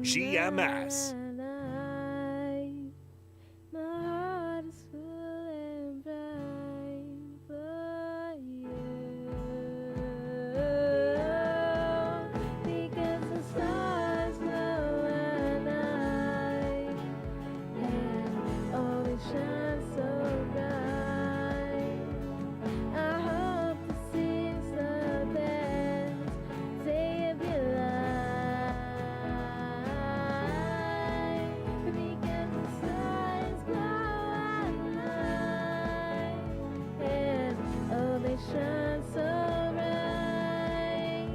GMS. My heart is full and bright for you, because the stars glow at night and always shine so bright. I hope this is the best day of your life, because the stars glow at night and always shine so bright.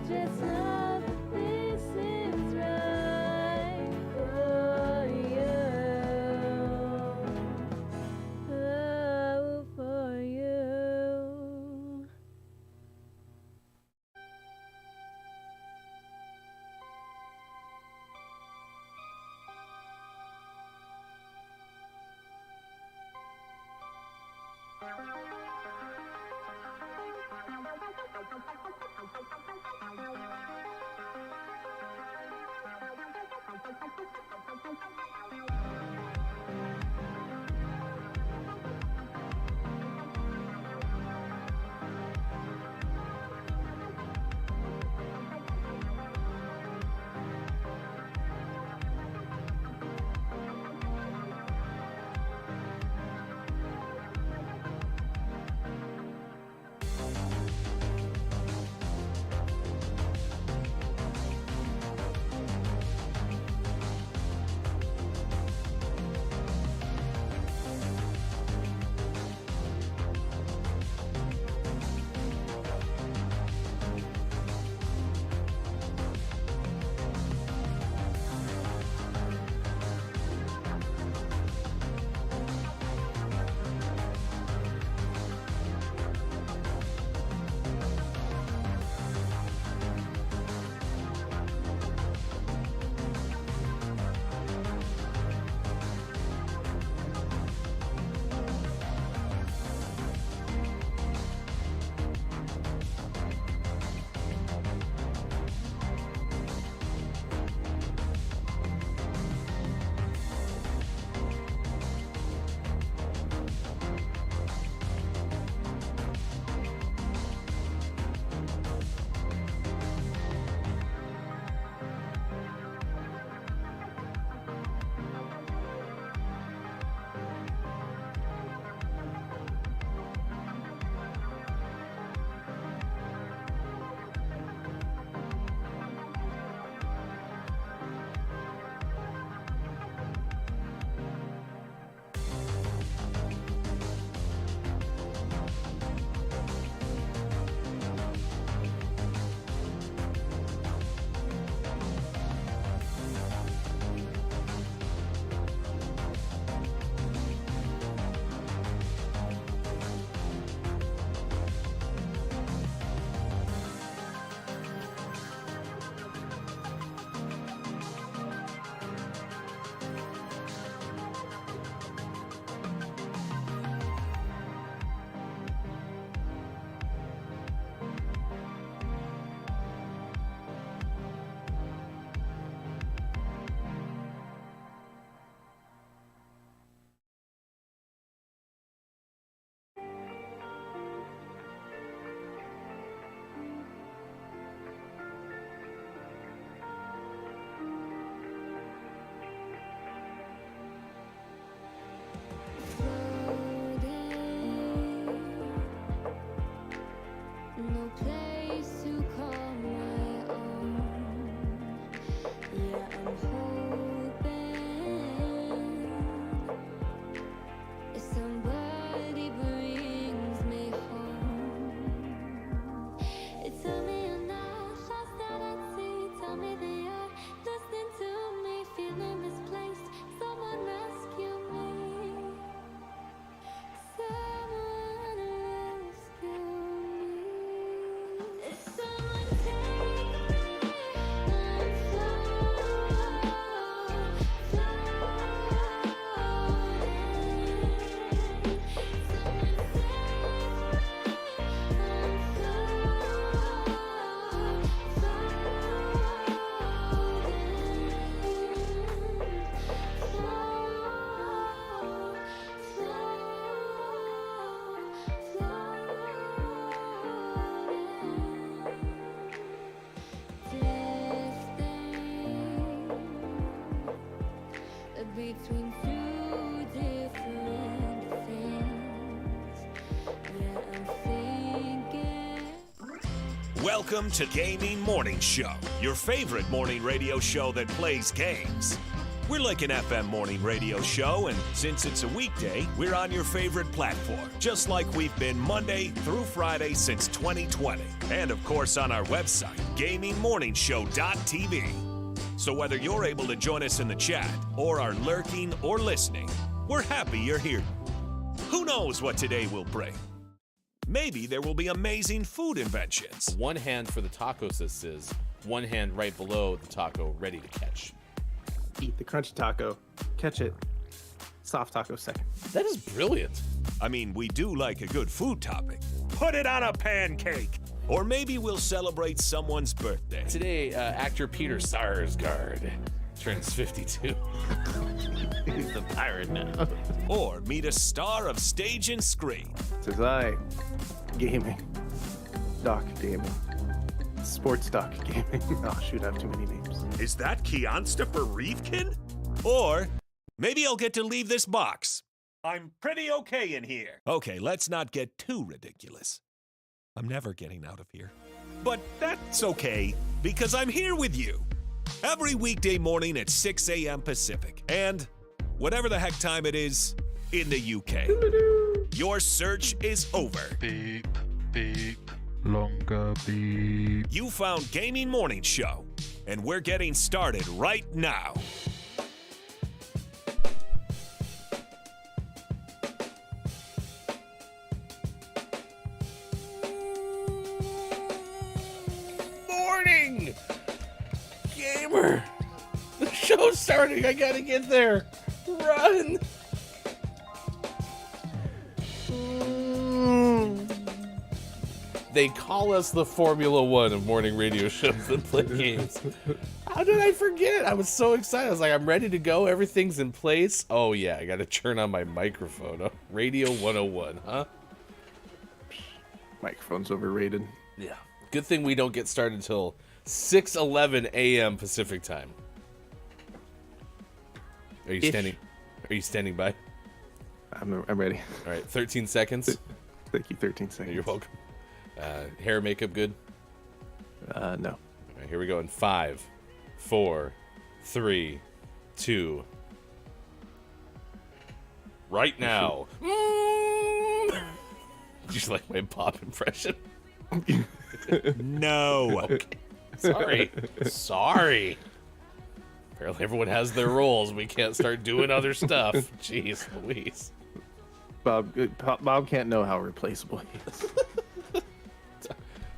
Just know that this is right for you, oh, for you. No place to call my own. Yeah, I'm hoping if somebody brings me home. Tell me you're not lost that I see. Tell me that you're listening to me, feeling misplaced. Someone rescue me. Someone rescue me. Someone take me. I'm floating. between two different things. Yeah, I'm thinking. Welcome to Gaming Morning Show, your favorite morning radio show that plays games. We're like an FM morning radio show, and since it's a weekday, we're on your favorite platform, just like we've been Monday through Friday since 2020. And of course on our website, GamingMorningShow.tv. So whether you're able to join us in the chat, or are lurking or listening, we're happy you're here. Who knows what today will bring? Maybe there will be amazing food inventions. One hand for the taco, says Sis. One hand right below the taco, ready to catch. Eat the crunchy taco, catch it, soft taco second. That is brilliant. I mean, we do like a good food topic. Put it on a pancake. Or maybe we'll celebrate someone's birthday. Today, actor Peter Sarsgaard turns 52. He's the pirate now. Or meet a star of stage and screen. Says I, gaming, doc gaming, sports doc gaming. Oh shoot, I have too many names. Is that Keonstopher Reevkin? Or maybe I'll get to leave this box. I'm pretty okay in here. Okay, let's not get too ridiculous. I'm never getting out of here. But that's okay, because I'm here with you. Every weekday morning at 6 a.m. Pacific. And whatever the heck time it is in the UK. Your search is over. Beep, beep, longer beep. You found Gaming Morning Show, and we're getting started right now. Morning! Gamer! The show's starting, I gotta get there! Run! They call us the Formula One of morning radio shows that play games. How did I forget? I was so excited. I was like, I'm ready to go. Everything's in place. Oh, yeah. I got to turn on my microphone. Oh, Radio 101, huh? Microphone's overrated. Yeah. Good thing we don't get started until 6:11 a.m. Pacific time. Are you standing? Are you standing by? I'm ready. All right. 13 seconds. Thank you. 13 seconds. You're welcome. Hair, makeup, good? No. All right, here we go in 5, 4, 3, 2. Right now. Did you like my pop impression? No. Okay. Sorry. Apparently everyone has their roles. We can't start doing other stuff. Jeez Louise. Bob can't know how replaceable he is.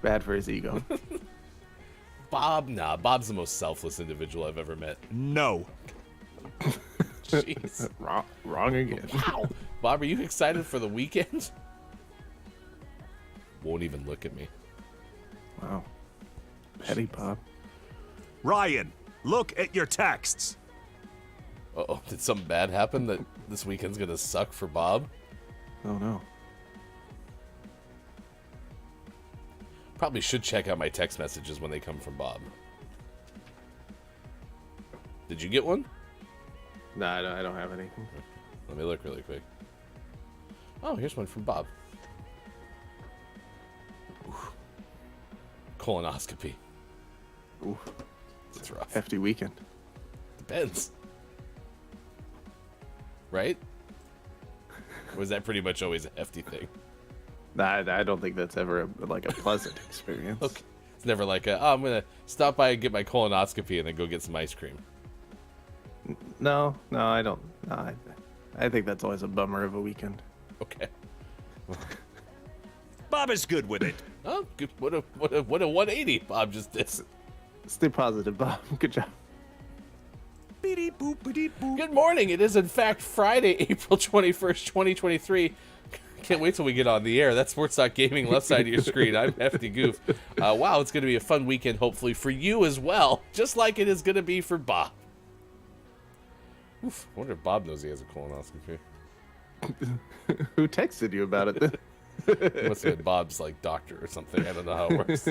Bad for his ego. Bob's the most selfless individual I've ever met. No. Jeez. Wrong again. Wow. Bob, are you excited for the weekend? Won't even look at me. Wow. Petty Bob. Ryan, look at your texts. Uh-oh, did something bad happen that this weekend's gonna suck for Bob? Oh no. Probably should check out my text messages when they come from Bob. Did you get one? No, I don't have anything. Let me look really quick. Oh, here's one from Bob. Ooh. Colonoscopy. Ooh, It's rough. hefty weekend. Depends. Right? Or was that pretty much always a hefty thing? Nah, I don't think that's ever a pleasant experience. Okay. It's never like I'm going to stop by and get my colonoscopy and then go get some ice cream. No, I don't. No, I think that's always a bummer of a weekend. Okay. Bob is good with it. Oh, good. What a 180 Bob just did. Stay positive, Bob. Good job. Good morning. It is, in fact, Friday, April 21st, 2023. Can't wait till we get on the air. That's Sports Talk Gaming, left side of your screen. I'm Hefty Goof. Wow, it's going to be a fun weekend, hopefully, for you as well, just like it is going to be for Bob. Oof, I wonder if Bob knows he has a colonoscopy. Who texted you about it then? He must have been Bob's like doctor or something. I don't know how it works.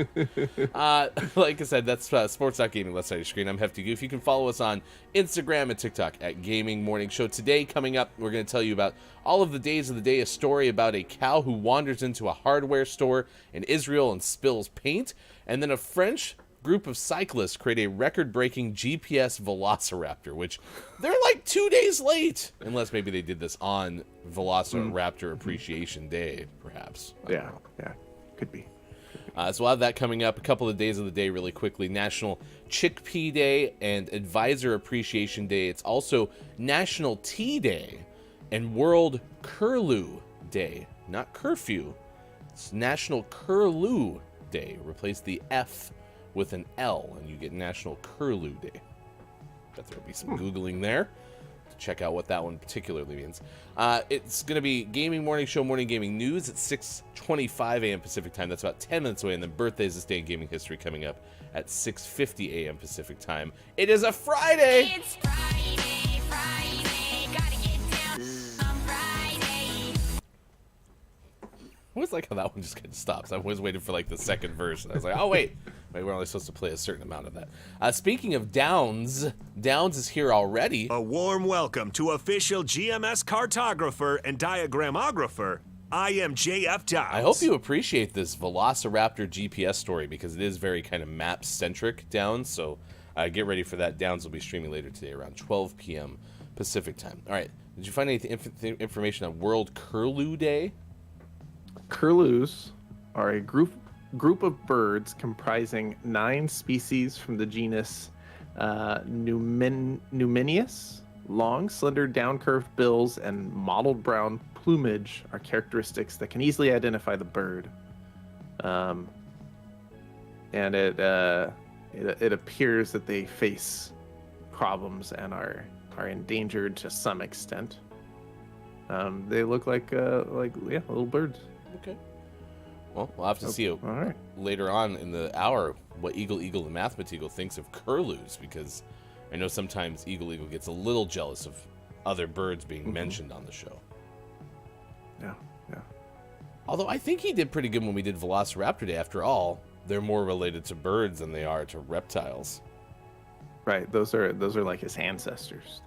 Like I said, that's sports.gaming left side of your screen. I'm Hefty Goof. You can follow us on Instagram and TikTok at Gaming Morning Show. Today, coming up, we're going to tell you about all of the days of the day, a story about a cow who wanders into a hardware store in Israel and spills paint, and then a French group of cyclists create a record-breaking GPS Velociraptor, which they're like 2 days late. Unless maybe they did this on Velociraptor Appreciation Day, perhaps. Yeah, could be. So we'll have that coming up. A couple of days of the day really quickly. National Chickpea Day and Advisor Appreciation Day. It's also National Tea Day and World Curlew Day. Not curfew. It's National Curlew Day. Replace the F with an L, and you get National Curlew Day. Bet there'll be some Googling there to check out what that one particularly means. It's going to be Gaming Morning Show, Morning Gaming News at 6:25 a.m. Pacific Time. That's about 10 minutes away, and then Birthdays This Day in Gaming History coming up at 6:50 a.m. Pacific Time. It is a Friday! It's Friday, gotta get down on Friday. I always like how that one just kind of stops. I'm always waiting for like the second verse, and I was like, oh wait, we're only supposed to play a certain amount of that. Speaking of Downs is here already. A warm welcome to official GMS cartographer and diagramographer. I am JF Downs. I hope you appreciate this Velociraptor GPS story because it is very kind of map-centric, Downs, so get ready for that. Downs will be streaming later today around 12 p.m. Pacific Time. All right, did you find any information on World Curlew Day? Curlews are a group of birds comprising 9 species from the genus Numenius. Long, slender, down-curved bills and mottled brown plumage are characteristics that can easily identify the bird. And it appears that they face problems and are endangered to some extent. They look like little birds. Okay. Well, we'll have to see All right. later on in the hour what Eagle the Mathematical thinks of curlews, because I know sometimes Eagle gets a little jealous of other birds being mentioned on the show. Yeah. Although I think he did pretty good when we did Velociraptor Day. After all, they're more related to birds than they are to reptiles. Right. Those are like his ancestors.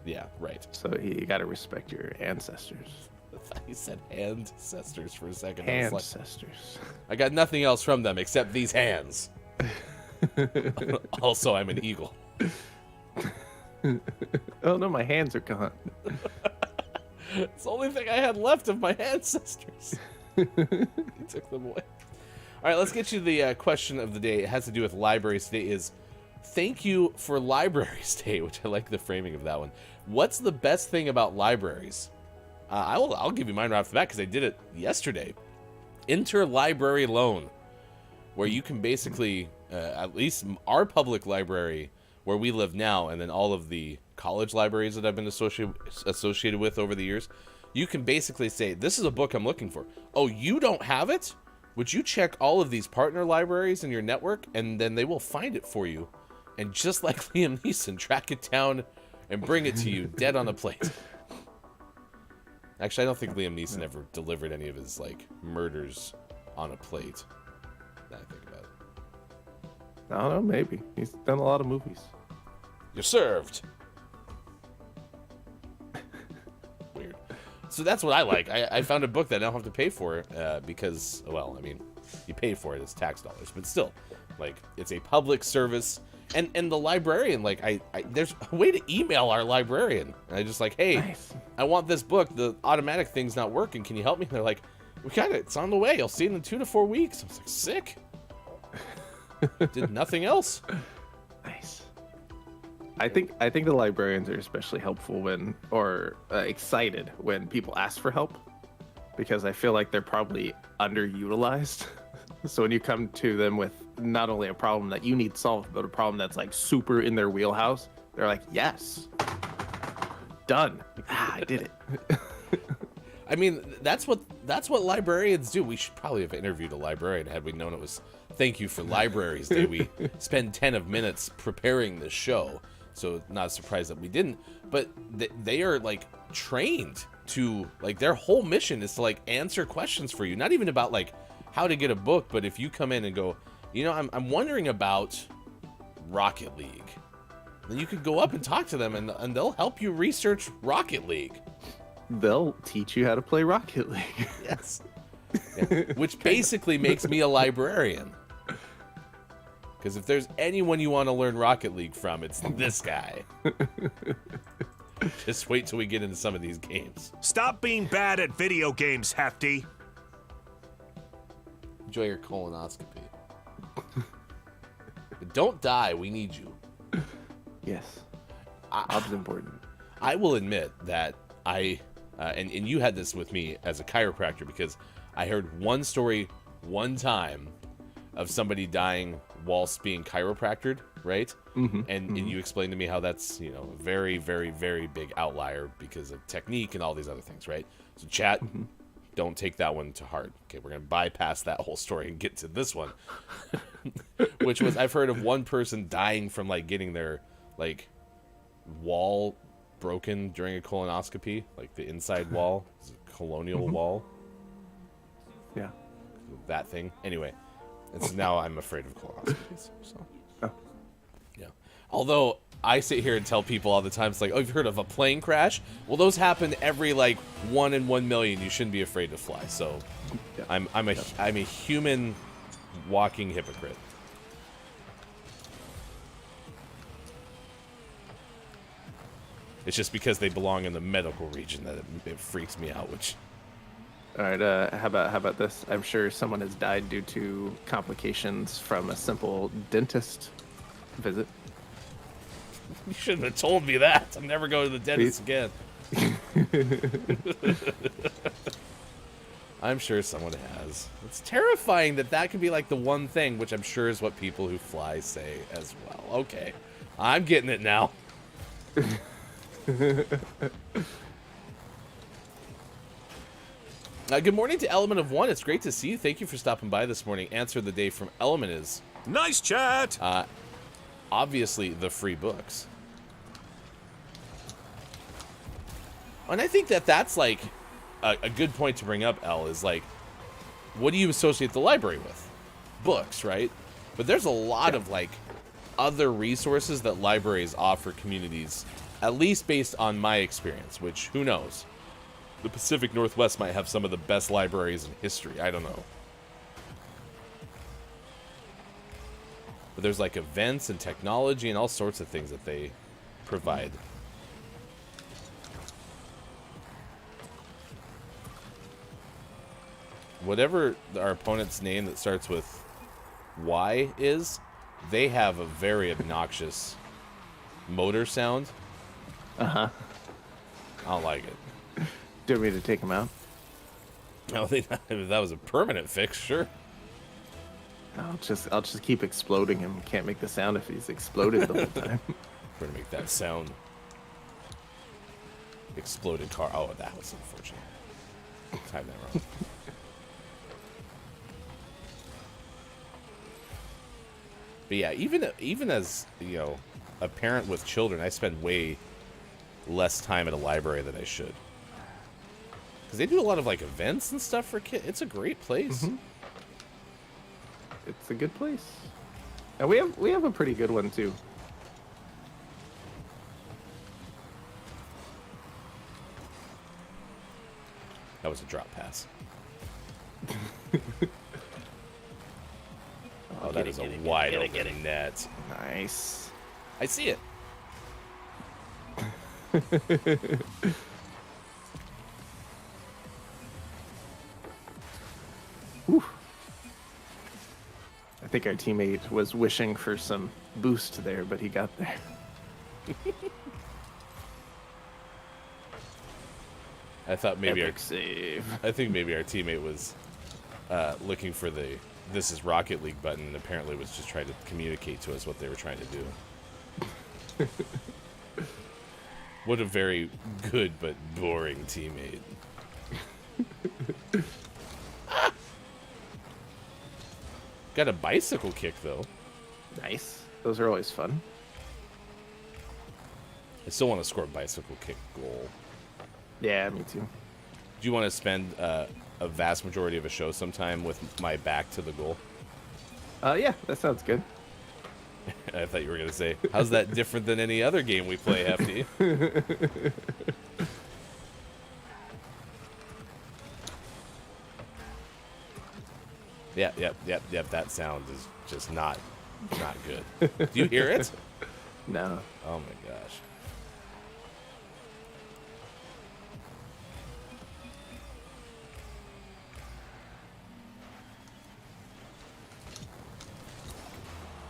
Yeah, right. So you got to respect your ancestors. I thought he said ancestors for a second. I was like, Ancestors. I got nothing else from them except these hands. Also, I'm an eagle. Oh no, my hands are gone. It's the only thing I had left of my ancestors. He took them away. All right, let's get you the question of the day. It has to do with libraries. Today is Thank You for Libraries Day, which I like the framing of that one. What's the best thing about libraries? I'll give you mine right off the bat because I did it yesterday. Interlibrary loan, where you can basically, at least our public library where we live now, and then all of the college libraries that I've been associated with over the years, you can basically say, this is a book I'm looking for. Oh, you don't have it? Would you check all of these partner libraries in your network? And then they will find it for you. And just like Liam Neeson, track it down and bring it to you dead on a plate. Actually, I don't think Liam Neeson ever delivered any of his, like, murders on a plate. Now I think about it. I don't know, maybe. He's done a lot of movies. You're served. Weird. So that's what I like. I found a book that I don't have to pay for because, well, I mean, you pay for it as tax dollars, but still, like, it's a public service. And the librarian, like, there's a way to email our librarian. And I just like, hey, Nice. I want this book. The automatic thing's not working. Can you help me? And they're like, we got it. It's on the way. I'll see it in 2 to 4 weeks. I was like, sick. Did nothing else. Nice. I think the librarians are especially helpful excited when people ask for help, because I feel like they're probably underutilized. So when you come to them with not only a problem that you need solved, but a problem that's like super in their wheelhouse, they're like, yes, done. I did it. I mean, that's what librarians do. We should probably have interviewed a librarian had we known it was Thank You for Libraries Day. We spend 10 minutes preparing this show so not a surprise that we didn't. But they are like trained to, like, their whole mission is to like answer questions for you, not even about like how to get a book, but if you come in and go, you know, I'm wondering about Rocket League, then you could go up and talk to them, and they'll help you research Rocket League. They'll teach you how to play Rocket League. Yes. Yeah. Which basically makes me a librarian. Because if there's anyone you want to learn Rocket League from, it's this guy. Just wait till we get into some of these games. Stop being bad at video games, Hefty. Enjoy your colonoscopy. But don't die. We need you. Yes. Ob's important. I will admit that and you had this with me as a chiropractor, because I heard one story one time of somebody dying whilst being chiropractored, right? And you explained to me how that's, you know, a very, very, very big outlier because of technique and all these other things, right? So chat, don't take that one to heart. Okay, we're going to bypass that whole story and get to this one. Which was, I've heard of one person dying from like getting their like wall broken during a colonoscopy, like the inside wall, colonial wall. Yeah. That thing. Anyway, it's now I'm afraid of colonoscopies. So. Oh. Yeah. Although I sit here and tell people all the time, it's like, oh, you've heard of a plane crash? Well, those happen every like 1 in 1 million. You shouldn't be afraid to fly. So, Yeah. I'm a human walking hypocrite. It's just because they belong in the medical region that it freaks me out. Which, All right. How about this? I'm sure someone has died due to complications from a simple dentist visit. you shouldn't have told me that. I'm never going to the dentist again. I'm sure someone has. It's terrifying that could be like the one thing, which I'm sure is what people who fly say as well. Okay, I'm getting it now. Good morning to Element of One. It's great to see you. Thank you for stopping by this morning. Answer of the day from Element is Nice chat. obviously the free books. And I think that's like a good point to bring up, El, is like, what do you associate the library with? Books, right? But there's a lot of like other resources that libraries offer communities, at least based on my experience, which who knows? The Pacific Northwest might have some of the best libraries in history. I don't know. But there's like events and technology and all sorts of things that they provide. Whatever our opponent's name that starts with Y is, they have a very obnoxious motor sound. Uh-huh. I don't like it. Do you want me to take him out? I think if that was a permanent fix, sure. I'll just keep exploding him. Can't make the sound if he's exploded the whole time. We're gonna make that sound. Exploded car. Oh, that was unfortunate. Timed that wrong. But yeah, even as, you know, a parent with children, I spend way less time at a library than I should. Because they do a lot of like events and stuff for kids. It's a great place. It's a good place. And we have a pretty good one too. That was a drop pass. Oh, that is a wide open net. Nice. I see it. Whew. I think our teammate was wishing for some boost there, but he got there. I thought maybe Epic save. I think maybe our teammate was looking for the "This is Rocket League" button, and apparently was just trying to communicate to us what they were trying to do. What a very good but boring teammate. Got a bicycle kick though. Nice. Those are always fun. I still want to score a bicycle kick goal. Yeah, me too. Do you want to spend a vast majority of a show sometime with my back to the goal? Yeah, that sounds good. I thought you were going to say, how's that different than any other game we play, Hefty? Yep. That sound is just not good. Do you hear it? No. Oh my gosh.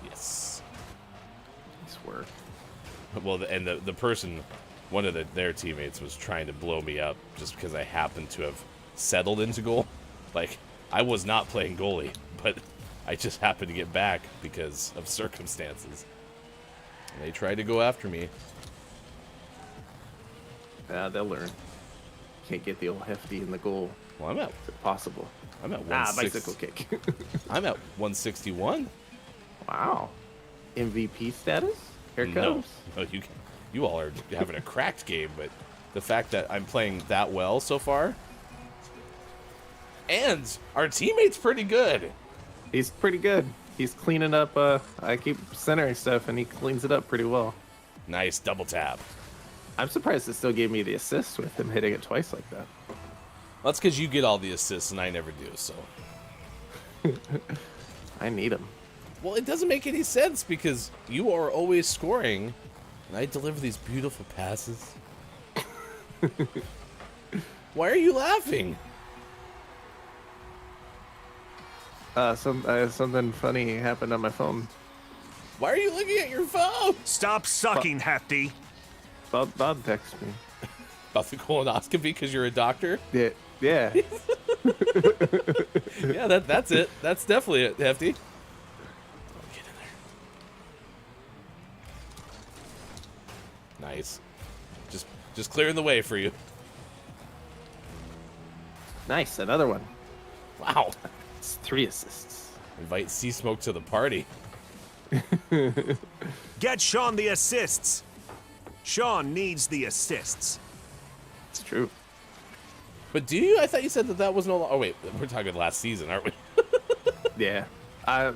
Yes. Nice work. Well, and the person, one of their teammates was trying to blow me up just because I happened to have settled into goal. Like, I was not playing goalie, but I just happened to get back because of circumstances. And they tried to go after me. They'll learn. Can't get the old Hefty in the goal. Well, I'm at Is it possible? 160. Bicycle kick. I'm at 161. Wow. MVP status? Here it comes. No, you all are having a cracked game, but the fact that I'm playing that well so far, and our teammate's pretty good. He's pretty good. He's cleaning up. I keep centering stuff, and he cleans it up pretty well. Nice double tap. I'm surprised it still gave me the assist with him hitting it twice like that. That's because you get all the assists and I never do. So, I need him. well, it doesn't make any sense because you are always scoring, and I deliver these beautiful passes. Why are you laughing? Something funny happened on my phone. Why are you looking at your phone? Stop sucking, Hefty. Bob texted me. About the colonoscopy because you're a doctor? Yeah. Yeah, that's it. That's definitely it, Hefty. Get in there. Nice. Just clearing the way for you. Nice, another one. Wow. It's 3 assists. Invite Sea Smoke to the party. Get Sean the assists. Sean needs the assists. It's true. But do you? I thought you said that was no. Oh wait, we're talking last season, aren't we? Yeah.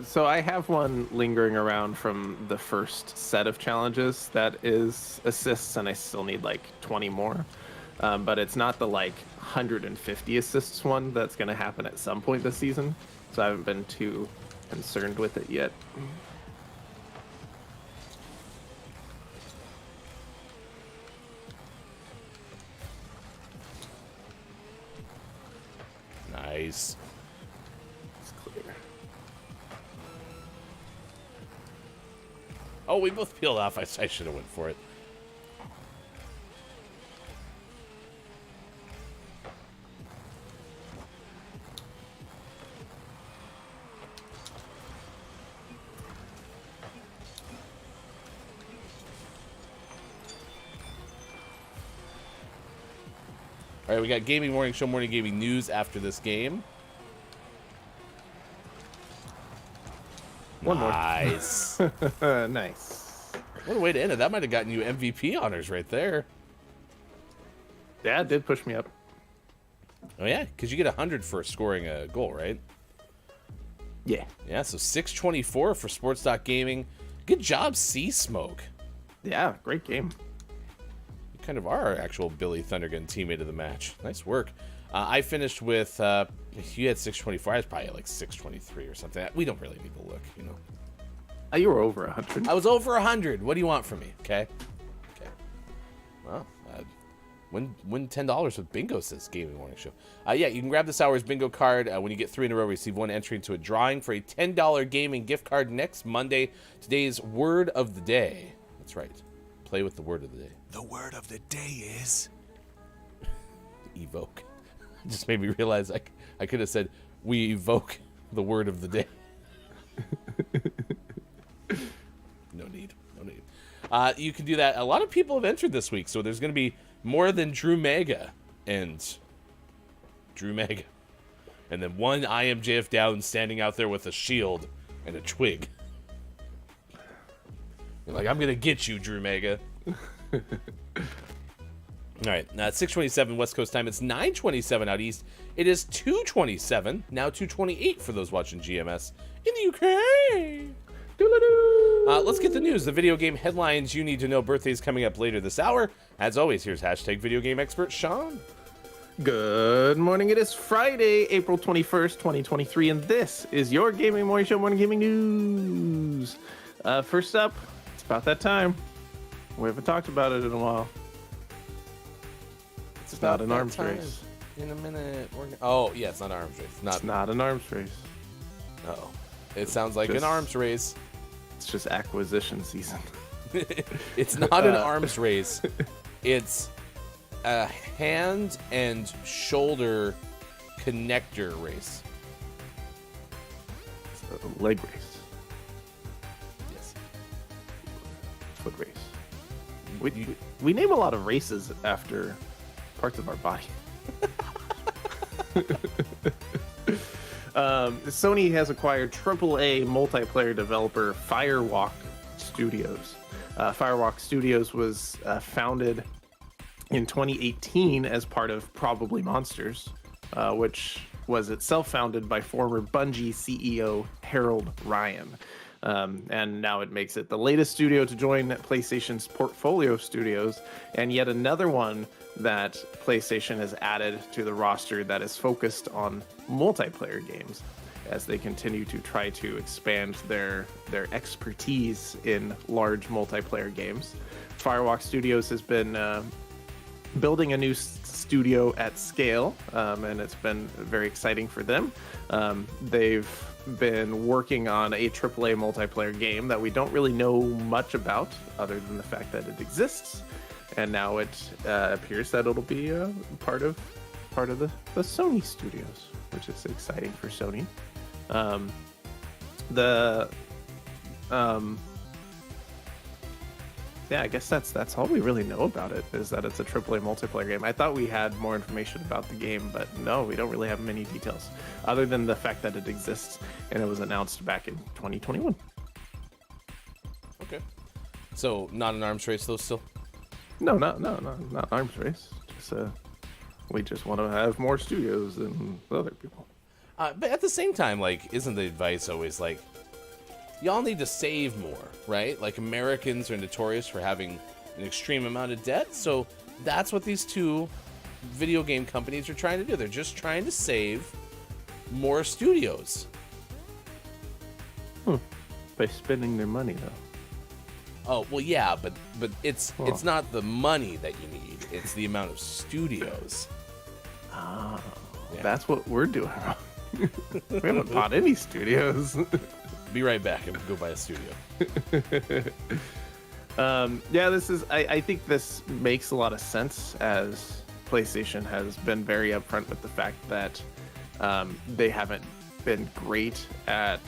So I have one lingering around from the first set of challenges that is assists, and I still need like 20 more. But it's not the like 150 assists one that's going to happen at some point this season. So I haven't been too concerned with it yet. Nice. It's clear. Oh, we both peeled off. I should have went for it. All right, we got Gaming Morning Show, Morning Gaming News after this game. One more. Nice. Nice. What a way to end it. That might have gotten you MVP honors right there. Yeah, it did push me up. Oh, yeah, because you get 100 for scoring a goal, right? Yeah. Yeah, so 624 for Sports.Gaming. Good job, Sea Smoke. Yeah, great game. You kind of are our actual Billy Thundergun teammate of the match. Nice work. I finished with, you had 624. I was probably at like 623 or something. We don't really need to look, you know. You were over 100. I was over 100. What do you want from me? Okay. Well, win $10 with bingo, says Gaming Morning Show. Yeah, you can grab this hour's bingo card. When you get 3 in a row, receive one entry into a drawing for a $10 gaming gift card next Monday. Today's word of the day. That's right. Play with the word of the day. The word of the day is... Evoke. Just made me realize I could have said, we evoke the word of the day. No need. You can do that. A lot of people have entered this week, so there's going to be more than Drew Mega and Drew Mega. And then one I am JF down standing out there with a shield and a twig. You're like, I'm going to get you, Drew Mega. All right, 6:27 West Coast time. It's 9:27 out east. It is 2:27, now 2:28 for those watching GMS in the UK. Let's get the news, the video game headlines you need to know. Birthdays coming up later this hour. As always, here's hashtag video game expert Sean. Good morning. It is Friday, April 21st, 2023, and this is your Gaming Morning Show Morning Gaming News. First up, it's about that time. We haven't talked about it in a while. It's not an arms race. In a minute. Oh, yeah, it's not an arms race. It's not an arms race. Uh-oh. It sounds like an arms race. It's just acquisition season. It's not an arms race. It's a hand and shoulder connector race. It's a leg race. Yes. Foot race. We name a lot of races after parts of our body. Sony has acquired AAA multiplayer developer Firewalk Studios. Firewalk Studios was founded in 2018 as part of Probably Monsters, which was itself founded by former Bungie CEO Harold Ryan. And now it makes it the latest studio to join PlayStation's portfolio of studios, and yet another one that PlayStation has added to the roster that is focused on multiplayer games as they continue to try to expand their expertise in large multiplayer games. Firewalk Studios has been building a new studio at scale, and it's been very exciting for them. They've been working on a AAA multiplayer game that we don't really know much about other than the fact that it exists, and now it appears that it'll be part of the Sony studios, which is exciting for Sony. Yeah, I guess that's all we really know about it, is that it's a AAA multiplayer game. I thought we had more information about the game, but no, we don't really have many details, other than the fact that it exists and it was announced back in 2021. Okay. So, not an arms race, though, still? No, not arms race. Just we just want to have more studios than other people. But at the same time, like, isn't the advice always like, y'all need to save more, right? Like, Americans are notorious for having an extreme amount of debt, so that's what these two video game companies are trying to do. They're just trying to save more studios. By spending their money, though. Oh, well, yeah, but it's not the money that you need. It's the amount of studios. Oh, Yeah. That's what we're doing wrong. We haven't bought any studios. Be right back. I'm going to go buy a studio. I think this makes a lot of sense, as PlayStation has been very upfront with the fact that they haven't been great at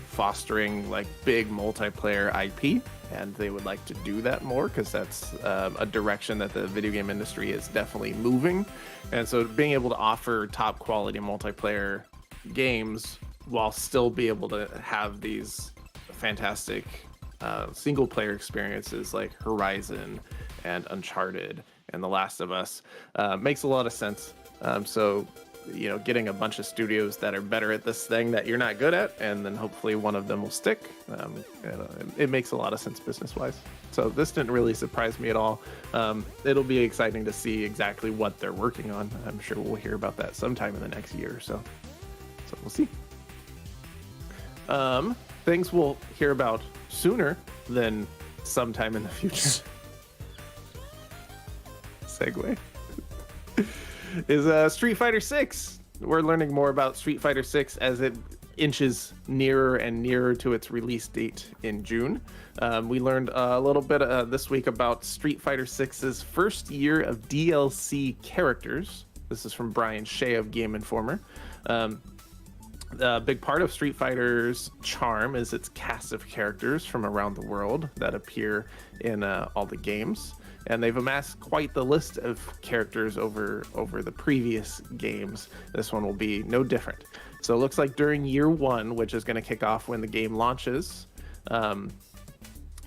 fostering like big multiplayer IP, and they would like to do that more, because that's a direction that the video game industry is definitely moving. And so being able to offer top quality multiplayer games while still be able to have these fantastic single player experiences like Horizon and Uncharted and The Last of Us makes a lot of sense. So, you know, getting a bunch of studios that are better at this thing that you're not good at, and then hopefully one of them will stick, it makes a lot of sense business wise. So this didn't really surprise me at all. It'll be exciting to see exactly what they're working on. I'm sure we'll hear about that sometime in the next year or so. So we'll see. Things we'll hear about sooner than sometime in the future. Segue. Is Street Fighter 6. We're learning more about Street Fighter 6 as it inches nearer and nearer to its release date in June. We learned a little bit this week about Street Fighter 6's first year of DLC characters. This is from Brian Shea of Game Informer. A big part of Street Fighter's charm is its cast of characters from around the world that appear in all the games. And they've amassed quite the list of characters over the previous games. This one will be no different. So it looks like during year one, which is going to kick off when the game launches,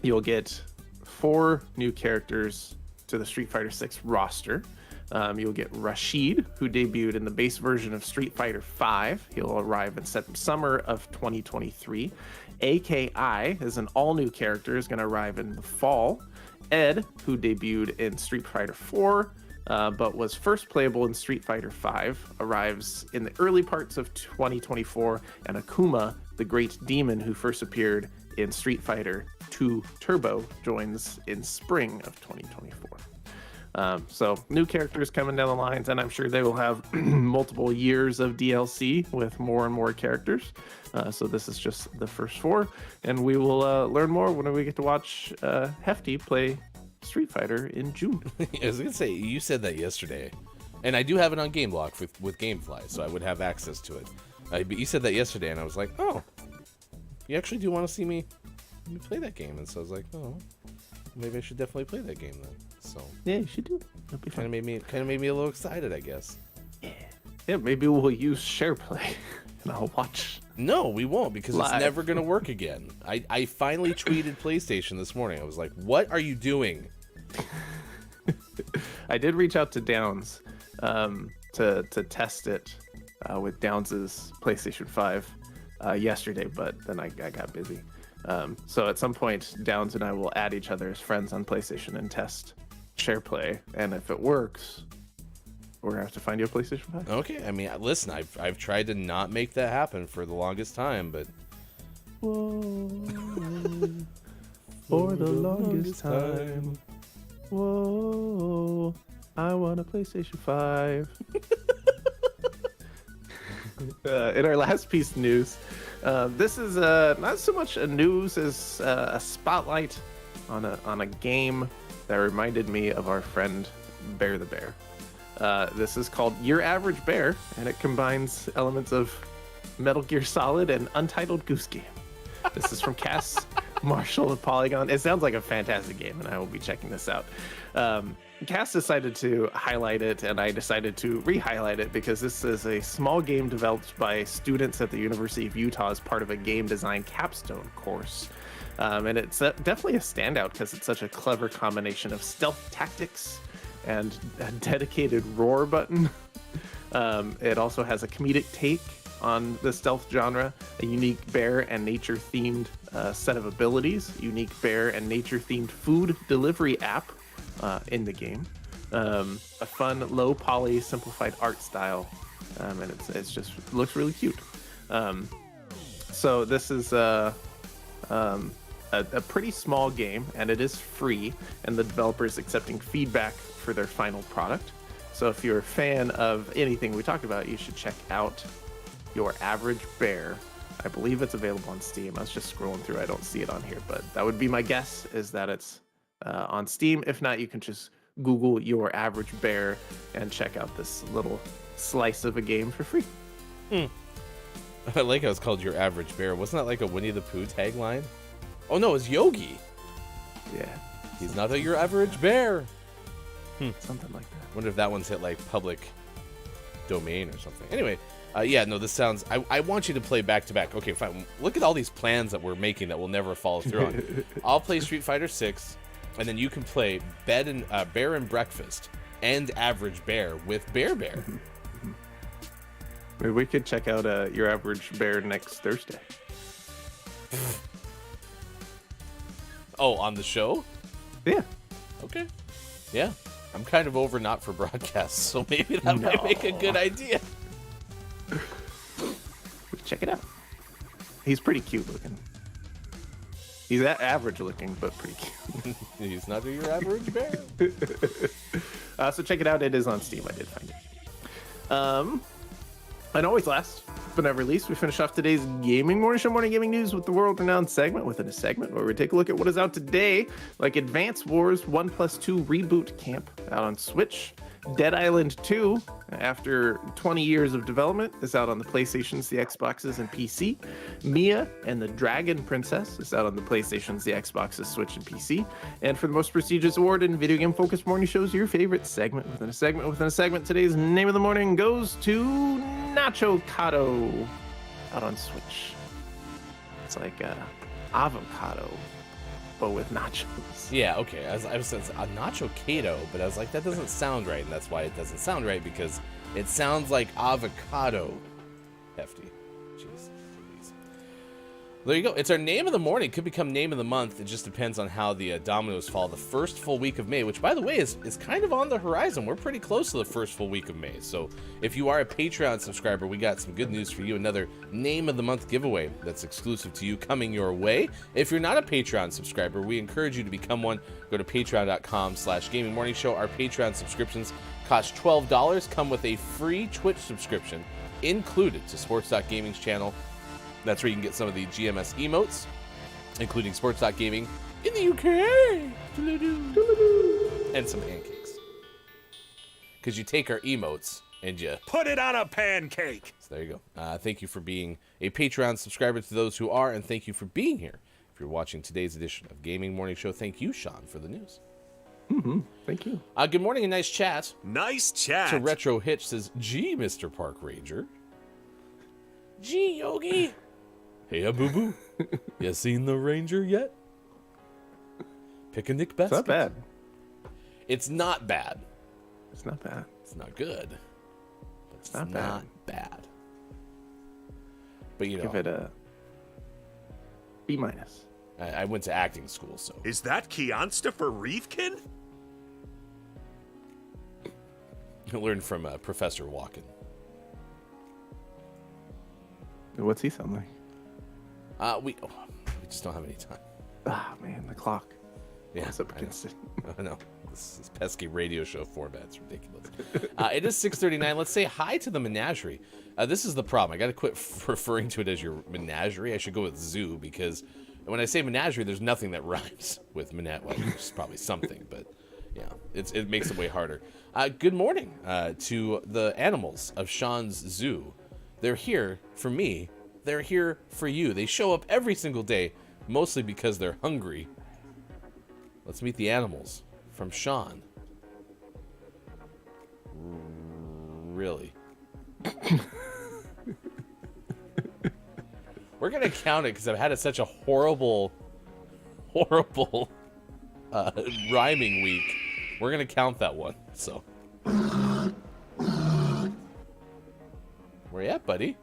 you'll get 4 new characters to the Street Fighter 6 roster. You'll get Rashid, who debuted in the base version of Street Fighter 5. He'll arrive in summer of 2023. AKI is an all-new character, is going to arrive in the fall. Ed, who debuted in Street Fighter 4, but was first playable in Street Fighter 5, arrives in the early parts of 2024. And Akuma, the Great Demon, who first appeared in Street Fighter 2 Turbo, joins in spring of 2024. So new characters coming down the lines, and I'm sure they will have multiple years of DLC with more and more characters. So this is just the first 4, and we will learn more when we get to watch Hefty play Street Fighter in June. I was gonna say, you said that yesterday, and I do have it on Game Block with GameFly, so I would have access to it. But you said that yesterday, and I was like, oh, you actually do want to see me play that game? And so I was like, oh, maybe I should definitely play that game then. So Yeah, you should do. That'd be kind fun. of made me a little excited, I guess. Yeah, maybe we'll use SharePlay, and I'll watch. No, we won't, because Live. it's never gonna work again. I finally tweeted PlayStation this morning. I was like, what are you doing? I did reach out to Downs to test it with Downs's PlayStation 5 yesterday, but then I got busy. So at some point, Downs and I will add each other as friends on PlayStation and test SharePlay, and if it works, we're gonna have to find you a PlayStation 5. Okay, I mean, listen, I've tried to not make that happen for the longest time, but Whoa, for the longest time. Whoa, I want a PlayStation 5. In our last piece of news, this is not so much a news as a spotlight on a game that reminded me of our friend Bear the Bear. This is called Your Average Bear, and it combines elements of Metal Gear Solid and Untitled Goose Game. This is from Cass, Marshall, and Polygon. It sounds like a fantastic game, and I will be checking this out. Cass decided to highlight it, and I decided to re-highlight it because this is a small game developed by students at the University of Utah as part of a game design capstone course. And it's definitely a standout because it's such a clever combination of stealth tactics and a dedicated roar button. It also has a comedic take on the stealth genre, a unique bear and nature themed set of abilities, unique bear and nature themed food delivery app in the game, a fun low poly simplified art style, and it's just looks really cute. So this is a pretty small game, and it is free, and the developer is accepting feedback for their final product. So if you're a fan of anything we talked about, you should check out Your Average Bear. I believe it's available on Steam. I was just scrolling through. I don't see it on here, but that would be my guess, is that it's on Steam. If not, you can just Google Your Average Bear and check out this little slice of a game for free. I like how it's called Your Average Bear. Wasn't that like a Winnie the Pooh tagline? Oh no, it's Yogi. Yeah, He's not your average bear. something like that. Wonder if that one's hit like public domain or something. Anyway, yeah, no, this sounds. I want you to play back to back. Okay, fine. Look at all these plans that we're making that we'll never follow through on. I'll play Street Fighter 6, and then you can play Bear and Breakfast and Average Bear with Bear Bear. Maybe we could check out Your Average Bear next Thursday. Oh, on the show? Yeah. Okay. Yeah. I'm kind of over not for broadcasts, so maybe that might make a good idea. Check it out. He's pretty cute looking. He's average looking, but pretty cute. He's not your average bear. So check it out. It is on Steam. I did find it. And always last but never least, we finish off today's Gaming Morning Show Morning Gaming News with the world-renowned segment within a segment where we take a look at what is out today, like Advance Wars 1+2 Reboot Camp out on Switch, Dead Island 2, after 20 years of development, is out on the PlayStations, the Xboxes, and PC. Mia and the Dragon Princess is out on the PlayStations, the Xboxes, Switch, and PC. And for the most prestigious award in video game focused morning shows, your favorite segment within a segment within a segment, today's name of the morning goes to Nacho Cado out on Switch. It's like avocado but with nachos. Yeah, okay. I was a nacho Kato, but I was like, that doesn't sound right, and that's why it doesn't sound right, because it sounds like avocado. Hefty. Jeez. There you go. It's our name of the morning. Could become name of the month. It just depends on how the dominoes fall. The first full week of May, which, by the way, is kind of on the horizon. We're pretty close to the first full week of May. So if you are a Patreon subscriber, we got some good news for you. Another name of the month giveaway that's exclusive to you coming your way. If you're not a Patreon subscriber, we encourage you to become one. Go to patreon.com/gamingmorningshow. Our Patreon subscriptions cost $12, come with a free Twitch subscription included to Sports.Gaming's channel. That's where you can get some of the GMS emotes, including Sports.Gaming in the UK. And some pancakes. Because you take our emotes and you Put it on a pancake. So there you go. Thank you for being a Patreon subscriber to those who are, and thank you for being here. If you're watching today's edition of Gaming Morning Show, thank you, Sean, for the news. Thank you. Good morning and nice chat. Nice chat. To Retro Hitch says, gee, Mr. Park Ranger. Gee, Yogi. Hey, boo-boo. You seen the Ranger yet? Picnic basket. It's not bad. It's not bad. It's not bad. It's not good. But it's not bad. But you know, Give it a B-. I went to acting school, so. Is that Keonsta for Reefkin? I learned from Professor Walken. What's he sound like? We just don't have any time. Ah, man, the clock. Yeah, What's up against it? I know. This pesky radio show format's ridiculous. It is 6:39. Let's say hi to the menagerie. This is the problem. I got to quit referring to it as your menagerie. I should go with zoo, because when I say menagerie, there's nothing that rhymes with menagerie. Well, there's probably something, but yeah, it makes it way harder. Good morning to the animals of Sean's zoo. They're here for me. They're here for you. They show up every single day, mostly because they're hungry. Let's meet the animals from Sean. Really? We're going to count it because I've had such a horrible rhyming week. We're going to count that one. So. Where you at, buddy?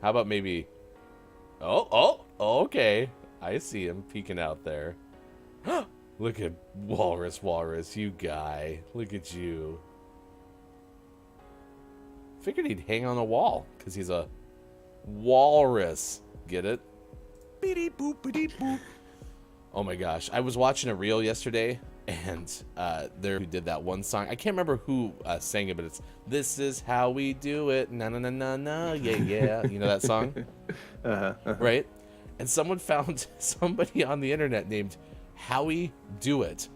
How about maybe... Oh, okay. I see him peeking out there. Look at Walrus, you guy. Look at you. Figured he'd hang on a wall, because he's a walrus. Get it? Beep boop, beep boop. Oh my gosh. I was watching a reel yesterday, and there who did that one song. I can't remember who sang it, but it's "This is how we do it." Na na na na na. Yeah. You know that song? Right? And someone found somebody on the internet named Howie Do It,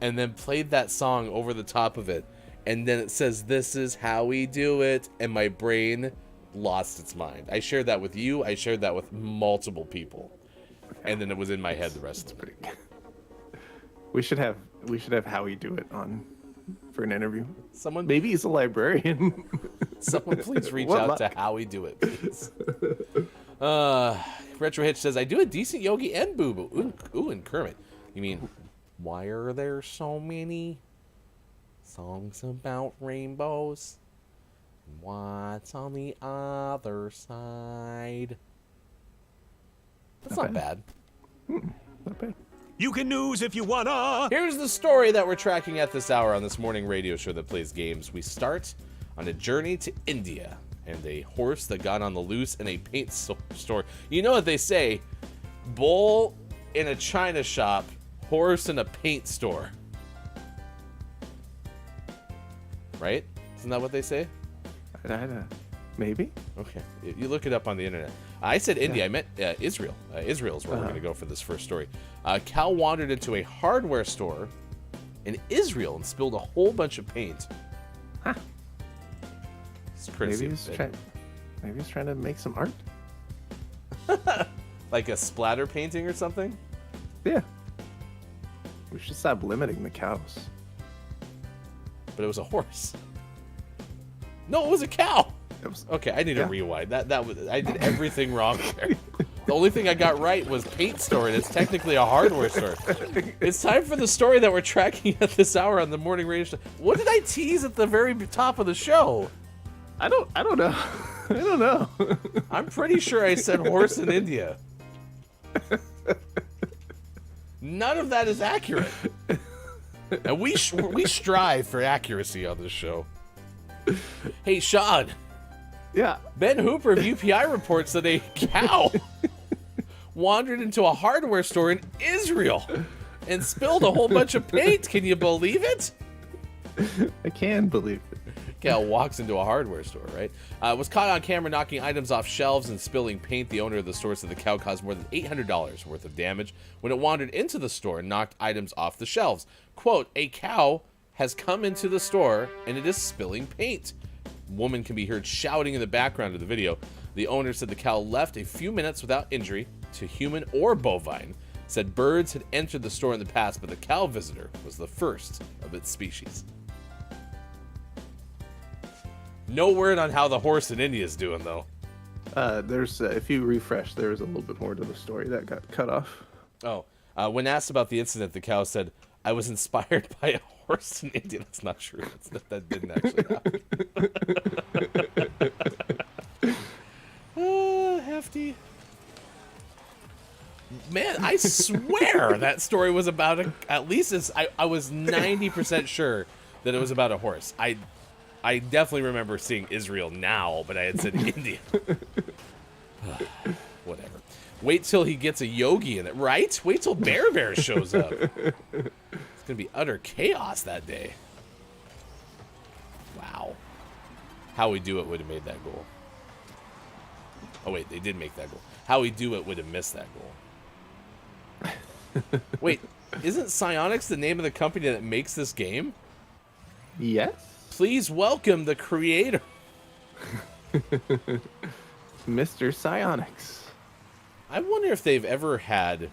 and then played that song over the top of it. And then it says, "This is how we do it." And my brain lost its mind. I shared that with you. I shared that with multiple people. And then it was in my head the rest of the day. We should have Howie Do It on for an interview. Someone, Maybe he's a librarian. someone please reach What out luck. to Howie Do It, please. Retro Hitch says, I do a decent Yogi and Boo Boo. Ooh, and Kermit. You mean, why are there so many songs about rainbows? What's on the other side? That's not bad. Not bad. You can news if you wanna. Here's the story that we're tracking at this hour on this morning radio show that plays games. We start on a journey to India and a horse that got on the loose in a paint store. You know what they say? Bull in a china shop, horse in a paint store. Right? Isn't that what they say? Maybe. Okay. You look it up on the internet. I said India. I meant Israel. Israel is where we're going to go for this first story. Cal wandered into a hardware store in Israel and spilled a whole bunch of paint. Huh. It's crazy. Maybe he's trying to make some art. Like a splatter painting or something? Yeah. We should stop limiting the cows. But it was a horse. No, it was a cow. comes. Okay, I need to Yeah. rewind. That was I did everything wrong there. The only thing I got right was paint store, and it's technically a hardware store. It's time for the story that we're tracking at this hour on the morning radio show. What did I tease at the very top of the show? I don't know. I don't know. I'm pretty sure I said horse in India. None of that is accurate. And we strive for accuracy on this show. Hey, Sean. Yeah. Ben Hooper of UPI reports that a cow wandered into a hardware store in Israel and spilled a whole bunch of paint. Can you believe it? I can believe it. Cow walks into a hardware store, right? Was caught on camera knocking items off shelves and spilling paint. The owner of the store said the cow caused more than $800 worth of damage when it wandered into the store and knocked items off the shelves. Quote, a cow has come into the store and it is spilling paint. Woman can be heard shouting in the background of the video. The owner said the cow left a few minutes without injury to human or bovine. Said birds had entered the store in the past, but the cow visitor was the first of its species. No word on how the horse in India is doing, though. There's if you refresh, there was a little bit more to the story that got cut off. Oh, when asked about the incident, the cow said, "I was inspired by a horse in India." That's not true. That didn't actually happen. Hefty. Man, I swear that story was about at least I was 90% sure that it was about a horse. I definitely remember seeing Israel now, but I had said India. Whatever. Wait till he gets a yogi in it, right? Wait till Bear shows up. It's gonna be utter chaos that day. Wow. How We Do It would have made that goal. Oh wait, they did make that goal. How We Do It would have missed that goal. Wait, isn't Psyonix the name of the company that makes this game? Yes. Please welcome the creator. Mr. Psyonix. I wonder if they've ever had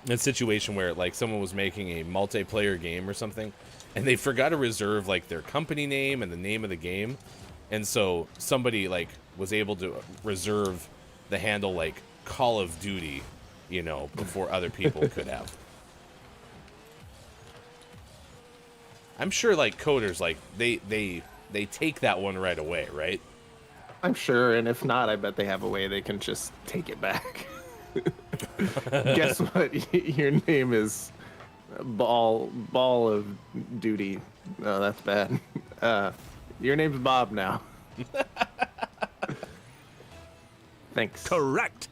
a situation where like someone was making a multiplayer game or something and they forgot to reserve like their company name and the name of the game, and so somebody like was able to reserve the handle like Call of Duty, you know, before other people could have. I'm sure like coders like they take that one right away, right? I'm sure, and if not, I bet they have a way they can just take it back. Guess what? Your name is Ball of Duty. No, that's bad. Your name's Bob now. Thanks. Correct.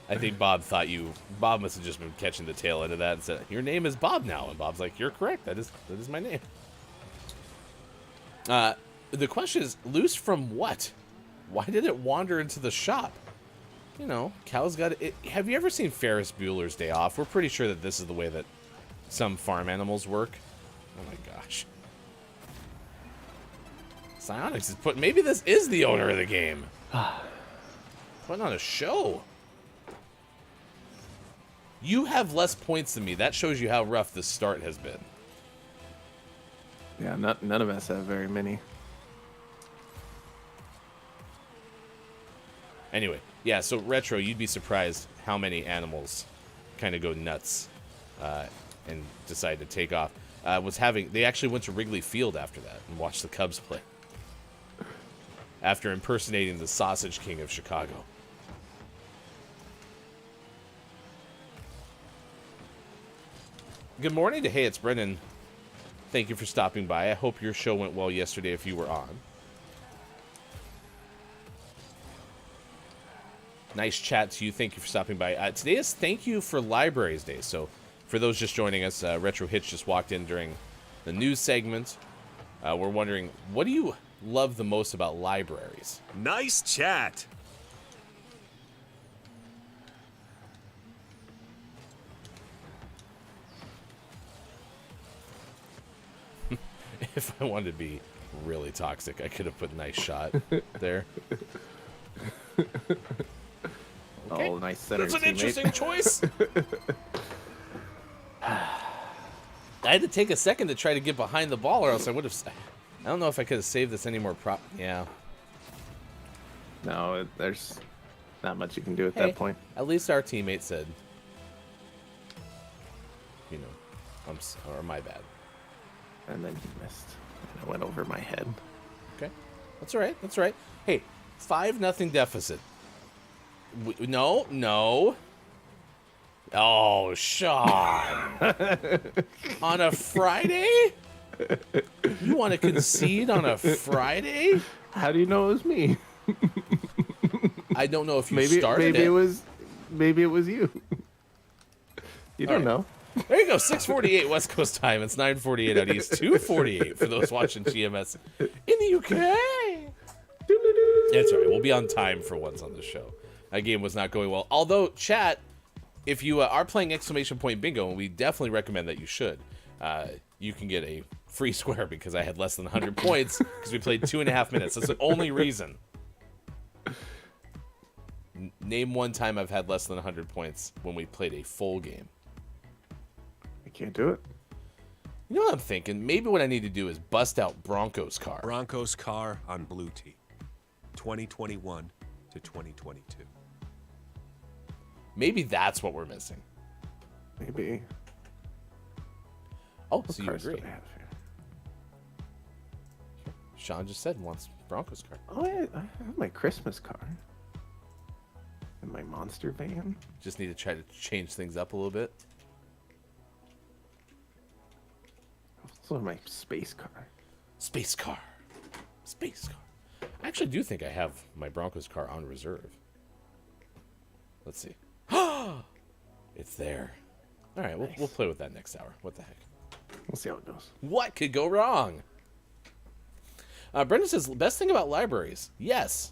I think Bob must have just been catching the tail end of that and said, "Your name is Bob now." And Bob's like, "You're correct. That is my name." The question is, loose from what? Why did it wander into the shop? You know, cows got it. Have you ever seen Ferris Bueller's Day Off? We're pretty sure that this is the way that some farm animals work. Oh my gosh. Psyonix is maybe this is the owner of the game. Putting on a show. You have less points than me. That shows you how rough this start has been. Yeah, none of us have very many. Anyway, yeah, so Retro, you'd be surprised how many animals kind of go nuts and decide to take off. They actually went to Wrigley Field after that and watched the Cubs play. After impersonating the Sausage King of Chicago. Good morning to Hey, it's Brendan. Thank you for stopping by. I hope your show went well yesterday if you were on. Nice chat to you. Thank you for stopping by. Today is Thank You for Libraries Day. So for those just joining us, Retro Hitch just walked in during the news segment. We're wondering, what do you love the most about libraries? Nice chat. If I wanted to be really toxic, I could have put nice shot there. Okay. Oh, nice center. That's an teammate. interesting choice. I had to take a second to try to get behind the ball, or else I would have. I don't know if I could have saved this any more Yeah. No, there's not much you can do at Hey, that point. at least our teammate said, you know, or my bad. And then you missed. And it went over my head. Okay. That's all right. That's all right. Hey, 5-0 deficit. No. Oh, Sean. On a Friday? You want to concede on a Friday? How do you know it was me? I don't know if you Maybe started maybe it was you. You don't know. There you go, 6:48 West Coast time. It's 9:48 out east, 2:48 for those watching GMS in the UK. That's all right. We'll be on time for once on this show. That game was not going well. Although, chat, if you are playing exclamation point bingo, and we definitely recommend that you should, you can get a free square because I had less than 100 points because we played 2.5 minutes. That's the only reason. Name one time I've had less than 100 points when we played a full game. I can't do it. You know what I'm thinking? Maybe what I need to do is bust out Bronco's car. Bronco's car on Blue Tea, 2021 to 2022. Maybe that's what we're missing. Maybe. Oh, so you Cars do agree. I have here? Sean just said he wants Bronco's car. Oh, I have my Christmas car. And my monster van. Just need to try to change things up a little bit. Also my space car. Space car. Space car. I actually do think I have my Broncos car on reserve. Let's see. It's there. All right, we'll play with that next hour. What the heck? We'll see how it goes. What could go wrong? Brendan says, best thing about libraries. Yes.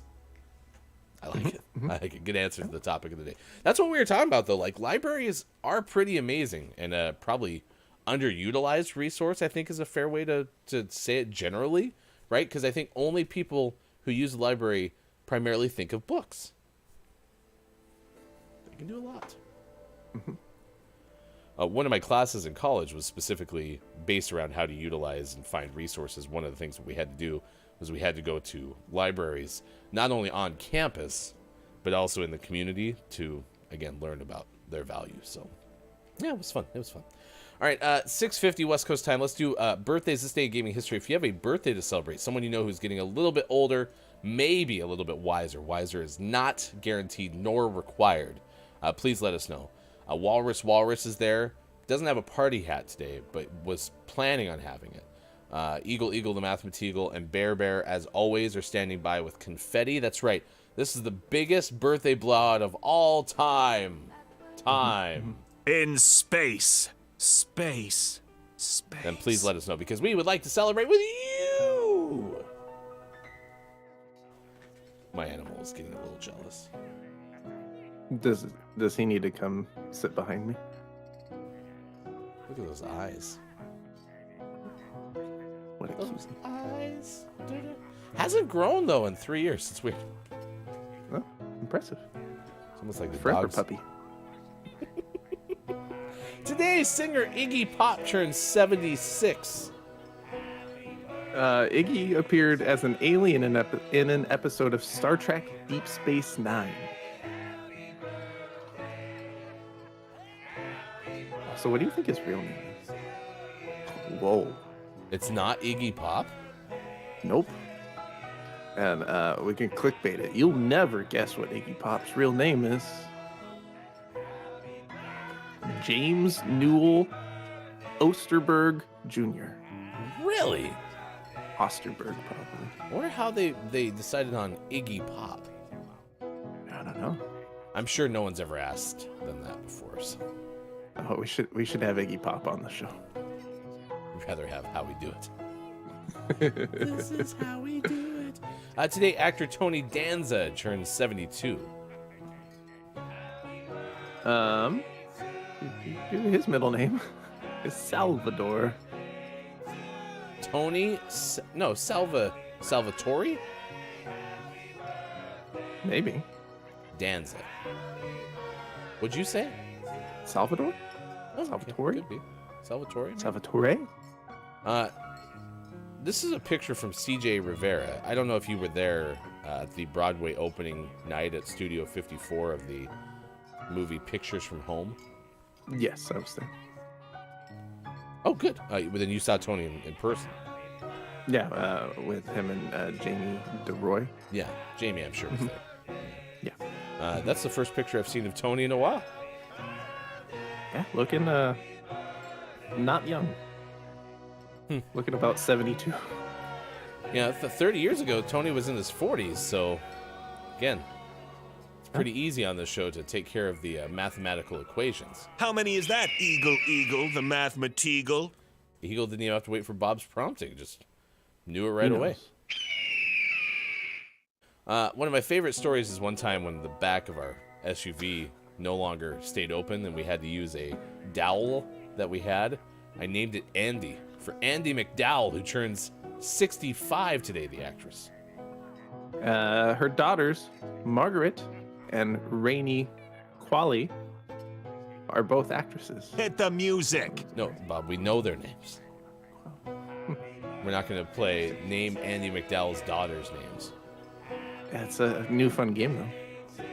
I like it. I like it. Good answer to the topic of the day. That's what we were talking about, though. Like, libraries are pretty amazing and probably underutilized resource, I think, is a fair way to say it generally, right? Because I think only people who use the library primarily think of books. They can do a lot. One of my classes in college was specifically based around how to utilize and find resources. One of the things that we had to do was we had to go to libraries, not only on campus, but also in the community to, again, learn about their value. So, yeah, it was fun. It was fun. All right, 6:50 West Coast time. Let's do birthdays this day in gaming history. If you have a birthday to celebrate, someone you know who's getting a little bit older, maybe a little bit wiser. Wiser is not guaranteed nor required. Please let us know. Walrus is there. Doesn't have a party hat today, but was planning on having it. Eagle the Mathematical, and Bear, as always, are standing by with confetti. That's right. This is the biggest birthday blowout of all time. In space. Then please let us know, because we would like to celebrate with you. My animal is getting a little jealous. Does he need to come sit behind me? Look at those eyes. What a Those cutie. eyes. Hasn't grown, though, in 3 years. It's weird. Oh, impressive. It's almost like the Forever dogs. puppy. Today, singer Iggy Pop turns 76. Iggy appeared as an alien in an episode of Star Trek Deep Space Nine. So what do you think his real name is? Whoa. It's not Iggy Pop? Nope. And we can clickbait it. You'll never guess what Iggy Pop's real name is. James Newell Osterberg Jr. Really? Osterberg, probably. I wonder how they decided on Iggy Pop. I don't know. I'm sure no one's ever asked them that before, so Oh, we should have Iggy Pop on the show. I'd rather have How We Do It. This is how we do it. Today, actor Tony Danza turns 72. His middle name is Salvador. Salvatore? Maybe. Danza. What'd you say? Salvador? Oh, Salvatore? Could be. Salvatore? maybe? Salvatore? This is a picture from CJ Rivera. I don't know if you were there at the Broadway opening night at Studio 54 of the movie Pictures from Home. Yes, I was there. Oh, good. But then you saw Tony in person. Yeah, with him and Jamie DeRoy. Yeah, Jamie, I'm sure, was there. Yeah. That's the first picture I've seen of Tony in a while. Yeah, looking not young. Looking about 72. Yeah, 30 years ago, Tony was in his 40s, so, again, it's pretty easy on this show to take care of the mathematical equations. How many is that, Eagle, the mathematical? Eagle didn't even have to wait for Bob's prompting, just knew it right away. One of my favorite stories is one time when the back of our SUV no longer stayed open and we had to use a dowel that we had. I named it Andy, for Andy McDowell, who turns 65 today, the actress. Her daughters, Margaret and Rainey Qualley, are both actresses. Hit the music. No, Bob, we know their names. We're not going to play name Andy McDowell's daughters' names. It's a new fun game, though.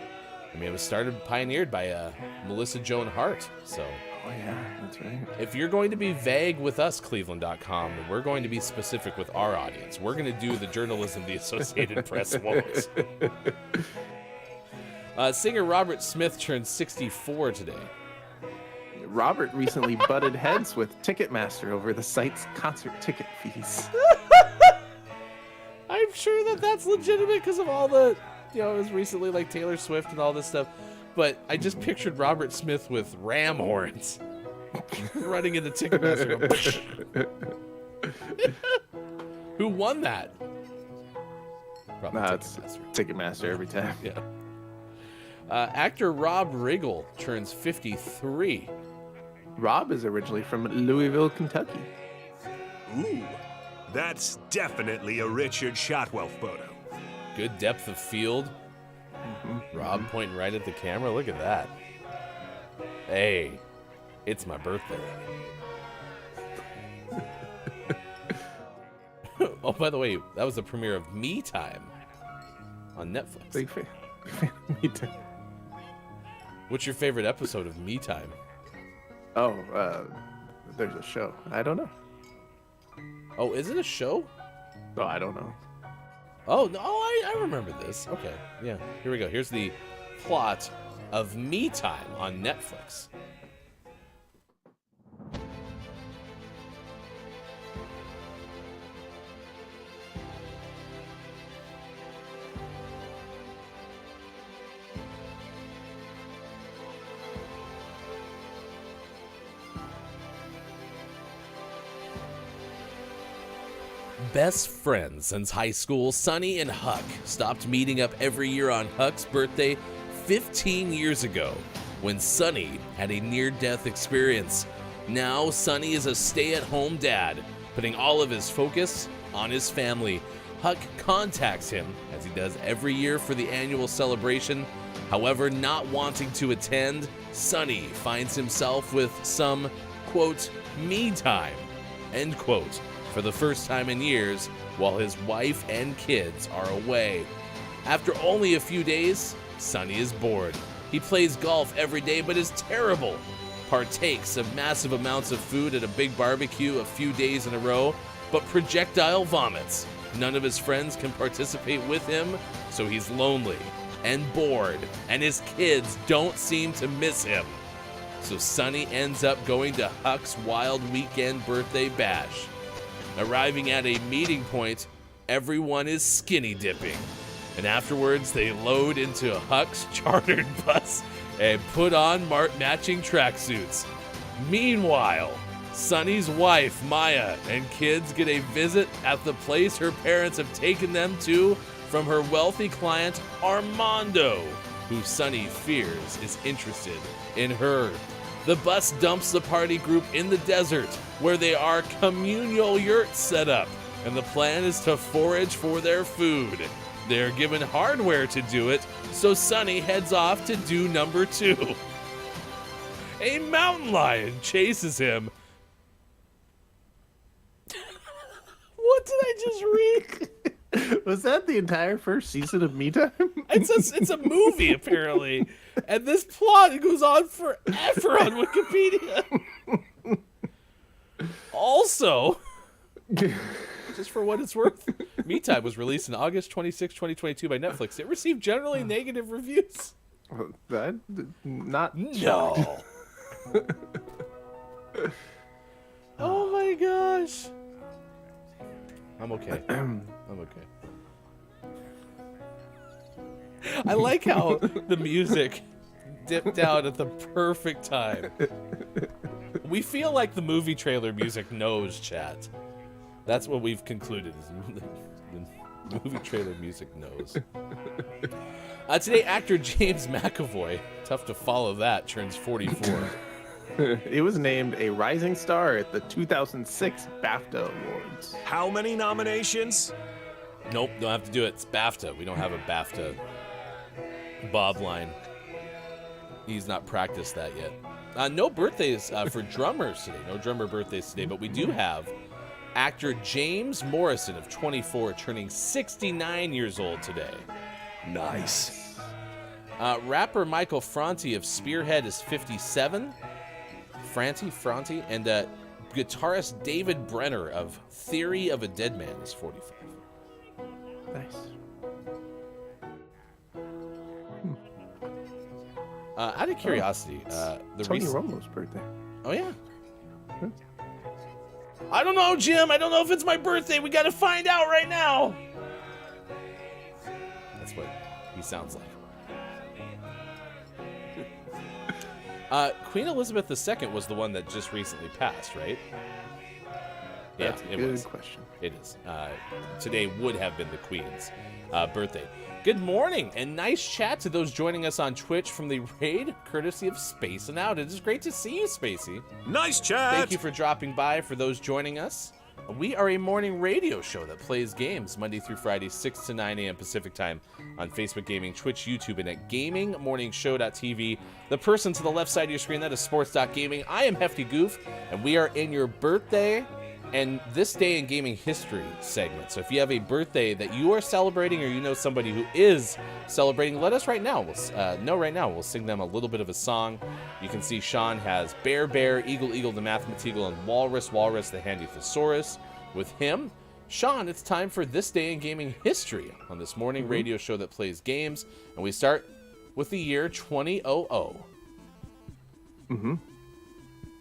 I mean, it was pioneered by Melissa Joan Hart, so... Oh, yeah, that's right. If you're going to be vague with us, Cleveland.com, we're going to be specific with our audience. We're going to do the journalism the Associated Press won't. Singer Robert Smith turned 64 today. Robert recently butted heads with Ticketmaster over the site's concert ticket fees. I'm sure that's legitimate because of all the, it was recently like Taylor Swift and all this stuff. But I just pictured Robert Smith with ram horns running into Ticketmaster. Who won that? Probably It's Ticketmaster every time. Yeah. Actor Rob Riggle turns 53. Rob is originally from Louisville, Kentucky. Ooh, that's definitely a Richard Shotwell photo. Good depth of field. Rob pointing right at the camera. Look at that. Hey, it's my birthday. Oh, by the way, that was the premiere of Me Time on Netflix. Big fan. Me too. What's your favorite episode of Me Time? Oh, there's a show. I don't know. Oh, is it a show? Oh, I don't know. Oh, no, I remember this. Okay, yeah. Here we go. Here's the plot of Me Time on Netflix. Best friends since high school, Sonny and Huck stopped meeting up every year on Huck's birthday 15 years ago when Sonny had a near-death experience. Now, Sonny is a stay-at-home dad, putting all of his focus on his family. Huck contacts him, as he does every year for the annual celebration. However, not wanting to attend, Sonny finds himself with some, quote, me time, end quote, for the first time in years, while his wife and kids are away. After only a few days, Sonny is bored. He plays golf every day but is terrible. Partakes of massive amounts of food at a big barbecue a few days in a row, but projectile vomits. None of his friends can participate with him, so he's lonely and bored, and his kids don't seem to miss him. So Sonny ends up going to Huck's wild weekend birthday bash. Arriving at a meeting point, everyone is skinny dipping. And afterwards, they load into Huck's chartered bus and put on matching tracksuits. Meanwhile, Sonny's wife, Maya, and kids get a visit at the place her parents have taken them to from her wealthy client, Armando, who Sonny fears is interested in her. The bus dumps the party group in the desert, where there are communal yurts set up, and the plan is to forage for their food. They're given hardware to do it, so Sonny heads off to do number 2. A mountain lion chases him. What did I just read? Was that the entire first season of Me Time? It's a movie, apparently. And this plot goes on forever on Wikipedia. Also, just for what it's worth, Me Time was released in August 26, 2022 by Netflix. It received generally negative reviews. That not No. Oh my gosh. I'm okay. I'm okay. I like how the music dipped out at the perfect time. We feel like the movie trailer music knows, chat. That's what we've concluded. Is the movie trailer music knows. Today, actor James McAvoy, tough to follow that, turns 44. He was named a rising star at the 2006 BAFTA Awards. How many nominations? Nope, don't have to do it. It's BAFTA. We don't have a BAFTA Bob line. He's not practiced that yet. No birthdays for drummers today. No drummer birthdays today, but we do have actor James Morrison of 24 turning 69 years old today. Nice. Rapper Michael Franti of Spearhead is 57. Franti, and guitarist David Brenner of Theory of a Dead Man is 45. Nice. Out of curiosity, Tony Romo's birthday. Oh yeah. I don't know, Jim. I don't know if it's my birthday. We got to find out right now. That's what he sounds like. Queen Elizabeth II was the one that just recently passed, right? That's a it good was. question. It is. Today would have been the Queen's birthday. Good morning, and nice chat to those joining us on Twitch from the raid, courtesy of Spacing Out. It is great to see you, Spacey. Nice chat. Thank you for dropping by. For those joining us, we are a morning radio show that plays games Monday through Friday, 6 to 9 a.m. Pacific time on Facebook Gaming, Twitch, YouTube, and at GamingMorningShow.tv. The person to the left side of your screen, that is Sports.Gaming. I am Hefty Goof, and we are in your birthday and this day in gaming history segment. So if you have a birthday that you are celebrating or you know somebody who is celebrating, let us know right now. We'll sing them a little bit of a song. You can see Sean has Bear, Eagle, the Mathematical, and Walrus, the Handy Thesaurus with him. Sean, it's time for this day in gaming history on this morning radio show that plays games. And we start with the year 2000.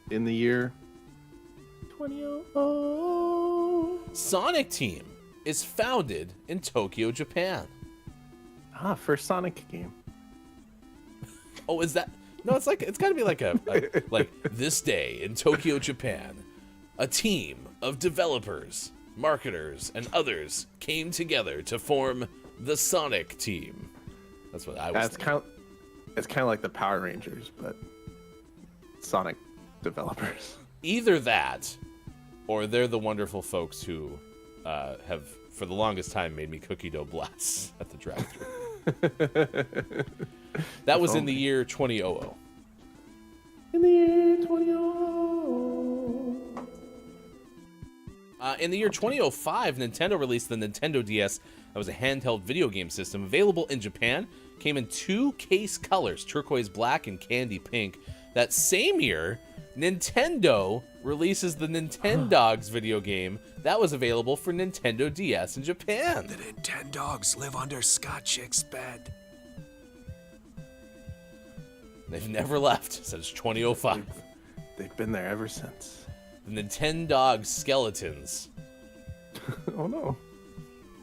In the year 2000. Sonic Team is founded in Tokyo, Japan. First Sonic game. Oh, is that? No, it's got to be like like this day in Tokyo, Japan. A team of developers, marketers, and others came together to form the Sonic Team. That's what I was thinking. It's kind of like the Power Rangers, but Sonic developers. Either that, or they're the wonderful folks who have, for the longest time, made me cookie dough blasts at the drive-thru. That was in the year 2000. In the year 2000. In the year 2005, Nintendo released the Nintendo DS. That was a handheld video game system available in Japan. Came in 2 case colors, turquoise black and candy pink. That same year, Nintendo releases the Nintendogs video game that was available for Nintendo DS in Japan. The Nintendogs live under Scott Chick's bed. They've never left since 2005. They've been there ever since. The Nintendogs skeletons. Oh no.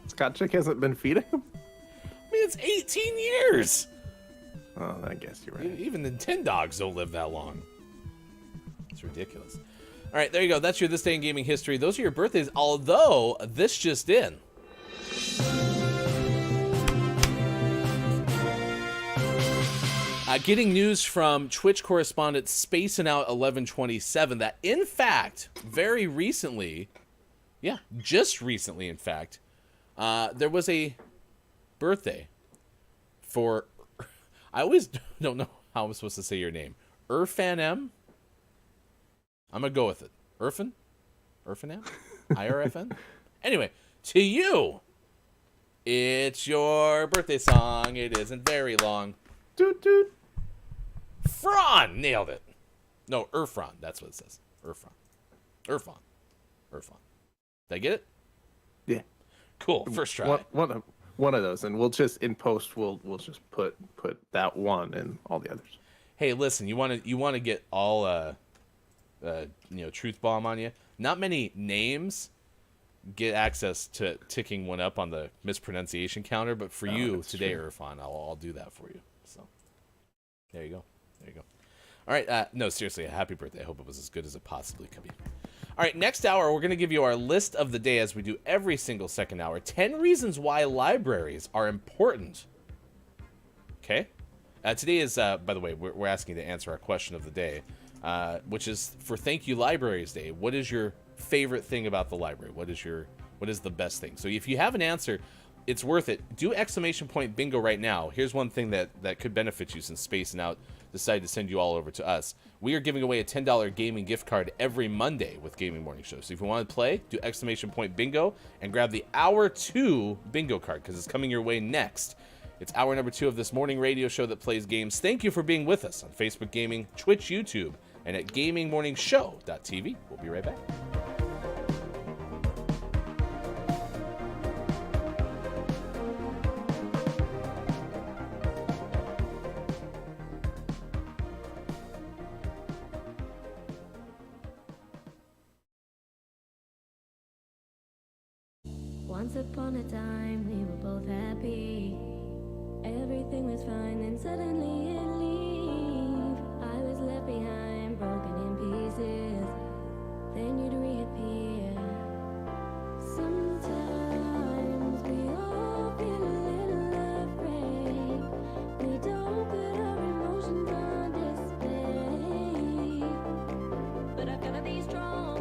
Scott Chick hasn't been feeding him? I mean, it's 18 years. Oh, I guess you're right. Even Nintendogs don't live that long. It's ridiculous. All right, there you go. That's your This Day in Gaming History. Those are your birthdays, although this just in. Getting news from Twitch correspondent Spacing Out 1127 that, in fact, very recently, just recently, in fact, there was a birthday for, I always don't know how I'm supposed to say your name, Irfan M. I'm going to go with it. Irfan M? IRFN? Anyway, to you, it's your birthday song. It isn't very long. Doot doot. Fron nailed it. No, Irfron. That's what it says. Irfon. Did I get it? Yeah. Cool. First try. One of those, and we'll just in post we'll just put that one and all the others. Hey, listen. You want to get all truth bomb on you. Not many names get access to ticking one up on the mispronunciation counter, but for you today, true. Irfan, I'll do that for you. So there you go. All right. No, seriously, happy birthday. I hope it was as good as it possibly could be. All right, next hour, we're going to give you our list of the day as we do every single second hour. 10 reasons why libraries are important. Okay? Today is, by the way, we're asking you to answer our question of the day, which is for Thank You Libraries Day. What is your favorite thing about the library? What is the best thing? So if you have an answer, it's worth it. Do exclamation point bingo right now. Here's one thing that could benefit you since Space and Out decided to send you all over to us. We are giving away a $10 gaming gift card every Monday with Gaming Morning Show. So if you want to play, do exclamation point bingo and grab the hour 2 bingo card because it's coming your way next. It's hour number 2 of this morning radio show that plays games. Thank you for being with us on Facebook Gaming, Twitch, YouTube, and at gamingmorningshow.tv. We'll be right back. Once upon a time, we were both happy. Everything was fine, and suddenly it leave. I was left behind, broken in pieces. Then you'd reappear. Sometimes we all feel a little afraid. We don't put our emotions on display. But I've gotta be strong.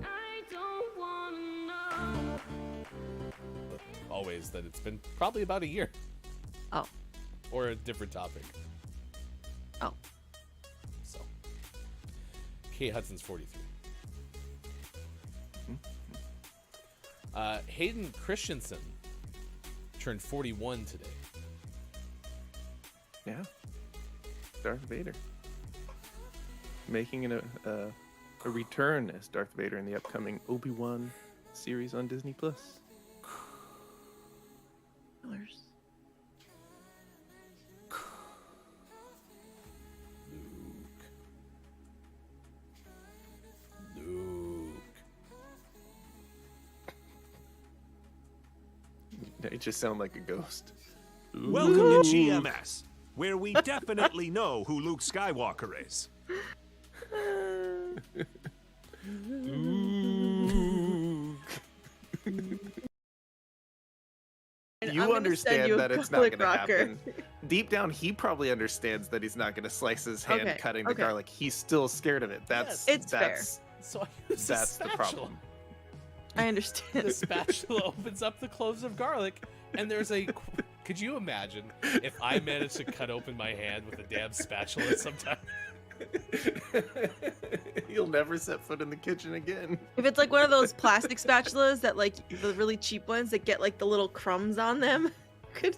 I don't wanna know. Always that it's been probably about a year. Oh. Or a different topic. Oh. So. Kate Hudson's 43. Hayden Christensen turned 41 today. Yeah. Darth Vader. Making a return as Darth Vader in the upcoming Obi-Wan series on Disney+. It just sound like a ghost. Welcome to GMS, where we definitely know who Luke Skywalker is. You understand that it's not going to happen. Deep down, he probably understands that he's not going to slice his hand cutting the garlic. He's still scared of it. That's fair. So I use that's the problem. I understand. The spatula opens up the cloves of garlic, and there's a. Could you imagine if I managed to cut open my hand with a damn spatula sometime? You'll never set foot in the kitchen again. If it's like one of those plastic spatulas that, like, the really cheap ones that get like the little crumbs on them, you could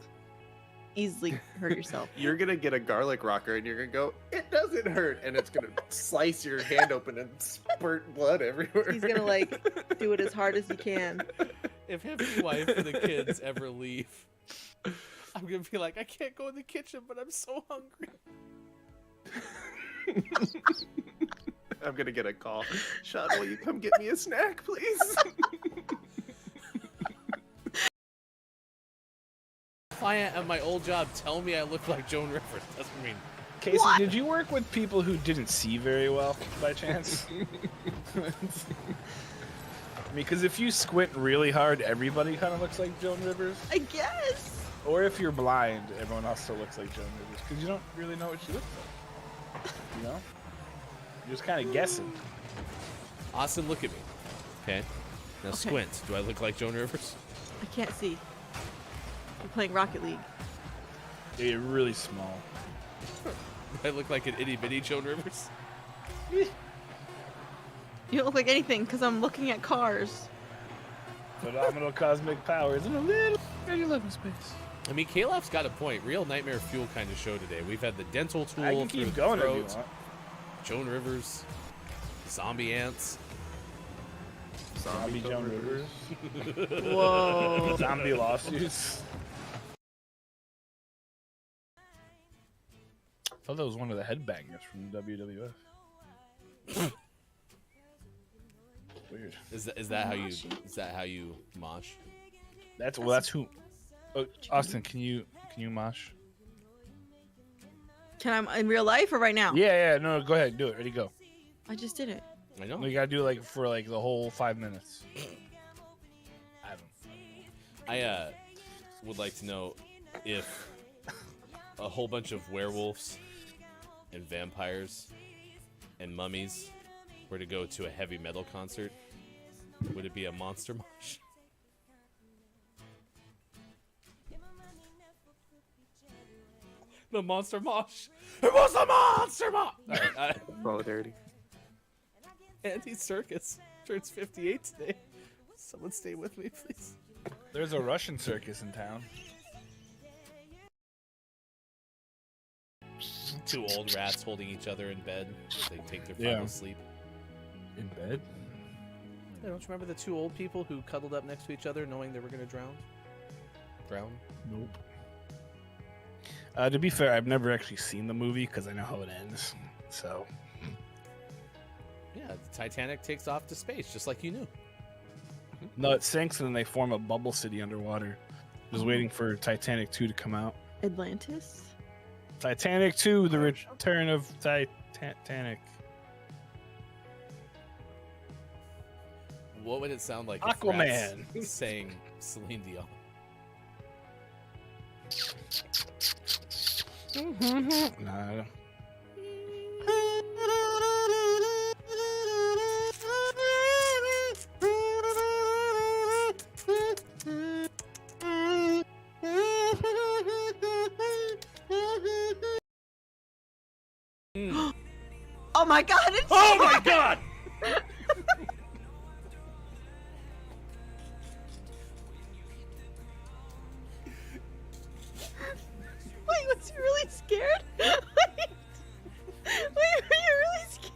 easily hurt yourself. You're gonna get a garlic rocker and you're gonna go, it doesn't hurt, and it's gonna slice your hand open and spurt blood everywhere. He's gonna like do it as hard as he can. If his wife and the kids ever leave, I'm gonna be like, I can't go in the kitchen, but I'm so hungry. I'm gonna get a call. Sean, will you come get me a snack, please? Client at my old job tell me I look like Joan Rivers. Doesn't mean. Casey, did you work with people who didn't see very well, by chance? I mean, because if you squint really hard, everybody kind of looks like Joan Rivers. I guess. Or if you're blind, everyone else still looks like Joan Rivers, because you don't really know what she looks like. You know? You're just kind of guessing. Austin, look at me. Okay. Now squint. Do I look like Joan Rivers? I can't see. You're playing Rocket League. Yeah, you're really small. Do I look like an itty bitty Joan Rivers? You don't look like anything because I'm looking at cars. Phenomenal cosmic powers in a little pretty living space. I mean, Caleb's got a point. Real Nightmare Fuel kind of show today. We've had the dental tool I can through keep the going if throat, you want. Joan Rivers, zombie ants. Zombie Joan Rivers. Whoa. Zombie lawsuits. I thought that was one of the headbangers from WWF. Weird. Is that how you mosh? That's who. Oh, Austin, can you mosh? Can I in real life or right now? Yeah. No, go ahead. Do it. Ready, go. I just did it. I know. No, you gotta do it for the whole 5 minutes. I would like to know if a whole bunch of werewolves and vampires and mummies were to go to a heavy metal concert, would it be a monster mosh? The monster mosh. It was the monster mosh. All right, Solidarity. Andy Circus turns 58 today. Someone stay with me, please. There's a Russian circus in town. Two old rats holding each other in bed as they take their final sleep. In bed? Yeah, don't you remember the two old people who cuddled up next to each other knowing they were going to drown? Nope. To be fair, I've never actually seen the movie because I know how it ends. So. Yeah, the Titanic takes off to space, just like you knew. No, it sinks and then they form a bubble city underwater. Just waiting for Titanic 2 to come out. Atlantis? Titanic 2, the return of Titanic. What would it sound like Aquaman. if rats sang Celine Dion? Nah. Oh my god! Oh my god! Wait, was you really scared? Wait, were you really scared?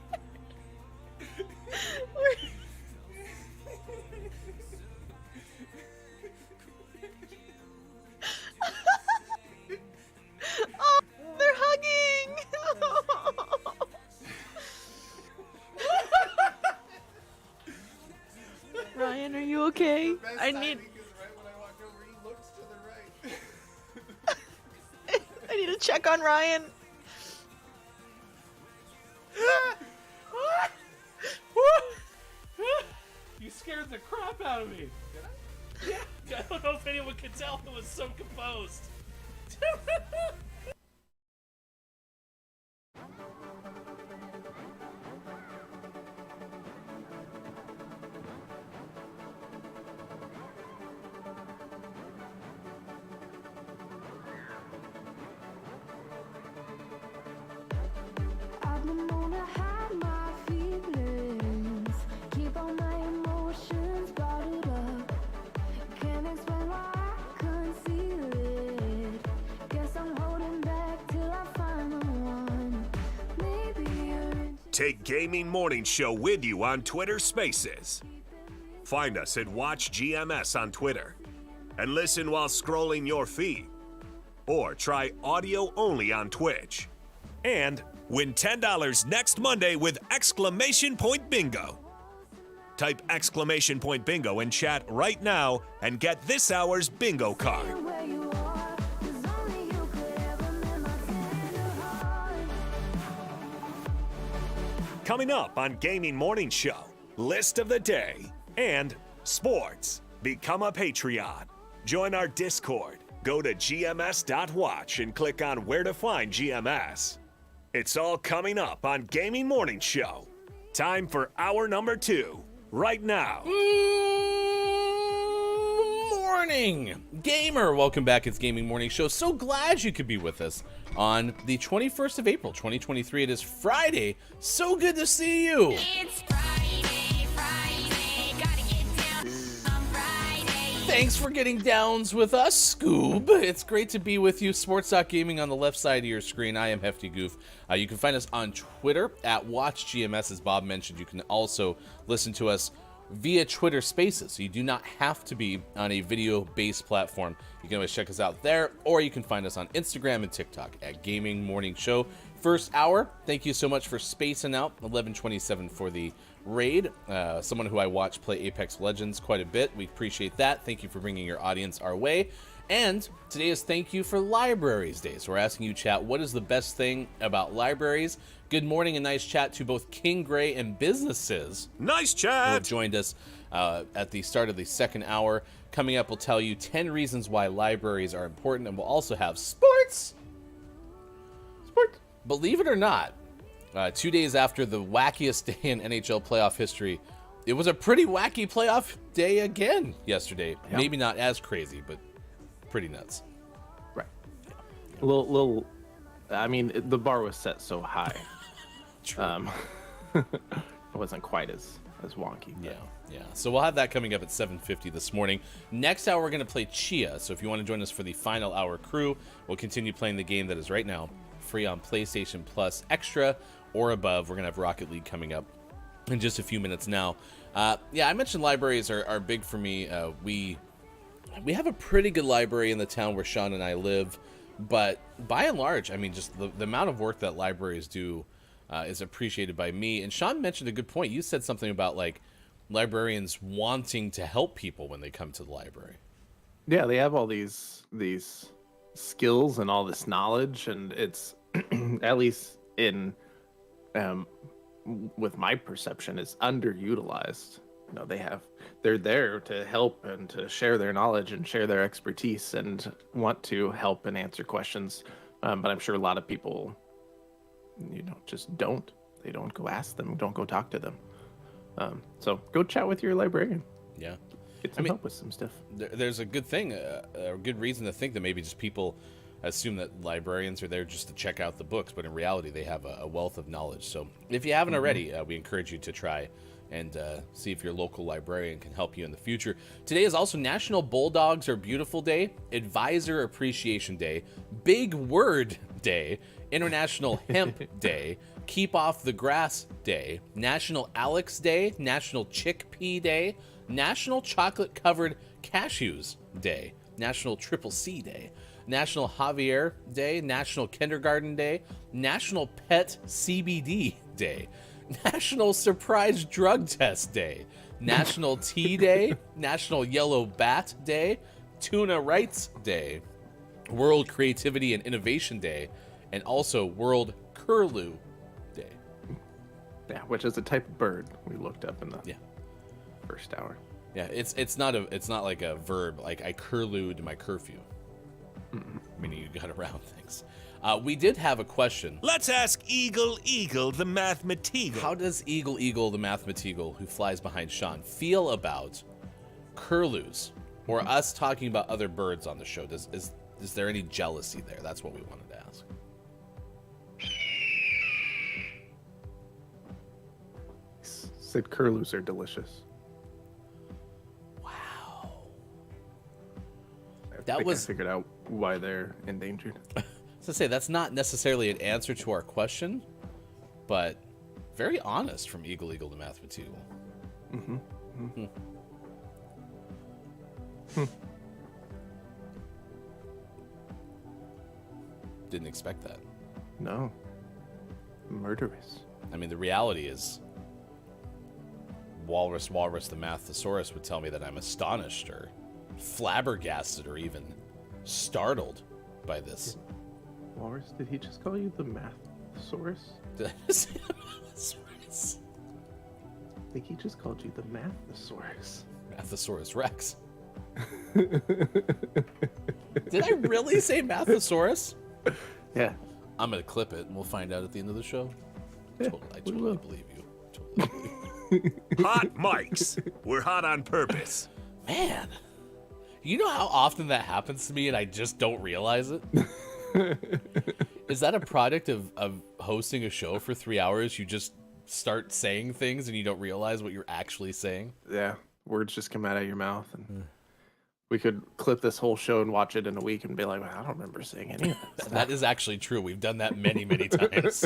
Oh, they're hugging! Ryan, are you okay? I need to check on Ryan. You scared the crap out of me. Did I? Yeah. I don't know if anyone could tell it was so composed. I've been gonna hide my feelings, keep all my emotions bottled up. Can't explain why I conceal it. Guess I'm holding back till I find the one. Maybe you're Take Gaming Morning Show with you on Twitter Spaces. Find us at Watch GMS on Twitter and listen while scrolling your feed. Or try audio only on Twitch. And win $10 next Monday with exclamation point bingo. Type exclamation point bingo in chat right now and get this hour's bingo card. where you are, 'cause only you could ever mend my tender heart. Coming up on Gaming Morning Show, list of the day and sports. Become a Patreon. Join our Discord. Go to GMS.watch and click on where to find GMS. It's all coming up on Gaming Morning Show. Time for hour number 2, right now. Morning, gamer. Welcome back. It's Gaming Morning Show. So glad you could be with us on the 21st of April, 2023. It is Friday. So good to see you. It's Friday, gotta get down on Friday. Thanks for getting downs with us, Scoob. It's great to be with you. Sports Gaming on the left side of your screen. I am Hefty Goof. You can find us on Twitter at WatchGMS, as Bob mentioned. You can also listen to us via Twitter Spaces. So you do not have to be on a video-based platform. You can always check us out there, or you can find us on Instagram and TikTok at Gaming Morning Show. First hour, thank you so much for spacing out. 11:27 for the raid. Someone who I watch play Apex Legends quite a bit. We appreciate that. Thank you for bringing your audience our way. And today is Thank You for Libraries Day. So we're asking you, chat, what is the best thing about libraries? Good morning and nice chat to both King Gray and Businesses. Nice Who have chat. joined us at the start of the second hour. Coming up, we'll tell you 10 reasons why libraries are important, and we'll also have sports. Believe it or not, 2 days after the wackiest day in NHL playoff history, it was a pretty wacky playoff day again yesterday. Yeah. Maybe not as crazy, but pretty nuts. Right. A little. I mean, the bar was set so high. True. It wasn't quite as wonky. Yeah. So we'll have that coming up at 7:50 this morning. Next hour, we're going to play Chia. So if you want to join us for the final hour crew, we'll continue playing the game that is right now free on PlayStation Plus Extra or above. We're going to have Rocket League coming up in just a few minutes now. I mentioned libraries are big for me. We have a pretty good library in the town where Sean and I live, but by and large, I mean, just the amount of work that libraries do is appreciated by me. And Sean mentioned a good point. You said something about like librarians wanting to help people when they come to the library. Yeah, they have all these skills and all this knowledge, and it's at least in with my perception, is underutilized. You know, they're there to help and to share their knowledge and share their expertise and want to help and answer questions. But I'm sure a lot of people, just don't. They don't go ask them, don't go talk to them. So go chat with your librarian. Yeah. Get some help with some stuff. There's a good thing, a good reason to think that maybe just people assume that librarians are there just to check out the books, but in reality, they have a wealth of knowledge. So if you haven't already, we encourage you to try and see if your local librarian can help you in the future. Today is also National Bulldogs Are Beautiful Day, Advisor Appreciation Day, Big Word Day, International Hemp Day, Keep Off the Grass Day, National Alex Day, National Chickpea Day, National Chocolate Covered Cashews Day, National Triple C Day, National Javier Day, National Kindergarten Day, National Pet CBD Day, National Surprise Drug Test Day, National Tea Day, National Yellow Bat Day, Tuna Rights Day, World Creativity and Innovation Day, and also World Curlew Day. Yeah, which is a type of bird we looked up in the first hour. Yeah, it's not like a verb, like I curlewed my curfew. Meaning you got around things. We did have a question. Let's ask Eagle the mathematical. How does Eagle the mathematical who flies behind Sean feel about curlews or us talking about other birds on the show? Is there any jealousy there? That's what we wanted to ask. Said curlews are delicious. Wow. I figured out why they're endangered. So say that's not necessarily an answer to our question, but very honest from Eagle the mathematical. Didn't expect that. No. Murderous. I mean, the reality is Walrus the Mathesaurus would tell me that I'm astonished or flabbergasted or even startled by this. Walrus, did he just call you the Mathesaurus? Did I say Mathesaurus? I think he just called you the Mathesaurus. Mathesaurus Rex. Did I really say Mathesaurus? Yeah. I'm going to clip it and we'll find out at the end of the show. Yeah, I we totally will. believe you. Totally believe you. Hot mics. We're hot on purpose. Man, you know how often that happens to me and I just don't realize it? Is that a product of hosting a show for 3 hours? You just start saying things and you don't realize what you're actually saying? Yeah. Words just come out of your mouth and We could clip this whole show and watch it in a week and be like, I don't remember seeing any of this. That is actually true. We've done that many, many times.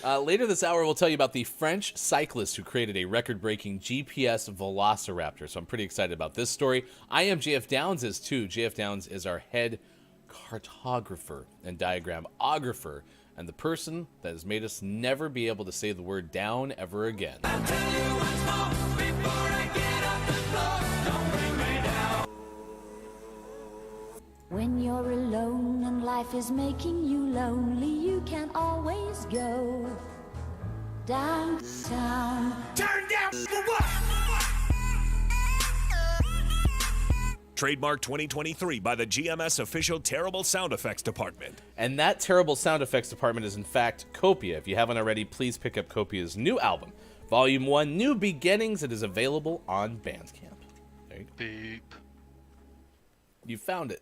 Later this hour, we'll tell you about the French cyclist who created a record-breaking GPS Velociraptor. So I'm pretty excited about this story. I am JF Downs is too. JF Downs is our head cartographer and diagramographer, and the person that has made us never be able to say the word down ever again. When you're alone and life is making you lonely, you can always go downtown. Turn down for what? Trademark 2023 by the GMS official Terrible Sound Effects Department. And that terrible sound effects department is in fact Copia. If you haven't already, please pick up Copia's new album, Volume 1, New Beginnings. It is available on Bandcamp. There you go. Beep. You found it.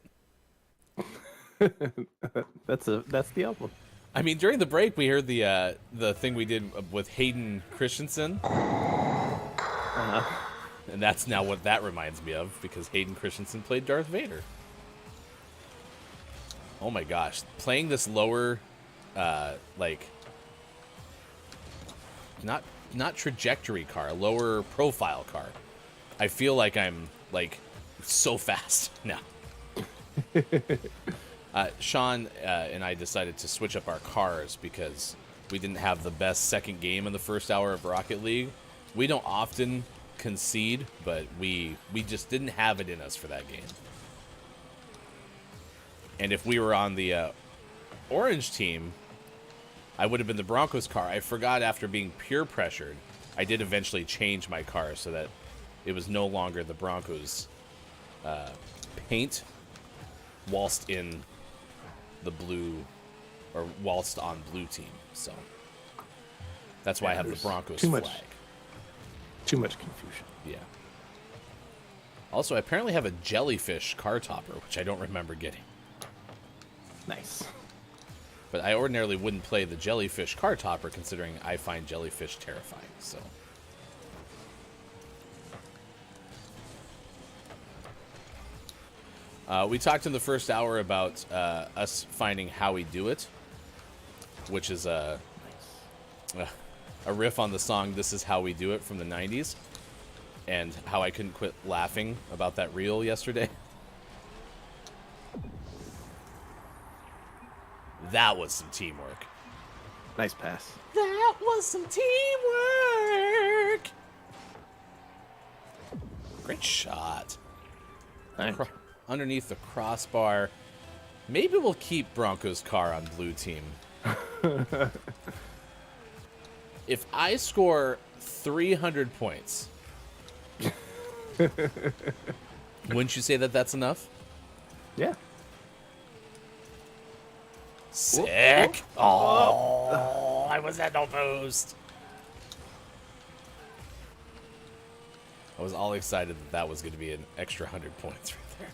That's the album. I mean, during the break, we heard the thing we did with Hayden Christensen. And that's now what that reminds me of, because Hayden Christensen played Darth Vader. Oh my gosh. Playing this lower, like, not trajectory car, lower profile car. I feel like I'm, like, so fast now. Sean and I decided to switch up our cars because we didn't have the best second game in the first hour of Rocket League. We don't often concede, but we just didn't have it in us for that game. And if we were on the orange team, I would have been the Broncos car. I forgot after being peer pressured, I did eventually change my car so that it was no longer the Broncos paint whilst in the blue, or whilst on blue team. So that's why I have the Broncos flag. Too much confusion. Yeah. Also, I apparently have a jellyfish car topper, which I don't remember getting. Nice. But I ordinarily wouldn't play the jellyfish car topper, considering I find jellyfish terrifying. So. We talked in the first hour about us finding How We Do It, which is a riff on the song This Is How We Do It from the 90s, and how I couldn't quit laughing about that reel yesterday. That was some teamwork. Nice pass. That was some teamwork. Great shot. Thank you. Underneath the crossbar. Maybe we'll keep Broncos' car on blue team. If I score 300 points, wouldn't you say that that's enough? Yeah. Sick. Oh, I was at no boost. I was all excited that that was going to be an extra 100 points right there.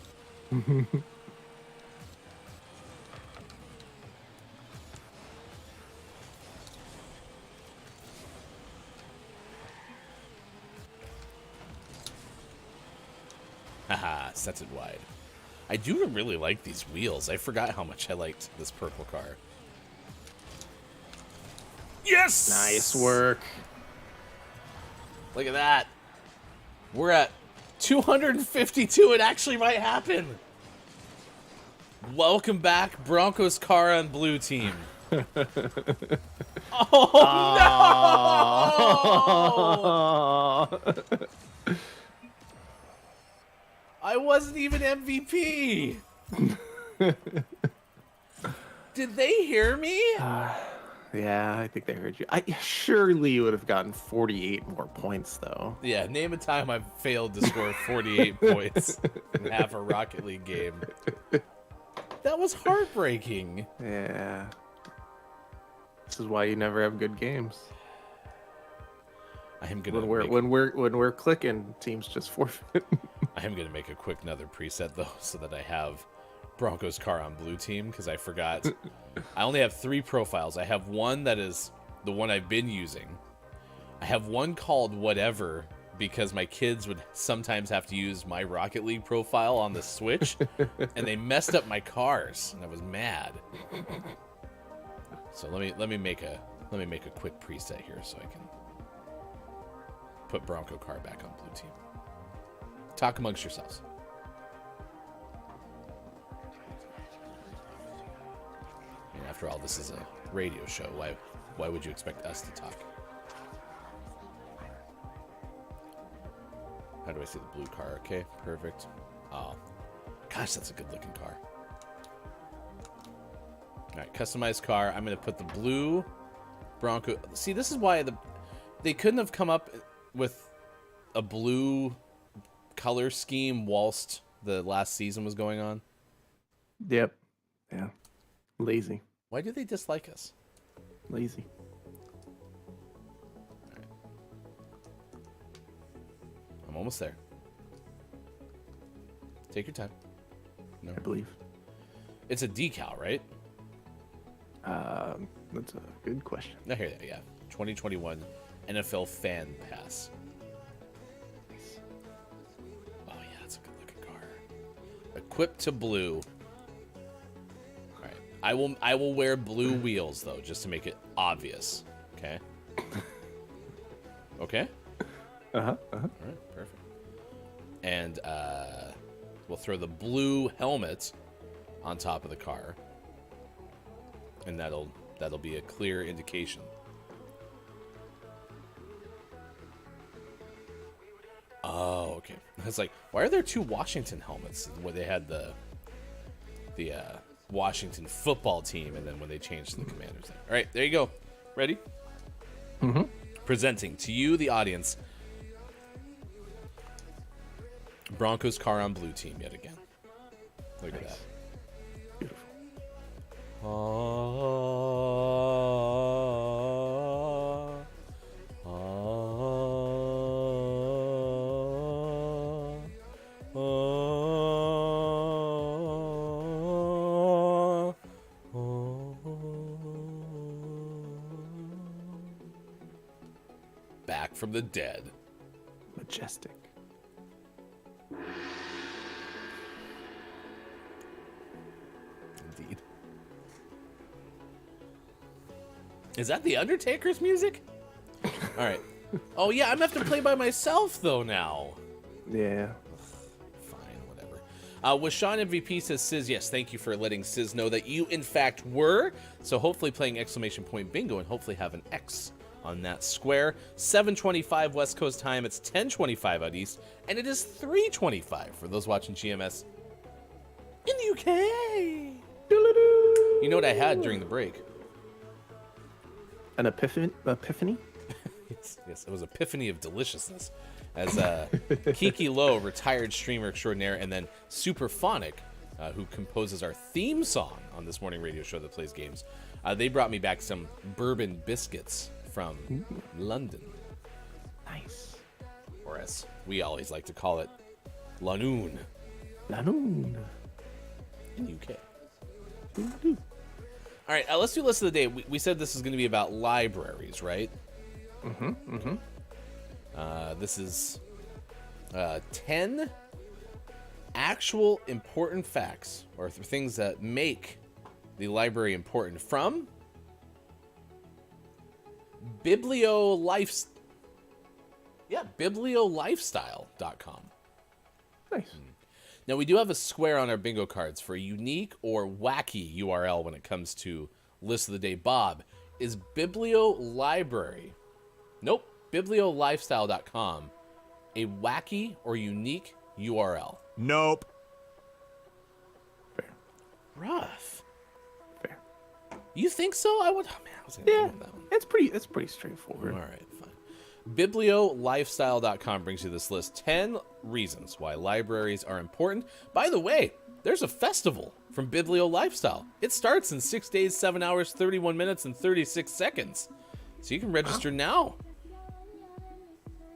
Haha, sets it wide. I do really like these wheels. I forgot how much I liked this purple car. Yes! Nice work. Look at that. We're at 252. It actually might happen. Welcome back, Broncos car on blue team. Oh, no! I wasn't even MVP. Did they hear me? Yeah, I think they heard you. Surely you would have gotten 48 more points, though. Yeah, name a time I've failed to score 48 points in half a Rocket League game. That was heartbreaking. Yeah. This is why you never have good games. I am gonna when we're clicking, teams just forfeit. I am gonna make a quick another preset though, so that I have Broncos car on blue team, because I forgot. I only have 3 profiles. I have one that is the one I've been using. I have one called whatever because my kids would sometimes have to use my Rocket League profile on the Switch, and they messed up my cars, and I was mad. So let me make a quick preset here so I can put Bronco car back on blue team. Talk amongst yourselves. And after all, this is a radio show. Why would you expect us to talk? How do I see the blue car? Okay, perfect. Oh, gosh, that's a good looking car. All right, customized car. I'm going to put the blue Bronco. See, this is why they couldn't have come up with a blue color scheme whilst the last season was going on. Yep. Yeah. Lazy. Why do they dislike us? Lazy. I'm almost there. Take your time. No. I believe. It's a decal, right? That's a good question. I hear that, yeah. 2021 NFL Fan Pass. Oh, yeah, that's a good looking car. Equipped to blue. All right. I will wear blue wheels, though, just to make it obvious. Okay? Okay? Uh-huh. All right, perfect. And we'll throw the blue helmet on top of the car. And that'll be a clear indication. Oh, okay. I was like, why are there two Washington helmets? Where they had the Washington football team, and then when they changed to the Commanders. All right, there you go. Ready? Mm-hmm. Presenting to you, the audience, Broncos car on blue team yet again. Look at that. Beautiful. Back from the dead. Majestic. Indeed. Is that the Undertaker's music? All right. Oh, yeah, I'm going to have to play by myself, though, now. Yeah. Fine, whatever. Washawn MVP says, Sizz, yes, thank you for letting Sizz know that you, in fact, were. So hopefully playing exclamation point bingo and hopefully have an X on that square. 7:25 West Coast time. It's 10:25 out East. And it is 3:25 for those watching GMS in the UK. You know what I had during the break? An epiphany? Yes, it was epiphany of deliciousness. As Kiki Lowe, retired streamer extraordinaire, and then Superphonic, who composes our theme song on this morning radio show that plays games, they brought me back some bourbon biscuits from London. Nice. Or as we always like to call it, Lanoon Lanoon. in the UK. All right, let's do list of the day. We said this is going to be about libraries, right? This is 10 actual important facts or things that make the library important from bibliolifestyle.com. Nice. Now, we do have a square on our bingo cards for a unique or wacky URL when it comes to list of the day. Bob, is bibliolibrary, nope, bibliolifestyle.com, a wacky or unique URL? Nope. Fair. Rough. Fair. You think so? I was gonna Yeah. go with that one. It's pretty straightforward. All right, fine. Bibliolifestyle.com brings you this list. 10 reasons why libraries are important. By the way, there's a festival from Biblio Lifestyle. It starts in 6 days, 7 hours, 31 minutes, and 36 seconds. So you can register now.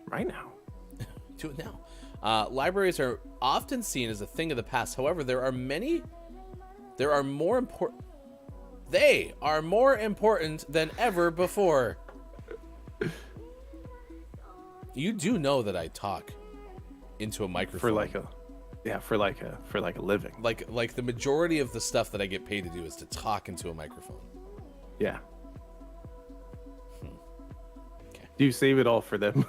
Right now. Do it now. Libraries are often seen as a thing of the past. However, they are more important than ever before. You do know that I talk into a microphone for like a living. Like the majority of the stuff that I get paid to do is to talk into a microphone. Yeah. Okay. Do you save it all for them?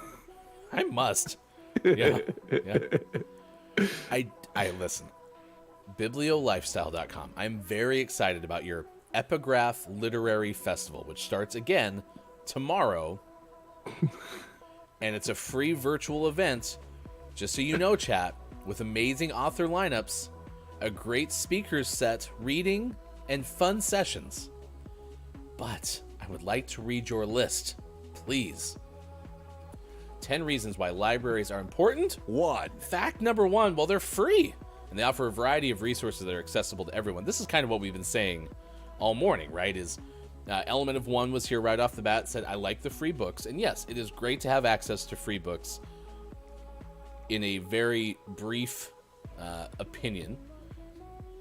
I must. Yeah. I listen. Bibliolifestyle.com. I'm very excited about your Epigraph Literary Festival, which starts again tomorrow. And it's a free virtual event, just so you know, chat, with amazing author lineups, a great speakers set, reading, and fun sessions. But I would like to read your list, please. 10 reasons why libraries are important. 1. Fact number 1, well, they're free, and they offer a variety of resources that are accessible to everyone. This is kind of what we've been saying all morning, right? Element of 1 was here right off the bat, said, I like the free books. And yes, it is great to have access to free books in a very brief opinion.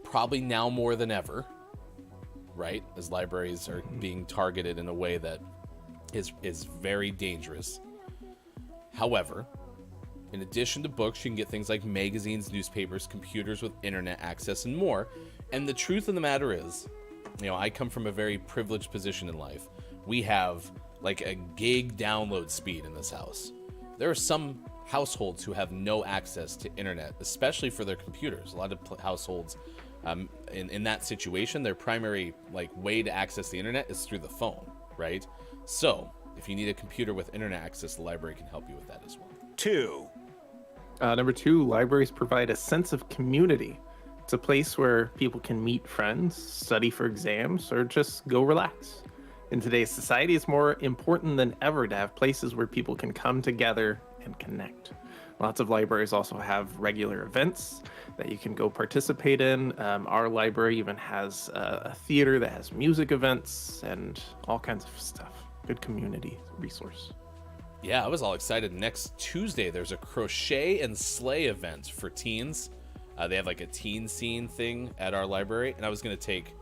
Probably now more than ever, right? As libraries are being targeted in a way that is very dangerous. However, in addition to books, you can get things like magazines, newspapers, computers with internet access, and more. And the truth of the matter is, I come from a very privileged position in life. We have like a gig download speed in this house. There are some households who have no access to internet, especially for their computers. A lot of households in that situation, their primary way to access the internet is through the phone, right? So if you need a computer with internet access, the library can help you with that as well. 2. Number 2, libraries provide a sense of community. It's a place where people can meet friends, study for exams, or just go relax. In today's society, it's more important than ever to have places where people can come together and connect. Lots of libraries also have regular events that you can go participate in. Our library even has a theater that has music events and all kinds of stuff. Good community resource. Yeah, I was all excited. Next Tuesday, there's a crochet and sleigh event for teens. They have like a teen scene thing at our library, and I was going to take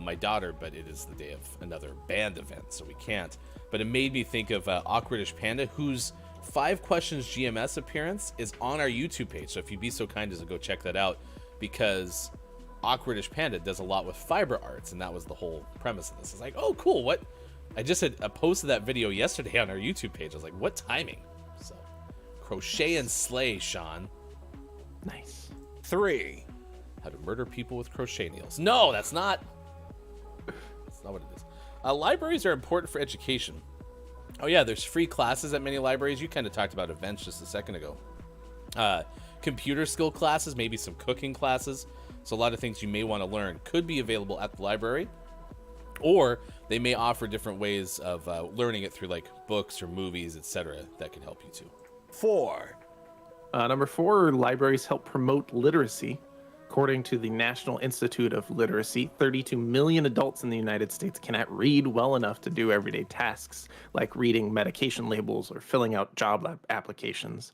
my daughter, but it is the day of another band event, so we can't. But it made me think of Awkwardish Panda, whose 5 Questions GMS appearance is on our YouTube page. So if you'd be so kind as to go check that out, because Awkwardish Panda does a lot with fiber arts, and that was the whole premise of this. It's like, oh, cool, what? I just had posted that video yesterday on our YouTube page. I was like, what timing? So, crochet and sleigh, Sean. Nice. 3. How to murder people with crochet needles. No, that's not what it is. Libraries are important for education. Oh yeah, there's free classes at many libraries. You kind of talked about events just a second ago. Computer skill classes, maybe some cooking classes. So a lot of things you may want to learn could be available at the library. Or they may offer different ways of learning it through like books or movies, etc. that can help you too. 4. Number 4, libraries help promote literacy. According to the National Institute of Literacy, 32 million adults in the United States cannot read well enough to do everyday tasks like reading medication labels or filling out job applications.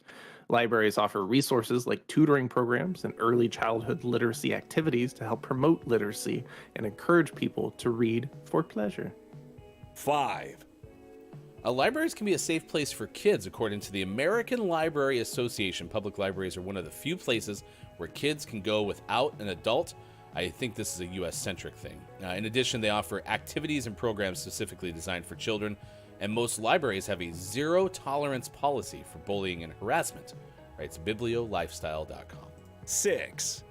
Libraries offer resources like tutoring programs and early childhood literacy activities to help promote literacy and encourage people to read for pleasure. 5. Libraries can be a safe place for kids. According to the American Library Association, public libraries are one of the few places where kids can go without an adult. I think this is a U.S.-centric thing. In addition, they offer activities and programs specifically designed for children, and most libraries have a zero-tolerance policy for bullying and harassment. It's bibliolifestyle.com. 6.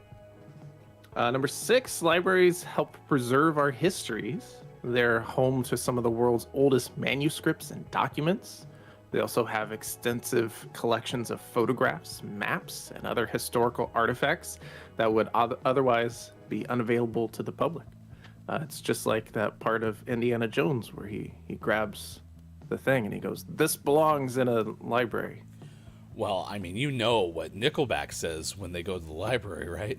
Number 6, libraries help preserve our histories. They're home to some of the world's oldest manuscripts and documents. They also have extensive collections of photographs, maps, and other historical artifacts that would otherwise be unavailable to the public. It's just like that part of Indiana Jones where he grabs the thing and he goes, "This belongs in a library." Well, I mean, you know what Nickelback says when they go to the library, right?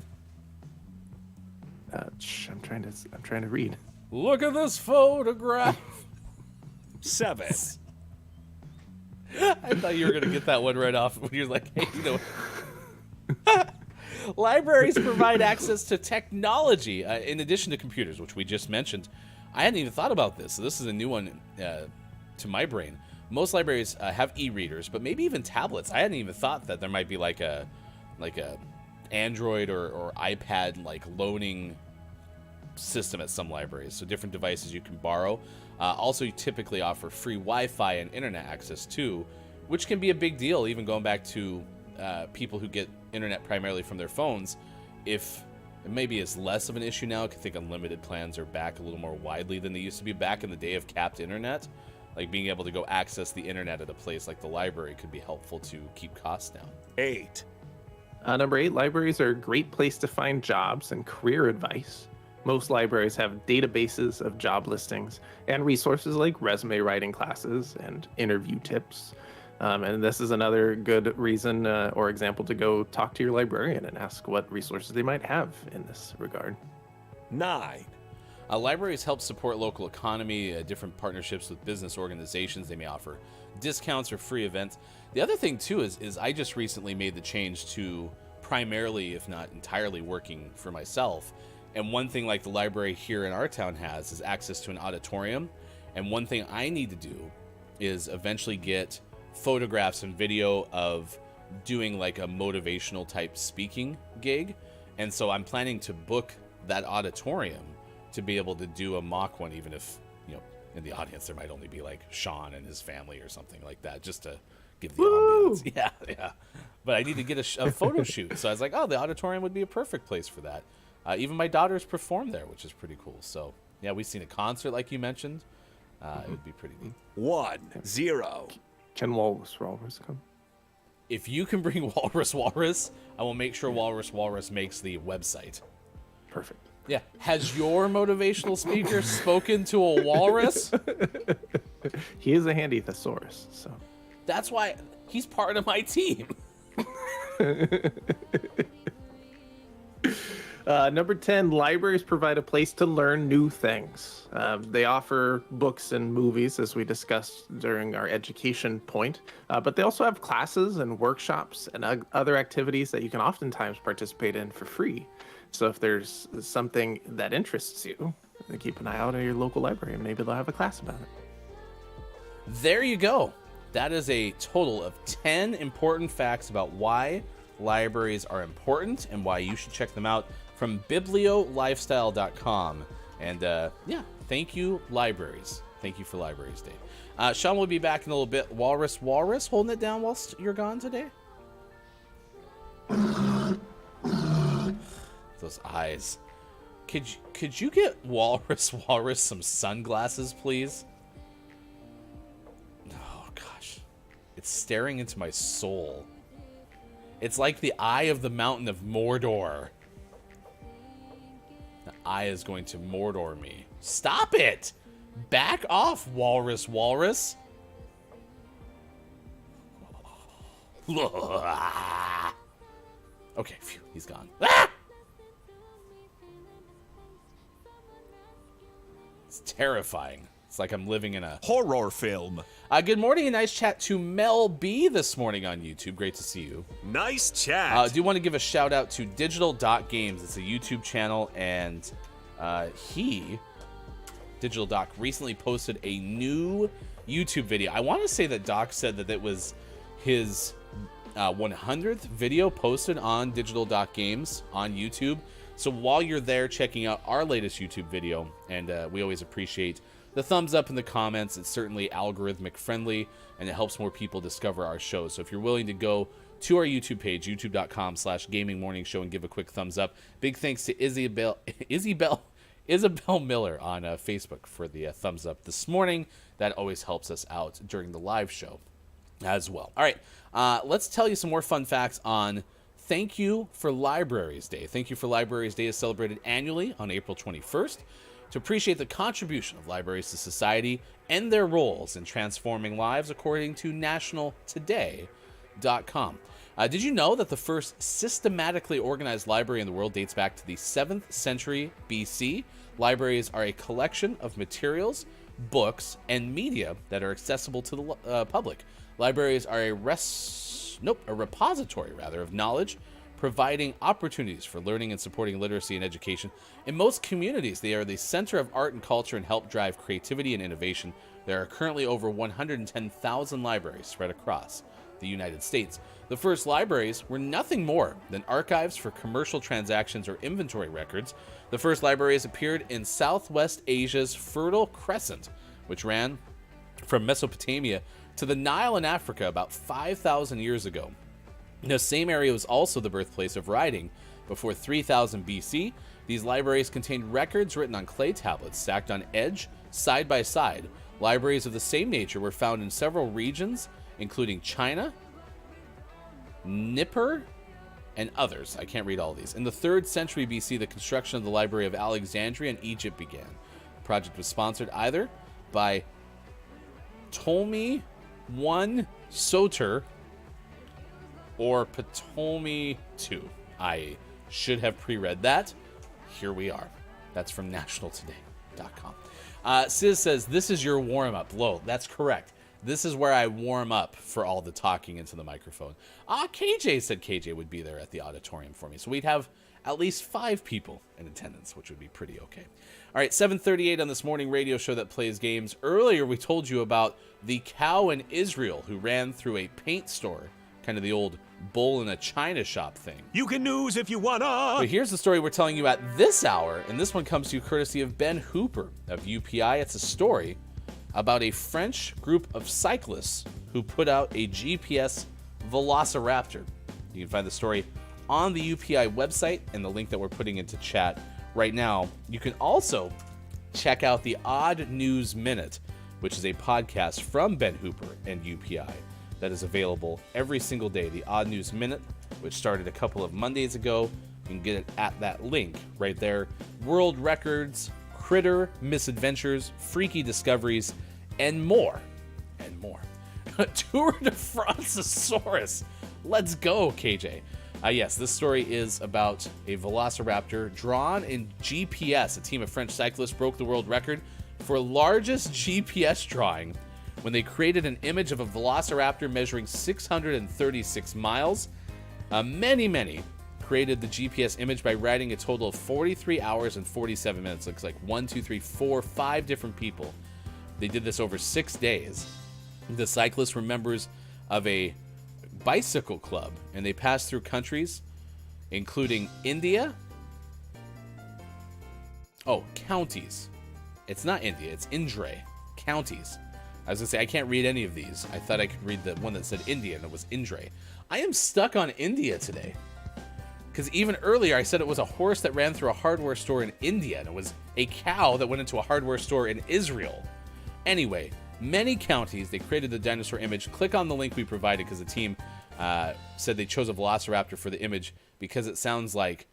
I'm trying to read. Look at this photograph. 7. I thought you were going to get that one right off when you're like, hey, you know. Libraries provide access to technology in addition to computers, which we just mentioned. I hadn't even thought about this, so this is a new one to my brain. most libraries have e-readers, but maybe even tablets. I hadn't even thought that there might be like a Android or iPad like loaning system at some libraries, so different devices you can borrow. Also, you typically offer free Wi-Fi and internet access too, which can be a big deal, even going back to people who get internet primarily from their phones. If it maybe is less of an issue now, I think unlimited plans are back a little more widely than they used to be back in the day of capped internet. Like being able to go access the internet at a place like the library could be helpful to keep costs down. 8. Number 8, libraries are a great place to find jobs and career advice. Most libraries have databases of job listings and resources like resume writing classes and interview tips. And this is another good reason or example to go talk to your librarian and ask what resources they might have in this regard. 9. Libraries help support local economy, different partnerships with business organizations. They may offer discounts or free events. The other thing, too, is I just recently made the change to primarily, if not entirely, working for myself. And one thing like the library here in our town has is access to an auditorium. And one thing I need to do is eventually get photographs and video of doing like a motivational type speaking gig. And so I'm planning to book that auditorium to be able to do a mock one, even if, you know, in the audience there might only be like Sean and his family or something like that, just to give the ambiance. Yeah. But I need to get a photo shoot. So I was like, oh, the auditorium would be a perfect place for that. Even my daughters perform there, which is pretty cool. So yeah, we've seen a concert like you mentioned. It would be pretty neat. 1, 0. Can Walrus come? If you can bring Walrus, I will make sure Walrus makes the website. Perfect. Yeah. Has your motivational speaker spoken to a walrus? He is a handy thesaurus, so. That's why he's part of my team. Number 10, libraries provide a place to learn new things. They offer books and movies, as we discussed during our education point, but they also have classes and workshops and other activities that you can oftentimes participate in for free. So if there's something that interests you, then keep an eye out at your local library and maybe they'll have a class about it. There you go. That is a total of 10 important facts about why libraries are important and why you should check them out from bibliolifestyle.com. And yeah, thank you, libraries. Thank you for Libraries Day. Sean will be back in a little bit. Walrus, holding it down whilst you're gone today. Those eyes. Could you get Walrus some sunglasses, please? Oh gosh, it's staring into my soul. It's like the eye of the mountain of Mordor. The eye is going to Mordor me. Stop it! Back off, Walrus. Okay, phew, he's gone. Ah! It's terrifying. It's like I'm living in a horror film. Good morning and nice chat to Mel B this morning on YouTube. Great to see you. Nice chat. I do want to give a shout out to Digital.Games. It's a YouTube channel, and Digital Doc, recently posted a new YouTube video. I want to say that Doc said that it was his 100th video posted on Digital.Games on YouTube. So while you're there checking out our latest YouTube video, and we always appreciate the thumbs up in the comments, it's certainly algorithmic friendly, and it helps more people discover our show. So if you're willing to go to our YouTube page, youtube.com/gamingmorningshow, and give a quick thumbs up. Big thanks to Isabel Miller on Facebook for the thumbs up this morning. That always helps us out during the live show as well. All right, let's tell you some more fun facts on Thank You for Libraries Day. Thank You for Libraries Day is celebrated annually on April 21st to appreciate the contribution of libraries to society and their roles in transforming lives, according to nationaltoday.com. Did you know that the first systematically organized library in the world dates back to the 7th century BC? Libraries are a collection of materials, books, and media that are accessible to the public. Libraries are a repository of knowledge, providing opportunities for learning and supporting literacy and education. In most communities, they are the center of art and culture and help drive creativity and innovation. There are currently over 110,000 libraries spread across the United States. The first libraries were nothing more than archives for commercial transactions or inventory records. The first libraries appeared in Southwest Asia's Fertile Crescent, which ran from Mesopotamia to the Nile in Africa about 5,000 years ago. The same area was also the birthplace of writing. Before 3000 BC, these libraries contained records written on clay tablets stacked on edge, side by side. Libraries of the same nature were found in several regions, including China, Nippur, and others. I can't read all these. In the 3rd century BC, the construction of the Library of Alexandria in Egypt began. The project was sponsored either by Ptolemy I Soter or Ptolemy II. I should have pre-read that. Here we are. That's from nationaltoday.com. Sis says, this is your warm-up. Lo, that's correct. This is where I warm up for all the talking into the microphone. KJ said KJ would be there at the auditorium for me. So we'd have at least 5 people in attendance, which would be pretty okay. All right, 7:38 on this morning radio show that plays games. Earlier, we told you about the cow in Israel who ran through a paint store, kind of the old bull in a china shop thing. You can news if you wanna. But here's the story we're telling you at this hour, and this one comes to you courtesy of Ben Hooper of UPI. It's a story about a French group of cyclists who put out a GPS Velociraptor. You can find the story on the UPI website and the link that we're putting into chat right now. You can also check out the Odd News Minute, which is a podcast from Ben Hooper and UPI that is available every single day. The Odd News Minute, which started a couple of Mondays ago. You can get it at that link right there. World records, critter misadventures, freaky discoveries, and more. And more. Tour de Francesaurus. Let's go, KJ. Yes, this story is about a velociraptor drawn in GPS. A team of French cyclists broke the world record for largest GPS drawing when they created an image of a velociraptor measuring 636 miles. Many created the GPS image by writing a total of 43 hours and 47 minutes. Looks like 5 different people. They did this over 6 days. The cyclists were members of a bicycle club, and they passed through countries including India. Counties. It's not India, it's Indre. Counties. I was going to say, I can't read any of these. I thought I could read the one that said India, and it was Indre. I am stuck on India today. Because even earlier, I said it was a horse that ran through a hardware store in India, and it was a cow that went into a hardware store in Israel. Anyway, many counties, they created the dinosaur image. Click on the link we provided, because the team said they chose a velociraptor for the image because it sounds like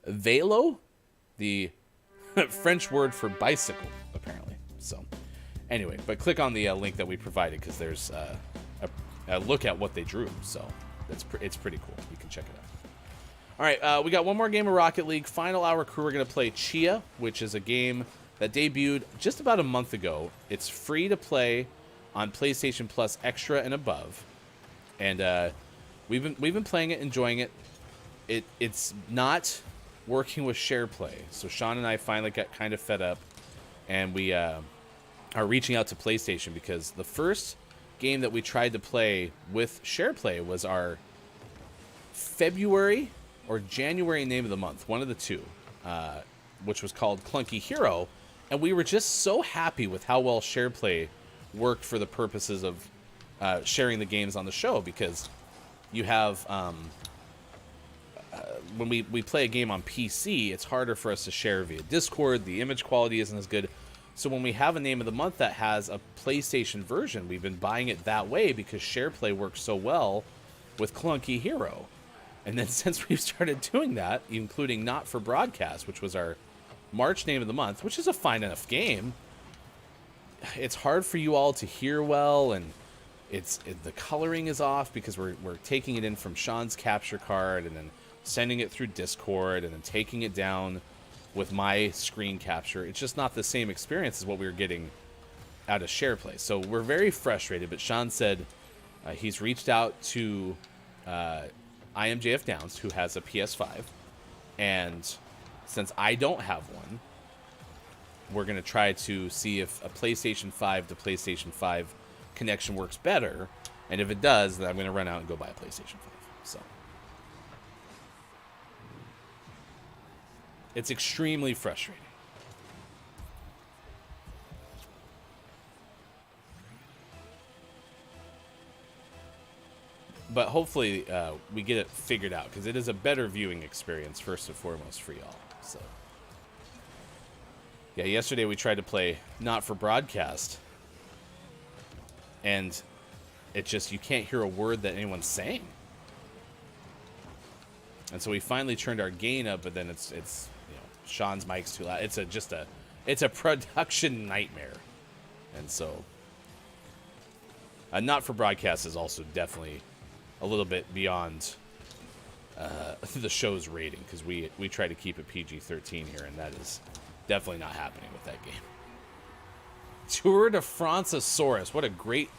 vélo, the French word for bicycle, apparently. So, anyway, but click on the link that we provided, because there's a look at what they drew. So, it's pretty cool. You can check it out. All right, we got one more game of Rocket League. Final hour crew, we're going to play Chia, which is a game that debuted just about a month ago. It's free to play on PlayStation Plus Extra and above. And we've been playing it, enjoying it. It's not working with share play. So Sean and I finally got kind of fed up, and we are reaching out to PlayStation, because the first game that we tried to play with share play was our February or January name of the month, one of the two, which was called Clunky Hero, and we were just so happy with how well SharePlay worked for the purposes of sharing the games on the show, because you have when we play a game on PC, it's harder for us to share via Discord. The image quality isn't as good. So when we have a name of the month that has a PlayStation version, we've been buying it that way because SharePlay works so well with Clunky Hero. And then since we've started doing that, including Not for Broadcast, which was our March name of the month, which is a fine enough game, it's hard for you all to hear well, and the coloring is off because we're taking it in from Sean's capture card and then sending it through Discord and then taking it down with my screen capture. It's just not the same experience as what we were getting out of SharePlay. So we're very frustrated, but Sean said he's reached out to IMJF Downs, who has a PS5, and since I don't have one, we're going to try to see if a PlayStation 5 to PlayStation 5 connection works better. And if it does, then I'm going to run out and go buy a PlayStation 5. So it's extremely frustrating. But hopefully we get it figured out, because it is a better viewing experience first and foremost for y'all. So yeah, yesterday we tried to play Not for Broadcast, and it just, you can't hear a word that anyone's saying. And so we finally turned our gain up, but then it's you know, Sean's mic's too loud. It's a production nightmare. And so Not for Broadcast is also definitely a little bit beyond the show's rating, because we try to keep it PG-13 here, and that is definitely not happening with that game. Tour de Francesaurus. What a great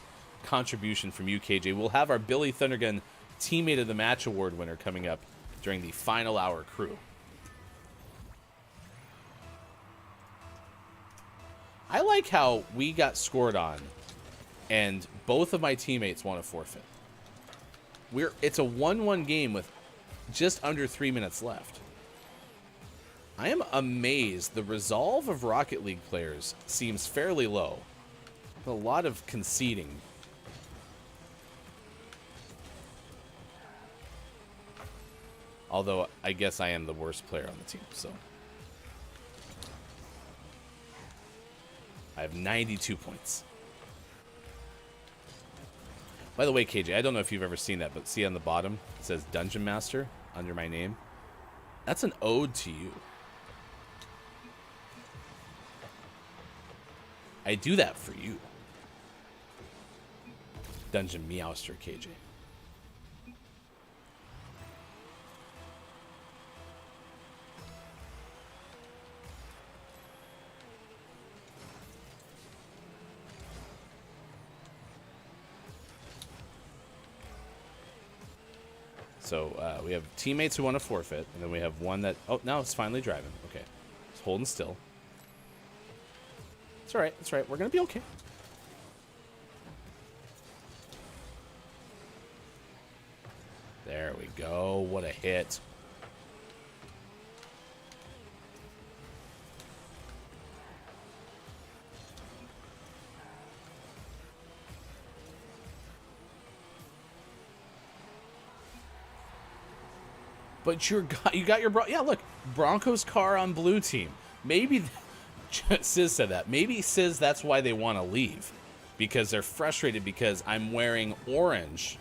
contribution from you, KJ. We'll have our Billy Thundergun Teammate of the Match Award winner coming up during the final hour crew. I like how we got scored on, and both of my teammates want to forfeit. It's a 1-1 game with just under 3 minutes left. I am amazed. The resolve of Rocket League players seems fairly low. A lot of conceding. Although, I guess I am the worst player on the team, so. I have 92 points. By the way, KJ, I don't know if you've ever seen that, but see on the bottom, it says Dungeon Master under my name. That's an ode to you. I do that for you. Dungeon Meowster, KJ. So we have teammates who want to forfeit, and then we have one that... Oh, now it's finally driving. Okay. It's holding still. It's all right. It's all right. We're going to be okay. There we go. What a hit. But you got your... Yeah, look. Broncos car on blue team. Maybe... Sis said that. Maybe, Sis, that's why they want to leave. Because they're frustrated because I'm wearing orange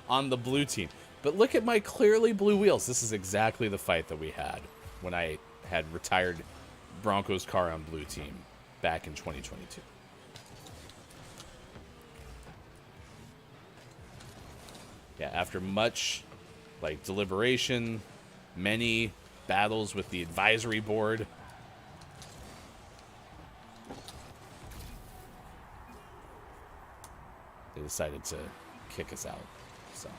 on the blue team. But look at my clearly blue wheels. This is exactly the fight that we had when I had retired Broncos car on blue team back in 2022. Yeah, after much deliberation, many battles with the advisory board, they decided to kick us out. So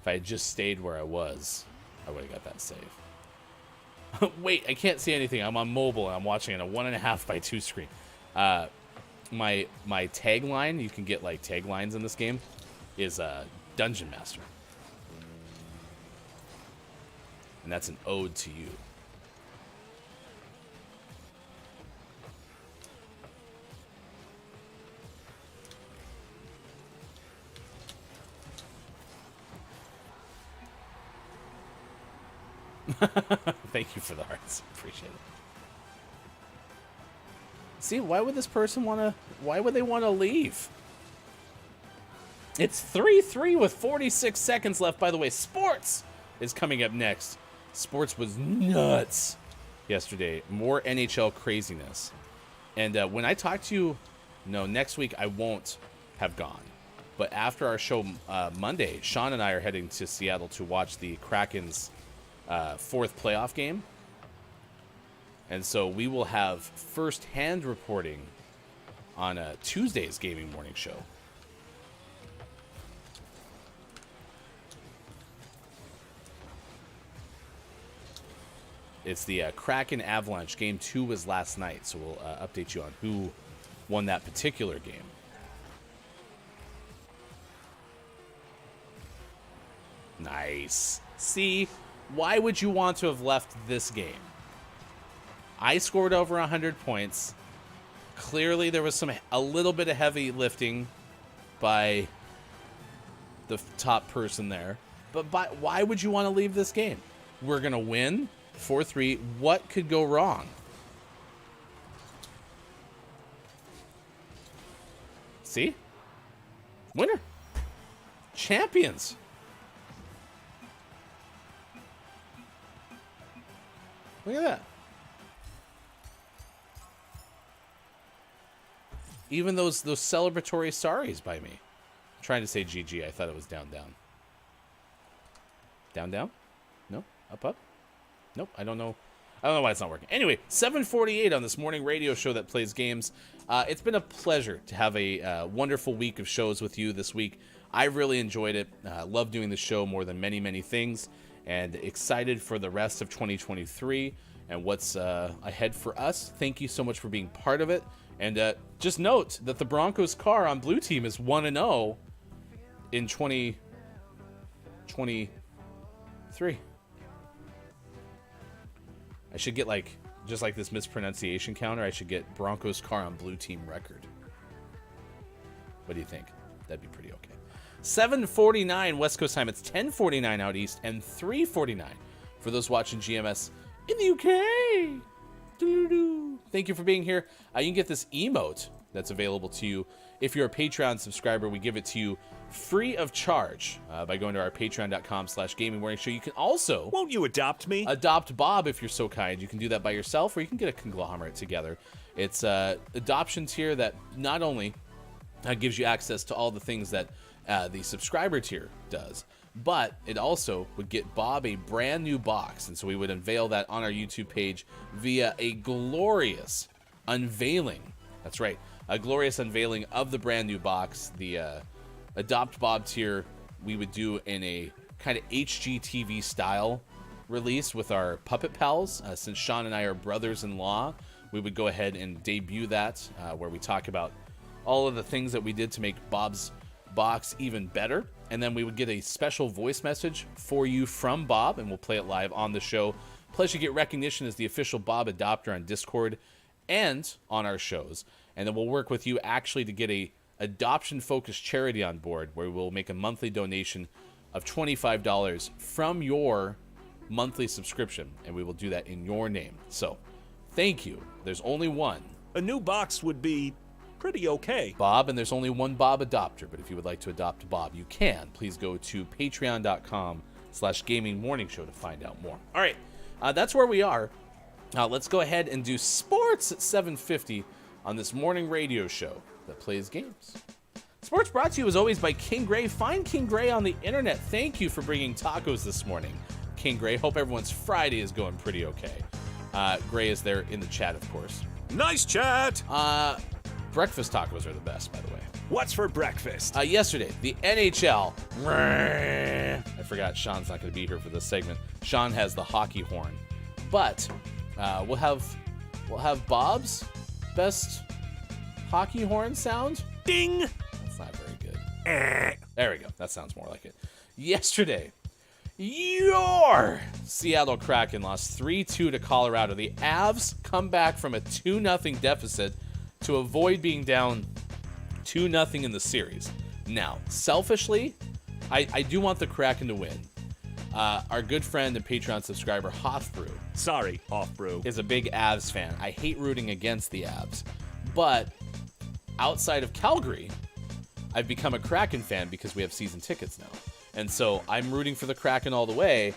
if I had just stayed where I was, I would have got that save. Wait, I can't see anything. I'm on mobile and I'm watching it on a 1.5x2 screen. My tagline, you can get taglines in this game, is Dungeon Master. And that's an ode to you. Thank you for the hearts. Appreciate it. See, why would this person why would they want to leave? It's 3-3 with 46 seconds left. By the way, sports is coming up next. Sports was nuts yesterday. More NHL craziness. And when I talk to you, no, next week I won't have gone. But after our show Monday, Sean and I are heading to Seattle to watch the Kraken's fourth playoff game. And so we will have first-hand reporting on Tuesday's gaming morning show. It's the Kraken Avalanche. Game 2 was last night, so we'll update you on who won that particular game. Nice. See, why would you want to have left this game? I scored over 100 points. Clearly, there was a little bit of heavy lifting by the top person there. But why would you want to leave this game? We're going to win 4-3. What could go wrong? See? Winner. Champions. Look at that. Even those celebratory sorries by me. I'm trying to say GG. I thought it was down. Down? No? Up? Nope. I don't know why it's not working. Anyway, 7:48 on this morning radio show that plays games. It's been a pleasure to have a wonderful week of shows with you this week. I really enjoyed it. Love doing the show more than many, many things. And excited for the rest of 2023 and what's ahead for us. Thank you so much for being part of it. And just note that the Broncos car on Blue Team is 1-0 in 2023. I should get just like this mispronunciation counter, I should get Broncos car on Blue Team record. What do you think? That'd be pretty okay. 7:49 West Coast time. It's 10:49 out east and 3:49 for those watching GMS in the UK. Doo-doo-doo. Thank you for being here. You can get this emote that's available to you. If you're a Patreon subscriber, we give it to you free of charge by going to our patreon.com/gamingmorningshow. You can also... Won't you adopt me? Adopt Bob if you're so kind. You can do that by yourself, or you can get a conglomerate together. It's adoption tier that not only gives you access to all the things that the subscriber tier does, but it also would get Bob a brand new box. And so we would unveil that on our YouTube page via a glorious unveiling. That's right, a glorious unveiling of the brand new box. The Adopt Bob tier we would do in a kind of HGTV style release with our Puppet Pals. Since Sean and I are brothers-in-law, we would go ahead and debut that where we talk about all of the things that we did to make Bob's box even better. And then we would get a special voice message for you from Bob, and we'll play it live on the show. Plus, you get recognition as the official Bob adopter on Discord and on our shows. And then we'll work with you actually to get a adoption-focused charity on board, where we'll make a monthly donation of $25 from your monthly subscription, and we will do that in your name. So, thank you. There's only one. A new box would be pretty okay. Bob, and there's only one Bob adopter, but if you would like to adopt Bob, you can. Please go to patreon.com/gamingmorningshow to find out more. All right, that's where we are. Let's go ahead and do sports at 7:50 on this morning radio show that plays games. Sports brought to you as always by King Gray. Find King Gray on the internet. Thank you for bringing tacos this morning, King Gray. Hope everyone's Friday is going pretty okay. Gray is there in the chat, of course. Nice chat. Breakfast tacos are the best, by the way. What's for breakfast? Yesterday, the NHL. I forgot Sean's not going to be here for this segment. Sean has the hockey horn, but we'll have Bob's best hockey horn sound. Ding. That's not very good. There we go. That sounds more like it. Yesterday, your Seattle Kraken lost 3-2 to Colorado. The Avs come back from a 2-0 deficit to avoid being down 2-0 in the series. Now, selfishly, I do want the Kraken to win. Our good friend and Patreon subscriber, Hoffbrew. Sorry, Hoffbrew. Is a big Avs fan. I hate rooting against the Avs. But outside of Calgary, I've become a Kraken fan because we have season tickets now. And so I'm rooting for the Kraken all the way.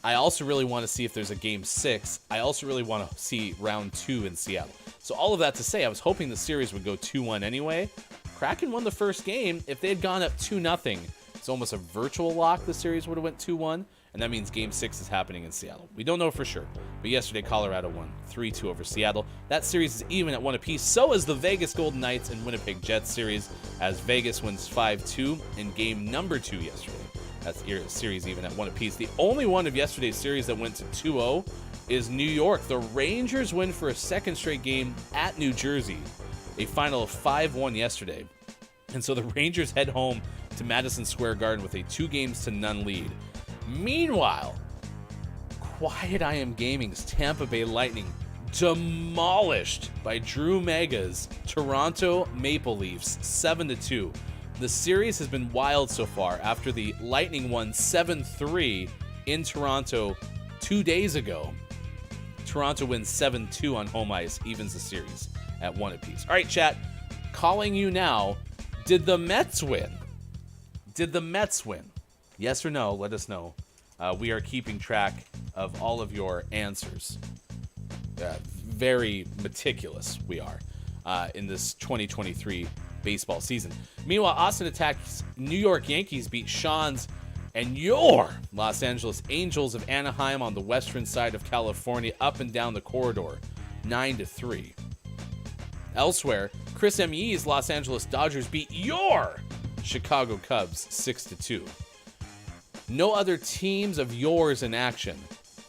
I also really want to see if there's a game 6. I also really want to see round 2 in Seattle. So all of that to say, I was hoping the series would go 2-1 anyway. Kraken won the first game. If they had gone up 2-0, it's almost a virtual lock the series would have went 2-1. And that means game 6 is happening in Seattle. We don't know for sure. But yesterday, Colorado won 3-2 over Seattle. That series is even at 1 apiece. So is the Vegas Golden Knights and Winnipeg Jets series, as Vegas wins 5-2 in game number 2 yesterday. That's series even at 1 apiece. The only one of yesterday's series that went to 2-0 is New York. The Rangers win for a second straight game at New Jersey, a final of 5-1 yesterday. And so the Rangers head home to Madison Square Garden with a 2-0 lead. Meanwhile, Quiet I Am Gaming's Tampa Bay Lightning demolished by Drew Mega's Toronto Maple Leafs 7-2. The series has been wild so far after the Lightning won 7-3 in Toronto 2 days ago. Toronto wins 7-2 on home ice, evens the series at 1 apiece. All right, chat, calling you now. Did the Mets win? Did the Mets win? Yes or no? Let us know. We are keeping track of all of your answers. Very meticulous we are in this 2023 baseball season. Meanwhile, Austin Attacks New York Yankees beat Sean's and your Los Angeles Angels of Anaheim on the western side of California up and down the corridor, 9-3. Elsewhere, Chris M.E.'s Los Angeles Dodgers beat your Chicago Cubs 6-2. No other teams of yours in action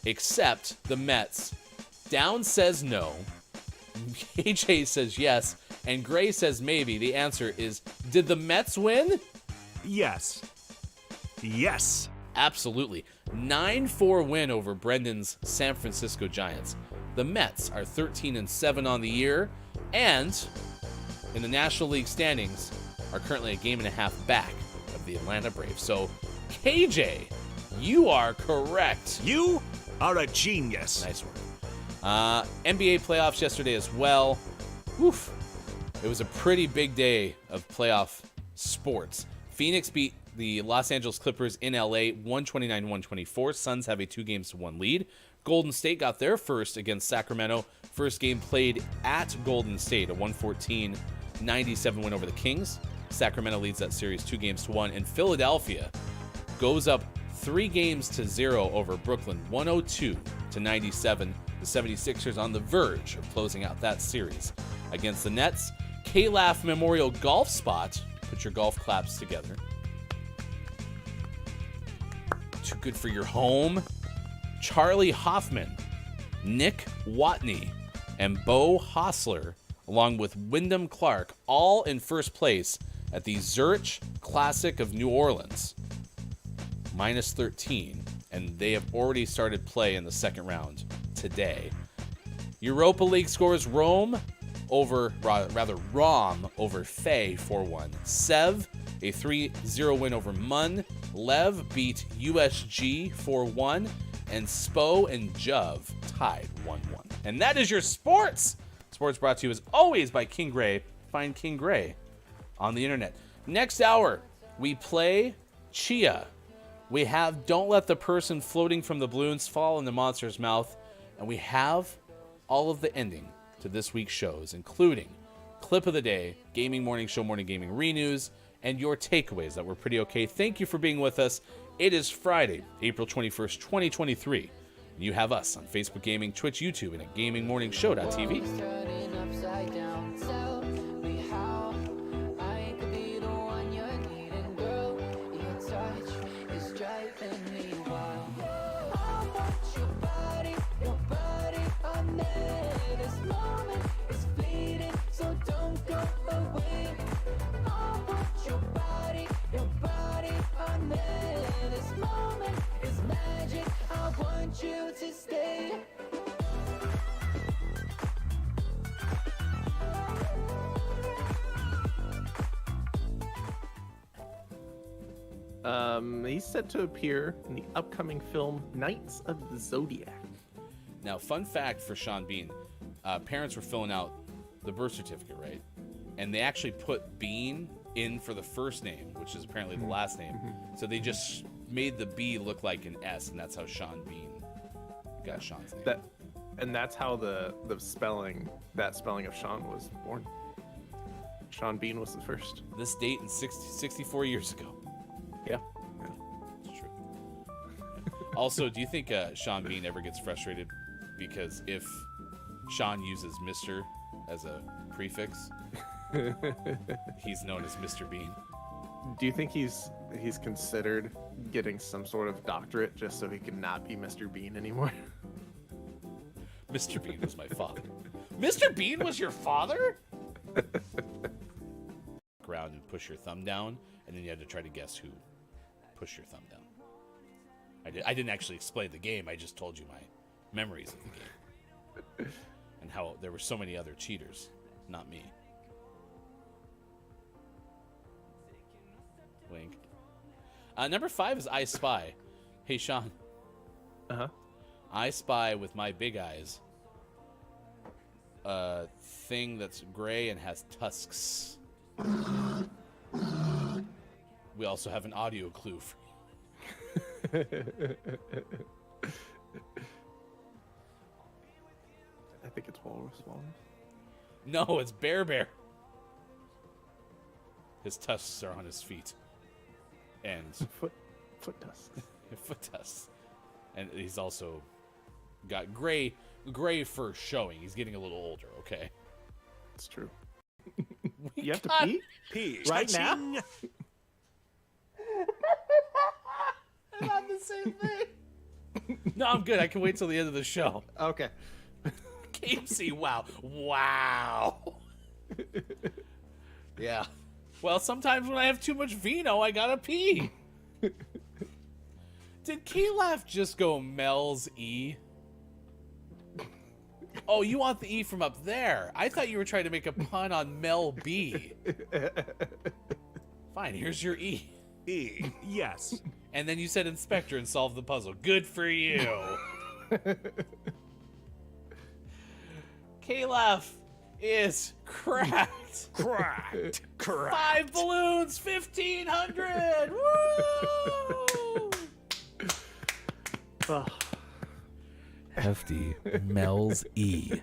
except the Mets. Down says no, AJ says yes, and Gray says maybe. The answer is, did the Mets win? Yes. Yes. Absolutely. 9-4 win over Brendan's San Francisco Giants. The Mets are 13-7 on the year, and in the National League standings are currently a game and a half back of the Atlanta Braves. So, KJ, you are correct. You are a genius. Nice work. NBA playoffs yesterday as well. Oof. It was a pretty big day of playoff sports. Phoenix beat the Los Angeles Clippers in LA 129-124. Suns have a 2-1 lead. Golden State got their first against Sacramento. First game played at Golden State, a 114-97 win over the Kings. Sacramento leads that series 2-1, and Philadelphia goes up 3-0 over Brooklyn, 102-97. The 76ers on the verge of closing out that series against the Nets. K-Laugh Memorial Golf Spot. Put your golf claps together. Too good for your home. Charlie Hoffman, Nick Watney, and Bo Hostler, along with Wyndham Clark, all in first place at the Zurich Classic of New Orleans. -13, and they have already started play in the second round today. Europa League scores Rom over Fey 4-1. Sev, a 3-0 win over Mun. Lev beat USG 4-1. And Spo and Juv tied 1-1. And that is your sports. Sports brought to you as always by King Gray. Find King Gray on the internet. Next hour, we play Chia. We have Don't Let the Person Floating from the Balloons Fall in the Monster's Mouth. And we have all of the ending to this week's shows, including Clip of the Day, Gaming Morning Show, Morning Gaming Renews, and your takeaways that were pretty okay. Thank you for being with us. It is Friday, April 21st, 2023. And you have us on Facebook Gaming, Twitch, YouTube, and at GamingMorningShow.tv. You to stay. He's set to appear in the upcoming film Knights of the Zodiac. Now, fun fact for Sean Bean. Parents were filling out the birth certificate, right? And they actually put Bean in for the first name, which is apparently the last name. So they just made the B look like an S, and that's how Sean Bean got Sean's name. That's how the spelling of Sean was born. Sean Bean was the first. This date in 64 years ago. Yeah. It's true. Also, do you think Sean Bean ever gets frustrated because if Sean uses Mr. as a prefix, he's known as Mr. Bean? Do you think he's considered getting some sort of doctorate just so he can not be Mr. Bean anymore? Mr. Bean was my father. Mr. Bean was your father? Ground and push your thumb down, and then you had to try to guess who pushed your thumb down. I didn't actually explain the game. I just told you my memories of the game and how there were so many other cheaters, not me. Wink. Number 5 is I Spy. Hey, Sean. Uh-huh. I spy with my big eyes a thing that's gray and has tusks. We also have an audio clue for I think it's walrus. No, it's Bear. His tusks are on his feet. And Foot tusks. foot tusks. And he's also got gray fur showing. He's getting a little older, okay? It's true. We You have to got- pee? Pee. Right now? Cha-ching. Not the same thing. No, I'm good. I can wait till the end of the show. Okay. KFC, wow. Yeah. Well, sometimes when I have too much vino, I gotta pee. Did K-Laugh just go Mel's E? Oh, you want the E from up there. I thought you were trying to make a pun on Mel B. Fine, here's your E. E. Yes. And then you said inspector and solved the puzzle. Good for you. K-Laugh is cracked. Correct. 5 balloons, 1,500. Woo! Oh, Hefty Mel's E.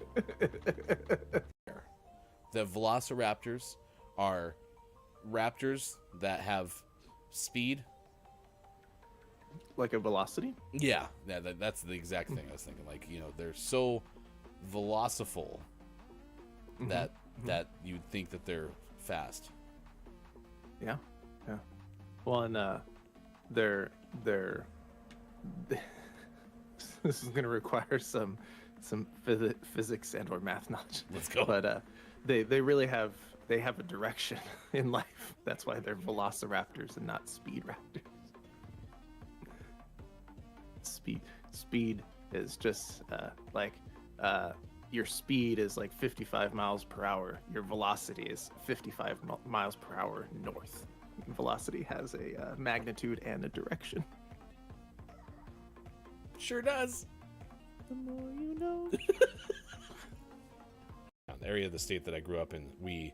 The velociraptors are raptors that have speed. like a velocity? Yeah, that's the exact thing I was thinking. Like, you know, they're so velociful that you'd think that they're fast. Yeah. Well, and they're this is gonna require some physics and or math knowledge. Let's go. But they really have a direction in life. That's why they're velociraptors and not speed raptors. Speed is just your speed is like 55 miles per hour. Your velocity is 55 miles per hour north. Velocity has a magnitude and a direction. Sure does. The more you know. The area of the state that I grew up in, we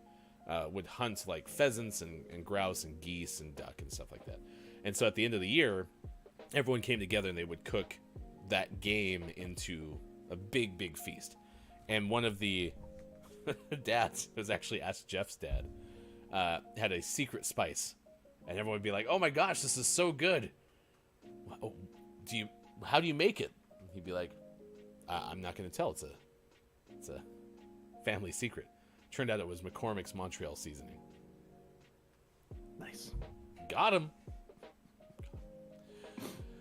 would hunt like pheasants and grouse and geese and duck and stuff like that. And so at the end of the year, everyone came together and they would cook that game into a big feast. And one of the dads, it was actually Ask Jeff's dad, had a secret spice. And everyone would be like, oh my gosh, this is so good. How do you make it? And he'd be like, I'm not going to tell. It's a family secret. Turned out it was McCormick's Montreal seasoning. Nice. Got him.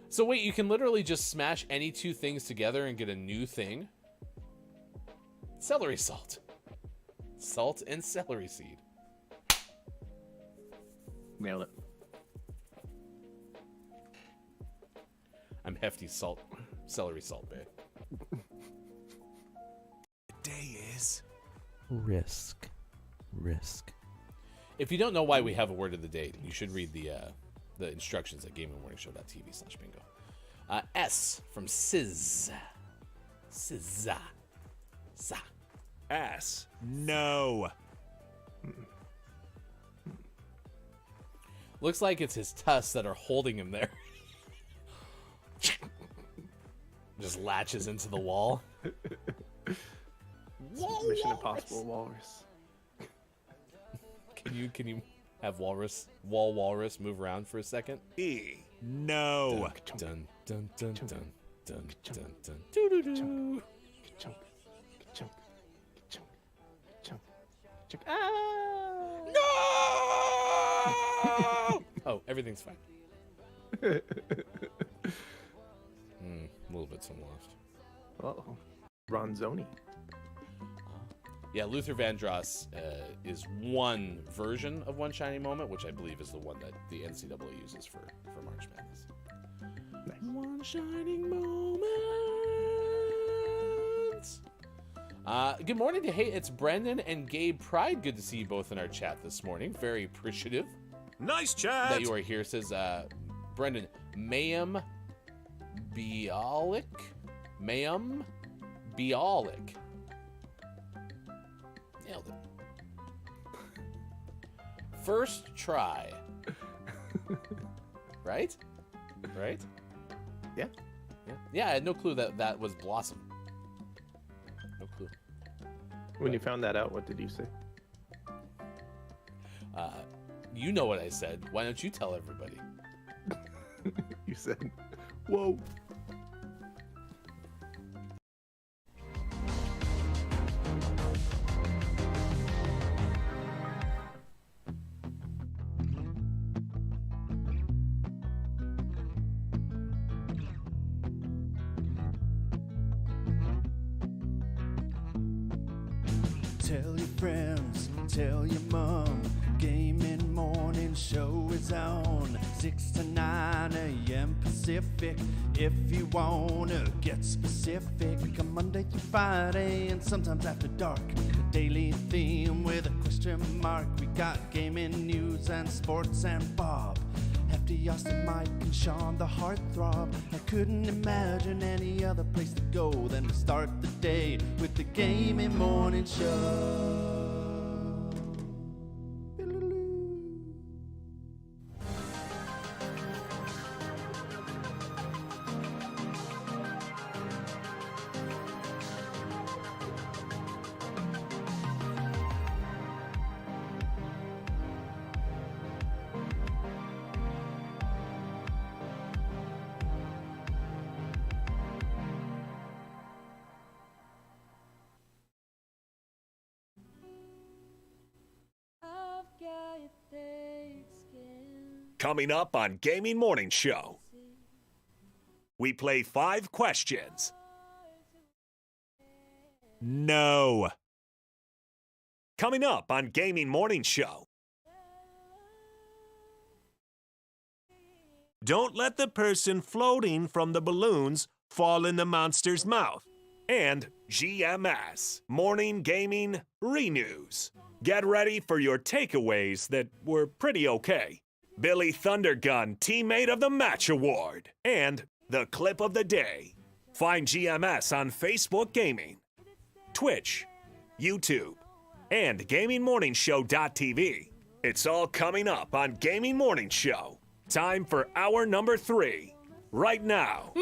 So wait, you can literally just smash any two things together and get a new thing? Celery salt. Salt and celery seed. Nailed it. I'm hefty celery salt, babe. Day is Risk. If you don't know why we have a word of the day, you should read the instructions at gamingandmorningshow.tv/bingo. S from Sizz. Sizza. Za. S. No. Looks like it's his tusks that are holding him there. Just latches into the wall. Mission Impossible Walrus. Can you have walrus move around for a second? E. No. Dun dun dun dun dun dun dun dun. Doo-doo-doo. Chunk. Ah! No! Oh, everything's fine. A little bit's unlost. Uh-oh. Ronzoni. Yeah, Luther Vandross is one version of One Shining Moment, which I believe is the one that the NCAA uses for March Madness. Nice. One shining moment. Good morning to it's Brendan and Gabe Pride. Good to see you both in our chat this morning. Very appreciative Nice chat. that you are here. Says Brendan Mayhem Bialik. Mayhem Bialik. Nailed it. First try. Right? Right? Yeah. Yeah, I had no clue that was Blossom. No clue. When you found that out, what did you say? You know what I said. Why don't you tell everybody? You said, whoa. Tell your friends, tell your mom. Gaming morning show is on 6 to 9 a.m. Pacific. If you wanna get specific, on Monday through Friday and sometimes after dark. The daily theme with a question mark. We got gaming news and sports and Bob. Hefty, Austin, Mike, and Sean, the heartthrob. I couldn't imagine any other place to go than to start the day with the Gaming Morning Show. I've got your thick skin. Coming up on Gaming Morning Show, we play 5 questions. No. Coming up on Gaming Morning Show, don't let the person floating from the balloons fall in the monster's mouth. And GMS Morning Gaming Renews. Get ready for your takeaways that were pretty okay. Billy Thundergun Teammate of the Match Award. And the clip of the day. Find GMS on Facebook Gaming, Twitch, YouTube, and GamingMorningshow.tv. It's all coming up on Gaming Morning Show. Time for hour number 3. Right now.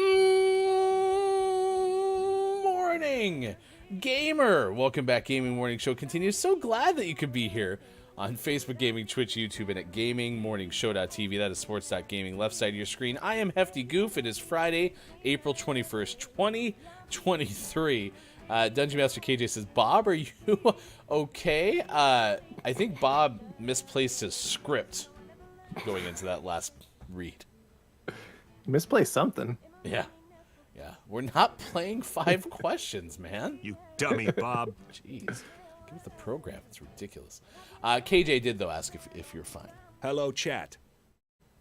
Morning, gamer. Welcome back. Gaming Morning Show continues. So glad that you could be here on Facebook Gaming, Twitch, YouTube, and at GamingMorningshow.tv. That is sports.gaming, left side of your screen. I am Hefty Goof. It is Friday, April 21st, 2023. Dungeon Master KJ says, Bob, are you okay? I think Bob misplaced his script going into that last read. Misplaced something. Yeah. Yeah. We're not playing 5 questions, man. You dummy, Bob. Jeez. Get with the program. It's ridiculous. KJ did, though, ask if you're fine. Hello, chat.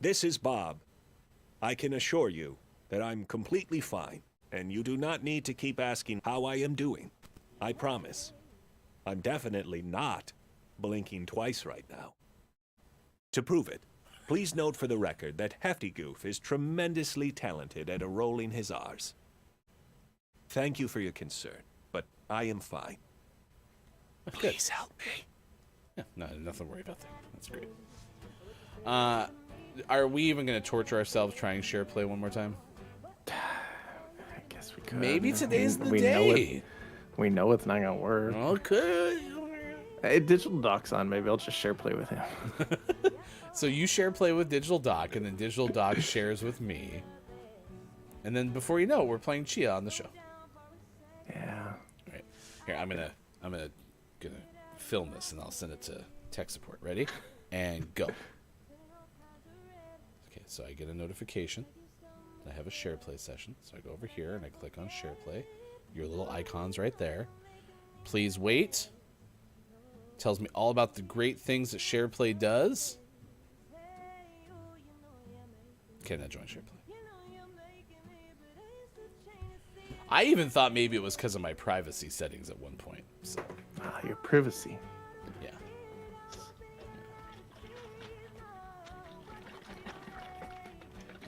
This is Bob. I can assure you that I'm completely fine, and you do not need to keep asking how I am doing. I promise. I'm definitely not blinking twice right now. To prove it, please note for the record that Hefty Goof is tremendously talented at rolling his R's. Thank you for your concern, but I am fine. Please help me. Yeah, nothing to worry about there. That's great. Are we even going to torture ourselves trying share play one more time? I guess we could. Maybe today's the we day. We know it's not gonna work. Okay. Hey, Digital Doc's on. Maybe I'll just share play with him. So you share play with Digital Doc, and then Digital Doc shares with me. And then before you know it, we're playing Chia on the show. Yeah. All right. Here, I'm gonna film this, and I'll send it to tech support. Ready? And go. Okay, so I get a notification. I have a share play session. So I go over here and I click on share play. Your little icons right there. Please wait. Tells me all about the great things that SharePlay does. Okay, now join SharePlay. I even thought maybe it was because of my privacy settings at one point. So, Your privacy. yeah.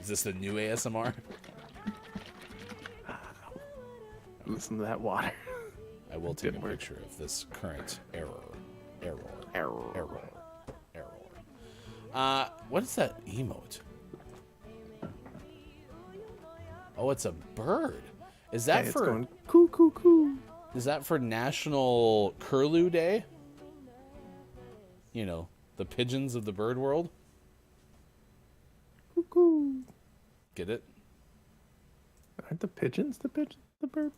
Is this the new ASMR? Listen to that water. I will take a Didn't work. picture of this current error. What is that emote? Oh, it's a bird. Is that Hey, it's for going coo coo coo. Is that for National Curlew Day? You know, the pigeons of the bird world. Coo coo. Get it? Aren't the pigeons the bird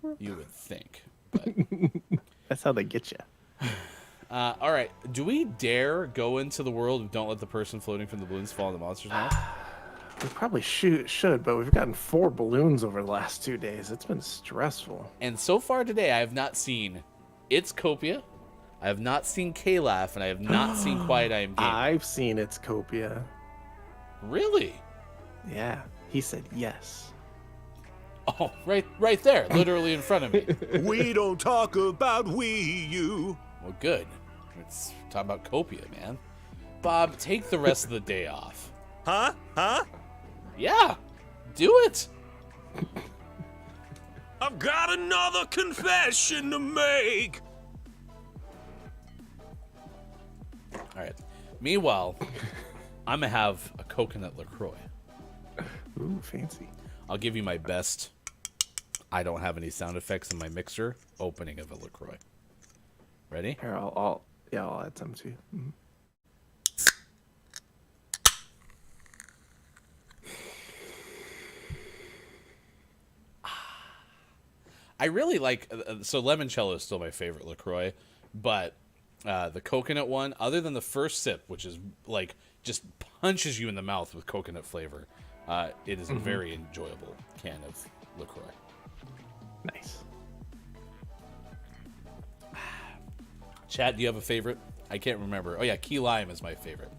world? You would think. But That's how they get you. all right. Do we dare go into the world of don't let the person floating from the balloons fall in the monster's mouth? We probably should, but we've gotten 4 balloons over the last 2 days. It's been stressful. And so far today, I have not seen It's Copia, I have not seen K-Laugh, and I have not seen Quiet I Am Game. I've seen it's Copia. Really? Yeah, he said yes. Oh, right there, literally in front of me. We don't talk about Wii U. Well, good. Let's talk about Copia, man. Bob, take the rest of the day off. Huh? Yeah, do it. I've got another confession to make. All right. Meanwhile, I'm going to have a coconut LaCroix. Ooh, fancy. I'll give you my best. I don't have any sound effects in my mixer. Opening of a LaCroix. Ready? Here, I'll add some to you. Mhm. I really like, so limoncello is still my favorite LaCroix, but the coconut one, other than the first sip, which is like just punches you in the mouth with coconut flavor, it is a very enjoyable can of LaCroix. Nice. Chad, do you have a favorite? I can't remember. Oh yeah, key lime is my favorite.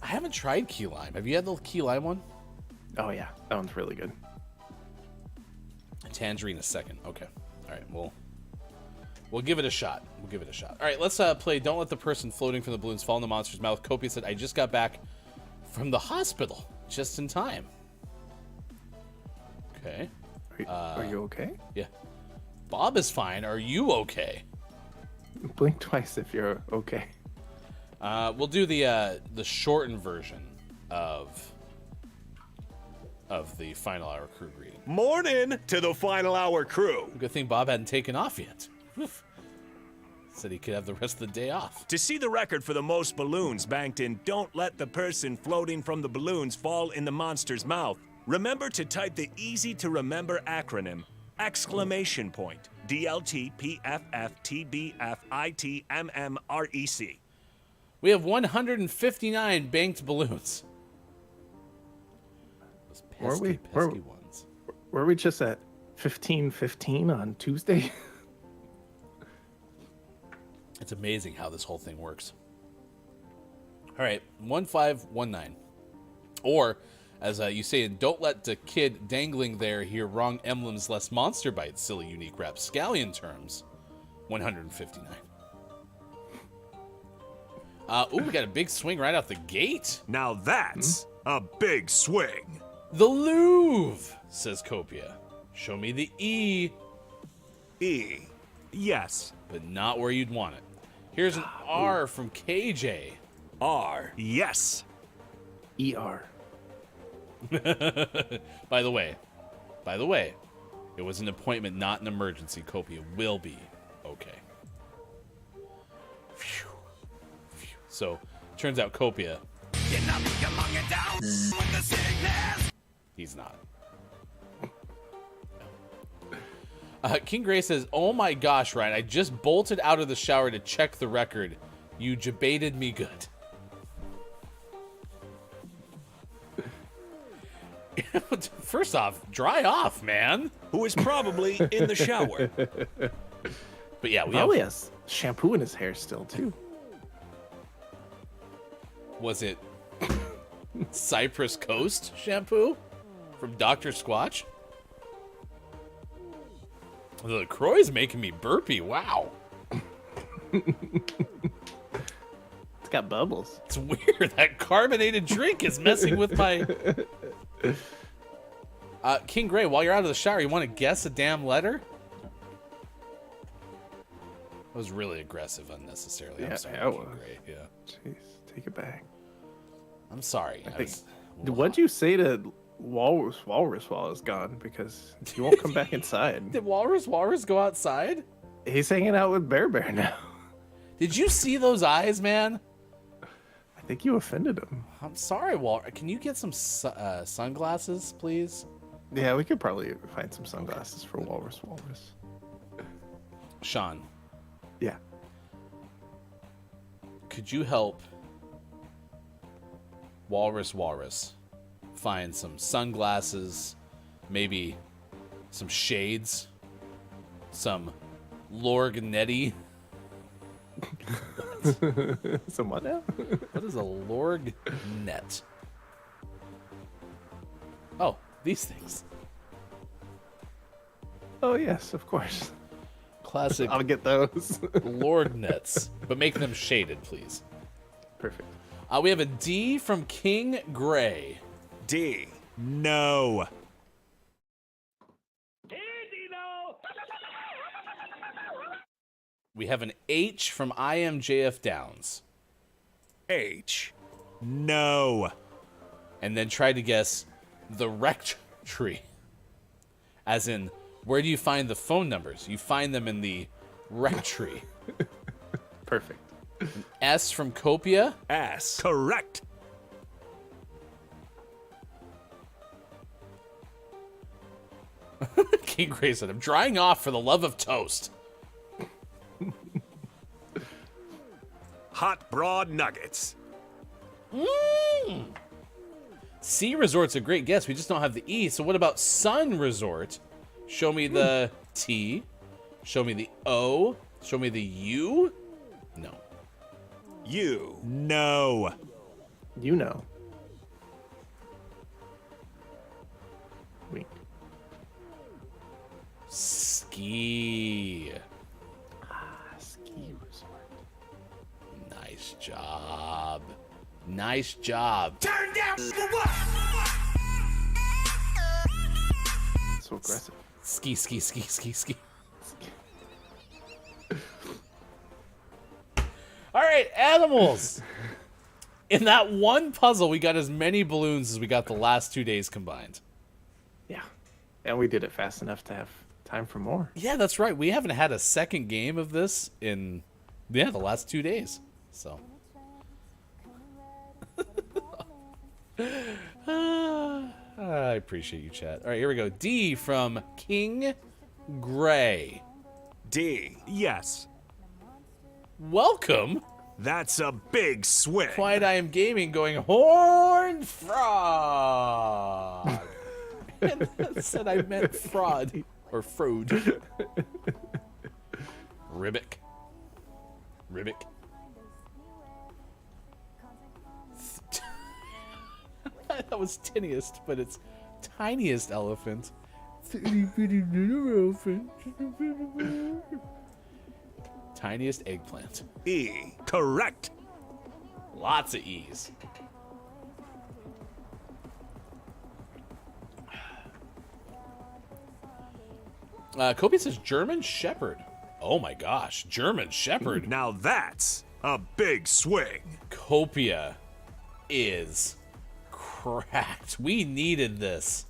I haven't tried key lime. Have you had the key lime one? Oh yeah, that one's really good. Tangerine a second. Okay. All right. We'll give it a shot. All right. Let's play Don't Let the Person Floating from the Balloons Fall in the Monster's Mouth. Copia said, I just got back from the hospital just in time. Okay. Are you okay? Yeah. Bob is fine. Are you okay? Blink twice if you're okay. We'll do the shortened version of the Final Hour crew greeting. Morning to the Final Hour crew. Good thing Bob hadn't taken off yet. Oof. Said he could have the rest of the day off. To see the record for the most balloons banked in Don't Let the Person Floating from the Balloons Fall in the Monster's Mouth, remember to type the easy-to-remember acronym, exclamation point, DLTPFFTBFITMMREC. We have 159 banked balloons. Those pesky ones. Were we just at 15:15 on Tuesday? It's amazing how this whole thing works. All right, 1519. Or, as you say, don't let the kid dangling there hear wrong emblems less monster bites, silly unique rapscallion terms. 159. We got a big swing right out the gate. Now that's a big swing. The Louvre, says Copia. Show me the E. E. Yes. But not where you'd want it. Here's an R from KJ. R. Yes. ER. By the way, it was an appointment, not an emergency. Copia will be okay. Phew. So, turns out Copia, he's not. King Gray says, oh my gosh, Ryan, I just bolted out of the shower to check the record. You debated me good. First off, dry off, man. Who is probably in the shower. But yeah, we Probably have. has shampoo in his hair still too. Was it Cypress Coast shampoo from Dr. Squatch? The LaCroix's making me burpy. Wow. It's got bubbles. It's weird. That carbonated drink is messing with my... King Gray, while you're out of the shower, you want to guess a damn letter? That was really aggressive unnecessarily. I'm Yeah, sorry, it King was. Gray. Yeah. Jeez, take it back. I'm sorry. I think- was- What'd you say to Walrus while it's gone? Because he won't come back inside. Did Walrus go outside? He's hanging out with Bear now. Did you see those eyes, man? I think you offended him. I'm sorry, Walrus. Can you get some sunglasses, please? Yeah, we could probably find some sunglasses for Walrus. Sean, Yeah. could you help Walrus find some sunglasses, maybe some shades, some Lorgnetti? Some what now? What is a Lorgnet? Oh, these things. Oh yes, of course. Classic I'll get those. Lorgnets, but make them shaded, please. Perfect. We have a D from King Gray. D. No. We have an H from IMJF Downs. H. No. And then try to guess the rectory. As in, where do you find the phone numbers? You find them in the rectory. Perfect. S from Copia. S. Correct. King Gray said, I'm drying off for the love of toast. Hot broad nuggets. Sea Resort's a great guess. We just don't have the E. So what about Sun Resort? Show me the T. Show me the O. Show me the U. No. You. No. You know. Wink. Ski. Ski resort. Nice job. Nice job. Turn down for what? So aggressive. Ski. All right, animals. In that one puzzle, we got as many balloons as we got the last 2 days combined. Yeah. And we did it fast enough to have time for more. Yeah, that's right. We haven't had a second game of this in, the last 2 days. So. I appreciate you, chat. All right, here we go. D from King Gray. D. Yes. Welcome. That's a big swing. Quiet I Am Gaming going Horned Frog. And that said I meant fraud. Or Frood. Ribic. That was tiniest, but it's tiniest elephant. Tiniest eggplant. E. Correct. Lots of E's. Kobe says German Shepherd. Oh my gosh, German Shepherd. Now that's a big swing. Copia is cracked. We needed this.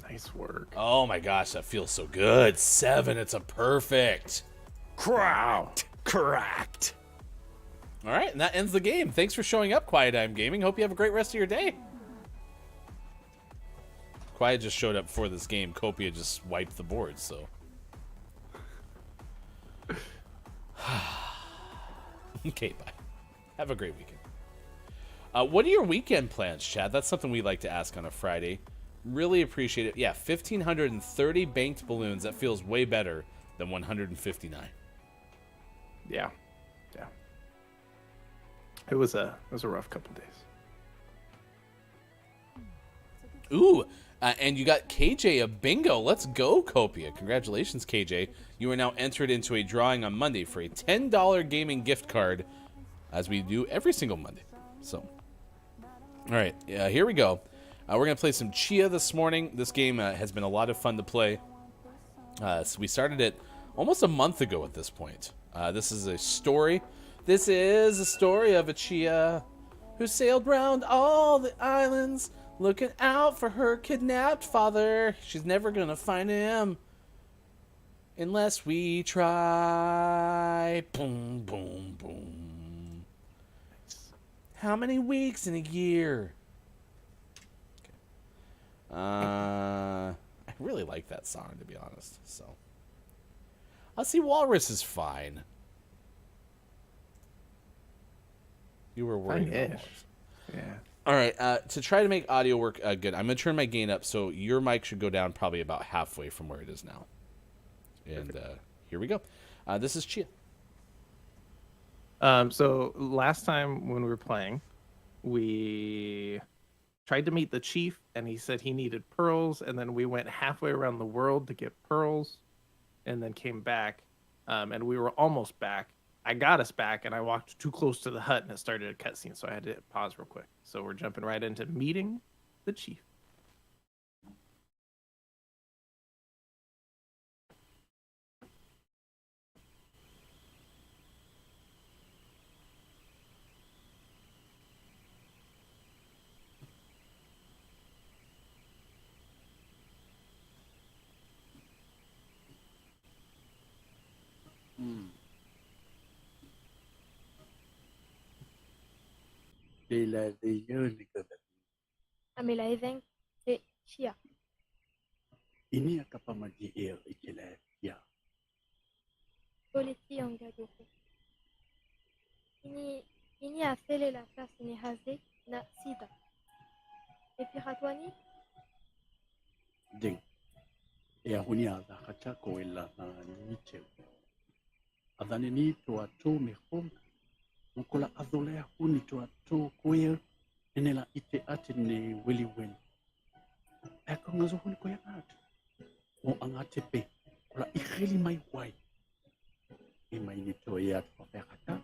Nice work. Oh my gosh, that feels so good. 7, it's a perfect. Cracked. All right, and that ends the game. Thanks for showing up, Quiet I'm Gaming. Hope you have a great rest of your day. Quiet just showed up before this game. Copia just wiped the board, so. Okay, bye. Have a great weekend. What are your weekend plans, Chad? That's something we like to ask on a Friday. Really appreciate it. Yeah, 1,530 banked balloons. That feels way better than 159. Yeah. Yeah. It was a rough couple days. Ooh, and you got KJ a bingo. Let's go, Copia. Congratulations, KJ. You are now entered into a drawing on Monday for a $10 gaming gift card, as we do every single Monday. So, all right, here we go. We're going to play some Chia this morning. This game has been a lot of fun to play. So we started it almost a month ago at this point. This is a story. This is a story of a Chia who sailed round all the islands looking out for her kidnapped father. She's never going to find him unless we try. Boom, boom, boom. How many weeks in a year? I really like that song, to be honest. So, I'll see. Walrus is fine. You were worried about Walrus. Yeah. All right. To try to make audio work good, I'm gonna turn my gain up, so your mic should go down probably about halfway from where it is now. And here we go. This is Chia. So last time when we were playing, we tried to meet the chief, and he said he needed pearls, and then we went halfway around the world to get pearls, and then came back, and we were almost back. I got us back, and I walked too close to the hut, and it started a cutscene, so I had to pause real quick. So we're jumping right into meeting the chief. Amela Eveng, c'est Chia. Ini akapamagiel ikile ya. Politi Angadoko. Ini a fele la place ni haze na sida. Epiratwani, Ding. E ahuni ada hachako ila na niche. Adani ni toa to me home. Mukola azole ahuni toa to koe enela ite ate ne wili wili. Eko ngazo huni koe ate. O angate pe. Kola ikheli mai wai. E mai ni toa ya papekata.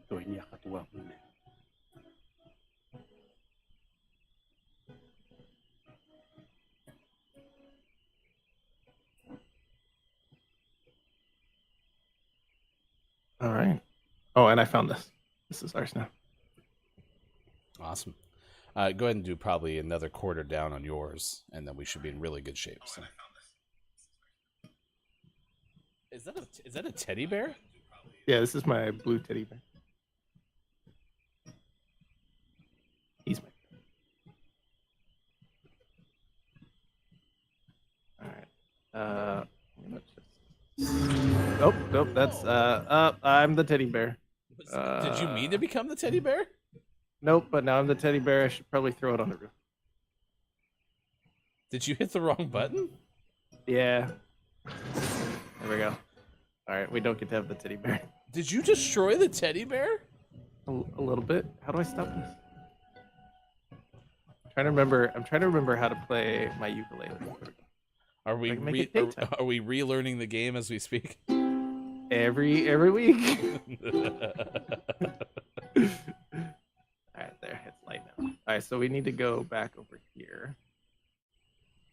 Toa ni akatua hune. All right. Oh, and I found this. This is ours now. Awesome. Go ahead and do probably another quarter down on yours, and then we should be in really good shape. So. Is that a teddy bear? Yeah, this is my blue teddy bear. He's my. All right. Nope. That's I'm the teddy bear. Did you mean to become the teddy bear? Nope, but now I'm the teddy bear. I should probably throw it on the roof. Did you hit the wrong button? Yeah. There we go. All right, we don't get to have the teddy bear. Did you destroy the teddy bear? A little bit. How do I stop this? I'm trying to remember how to play my ukulele. Are we Like, make it daytime. are we relearning the game as we speak? Every week. All right, there. It's light now. All right, so we need to go back over here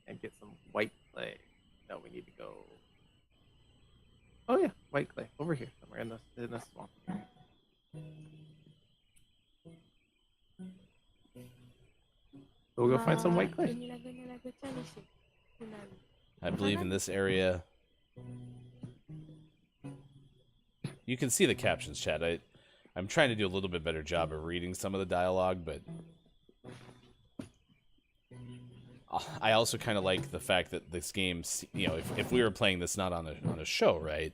and get some white clay. No, we need to go. Oh yeah, white clay over here somewhere in the swamp. We'll go find some white clay. I believe in this area. You can see the captions, chat. I'm trying to do a little bit better job of reading some of the dialogue, but I also kind of like the fact that this game, you know, if we were playing this not on a show, right,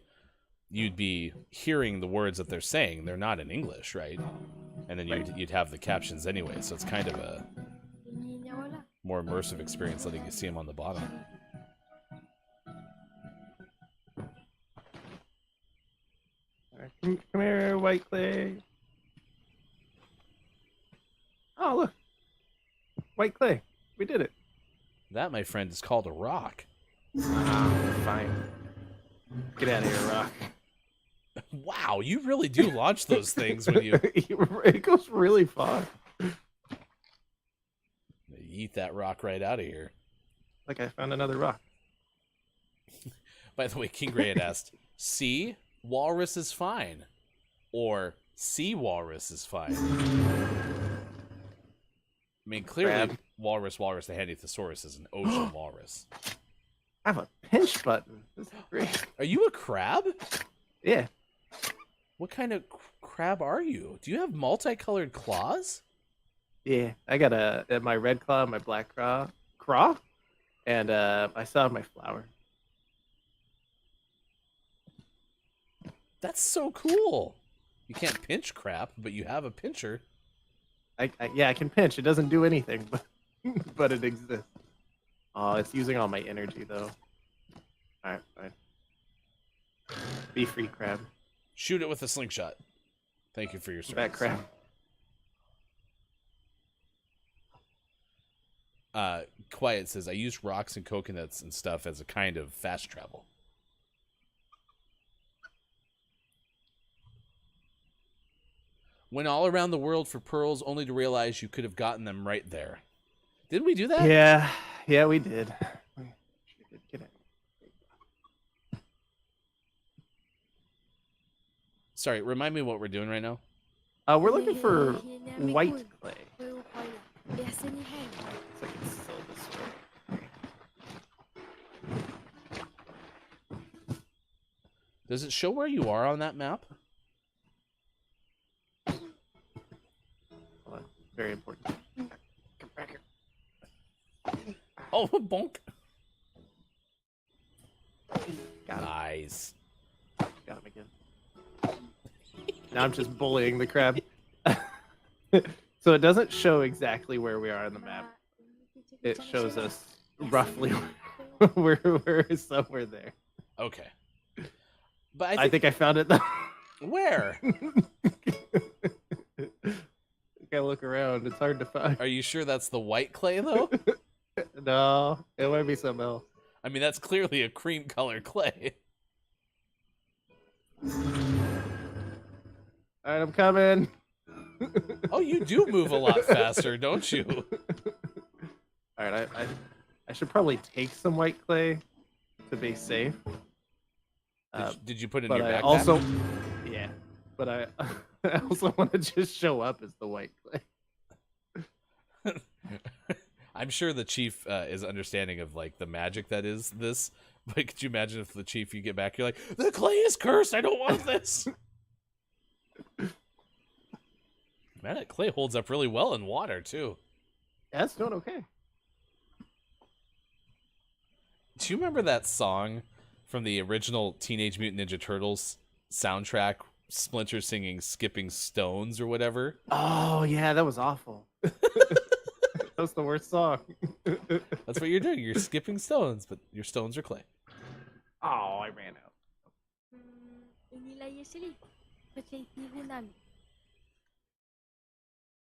you'd be hearing the words that they're saying. They're not in English, right? And then you'd have the captions anyway, so it's kind of a more immersive experience letting you see them on the bottom. Come here, white clay. Oh, look. White clay. We did it. That, my friend, is called a rock. Fine. Get out of here, rock. Wow, you really do launch those things when you It goes really far. eat that rock right out of here. Like I found another rock. By the way, King Gray had asked, "See, walrus is fine," or "Sea walrus is fine." I mean, clearly, Crab. walrus, the Hadithosaurus, is an ocean walrus. I have a pinch button. This is great. Are you a crab? Yeah. What kind of crab are you? Do you have multicolored claws? Yeah. I got my red claw, my black craw, and I saw my flower. That's so cool. You can't pinch crap, but you have a pincher. I can pinch. It doesn't do anything, but but it exists. Oh, it's using all my energy though. All right, fine. Be free, crab. Shoot it with a slingshot. Thank you for your service. Back, crab. Quiet says, I use rocks and coconuts and stuff as a kind of fast travel. Went all around the world for pearls only to realize you could have gotten them right there. Did we do that? Yeah, we did. Get it. Sorry, remind me what we're doing right now. We're looking for white clay. It's like it's still this way. Does it show where you are on that map? Hold on. Very important. Come back here. Oh, bonk. Got him. Nice. Got him again. Now I'm just bullying the crab. So it doesn't show exactly where we are on the map. It shows us roughly we're somewhere there. Okay. But I think I found it though. Where? Gotta look around. It's hard to find. Are you sure that's the white clay, though? No, it might be something else. I mean, that's clearly a cream color clay. All right, I'm coming. Oh, you do move a lot faster, don't you? All right, I should probably take some white clay to be safe. Did you put it in But your I backpack? also, yeah, but I also want to just show up as the white clay. I'm sure the chief is understanding of like the magic that is this. But could you imagine if the chief, you get back, you're like, the clay is cursed. I don't want this. Man, that clay holds up really well in water too. Yeah, it's doing okay. Do you remember that song from the original Teenage Mutant Ninja Turtles soundtrack? Splinter singing "Skipping Stones" or whatever. Oh yeah, that was awful. That was the worst song. That's what you're doing. You're skipping stones, but your stones are clay. Oh, I ran out.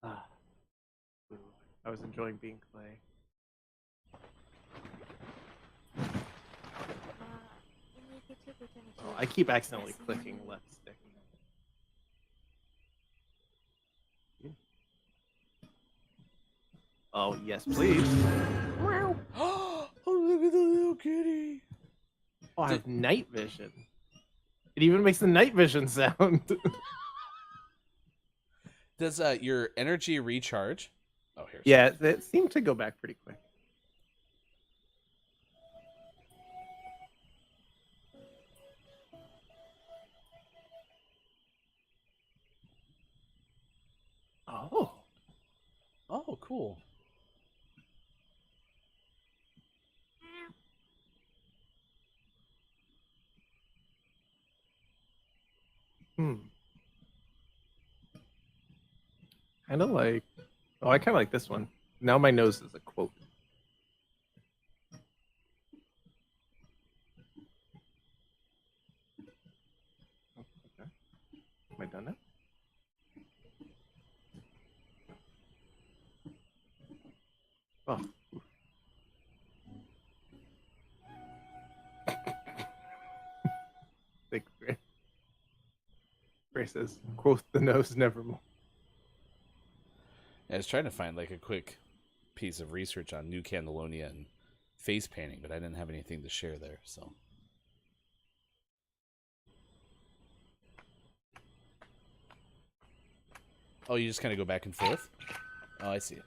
Ah, ooh, I was enjoying being clay. Oh, I keep accidentally clicking left stick. Oh, yes, please. Oh, look at the little kitty. Oh, I have night vision. It even makes the night vision sound. Does your energy recharge? Oh, here. Yeah, it seemed to go back pretty quick. Oh. Oh, cool. Kind of like. Oh, I kind of like this one. Now my nose is a quote. don't know. Oh. Thank you, Gray. Gray says, quoth the nose nevermore. I was trying to find like a quick piece of research on New Candlelonia and face painting, but I didn't have anything to share there, so. Oh, you just kind of go back and forth? Oh, I see it.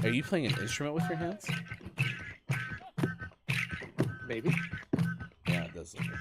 Are you playing an instrument with your hands? Maybe. Yeah, it does look like it.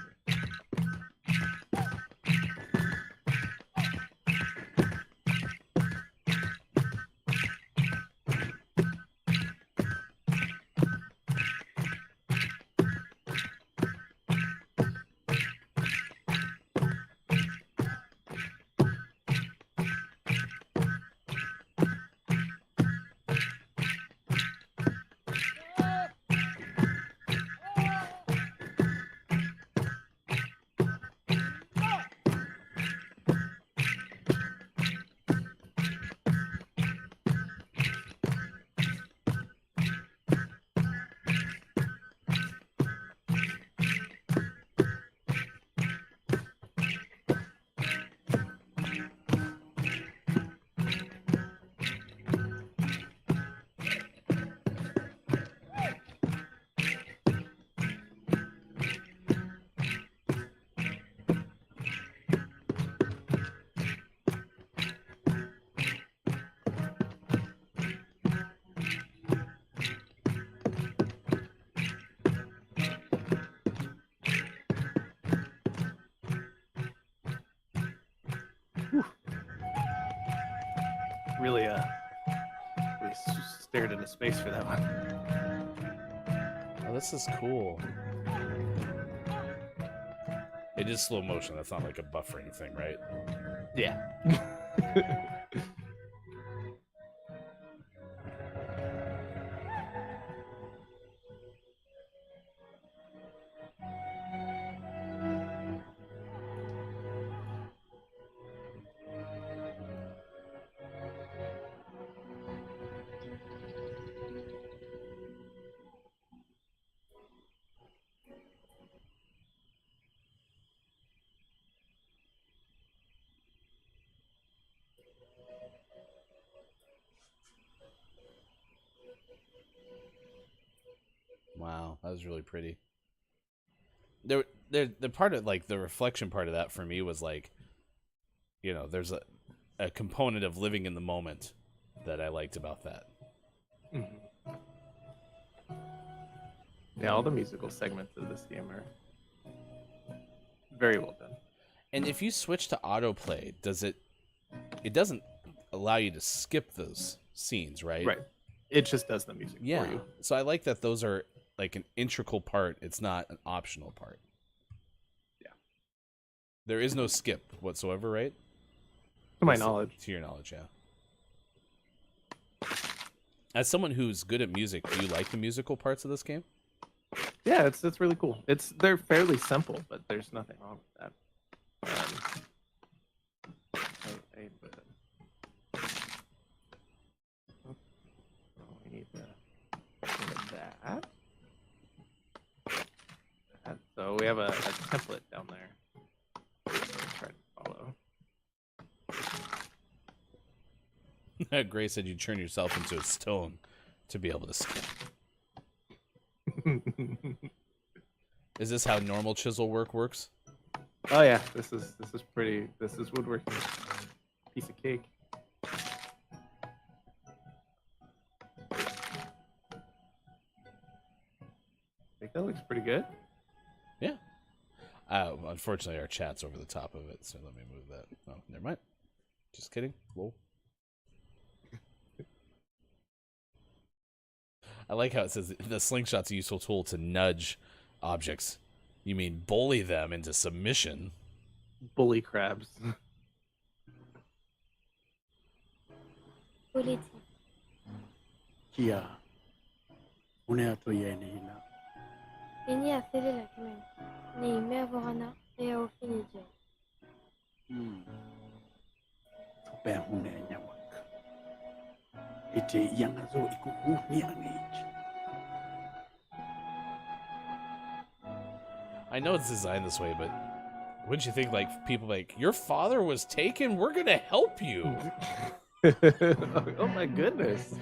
Really, stared into space for that one. Oh, this is cool. It is slow motion. That's not like a buffering thing, right? Yeah. Wow, that was really pretty. The part of like the reflection part of that for me was like, you know, there's a component of living in the moment that I liked about that. Mm-hmm. Yeah, all the musical segments of this game are very well done. And if you switch to autoplay, it doesn't allow you to skip those scenes, right? Right. It just does the music Yeah. for you. So I like that those are like an integral part. It's not an optional part. Yeah. There is no skip whatsoever, right? To my knowledge. To your knowledge, yeah. As someone who's good at music, do you like the musical parts of this game? Yeah, it's really cool. They're fairly simple, but there's nothing wrong with that. We need that. So we have a template down there. Try to follow. Gray said you turn yourself into a stone to be able to skip. Is this how normal chisel work works? Oh yeah, this is woodworking. Piece of cake. I think that looks pretty good. Yeah. Unfortunately, our chat's over the top of it, so let me move that. Oh, never mind. Just kidding. Lol. I like how it says the slingshot's a useful tool to nudge objects. You mean bully them into submission? Bully crabs. Politi. Kia. Unea to ye ni hina. Ini a fele la kemen. Ni me avorana e a ofinije. Tupe hune nyawak. Ite yangazo ikuhu ni angage. I know it's designed this way, but wouldn't you think, like, people like, your father was taken? We're going to help you. Oh my goodness.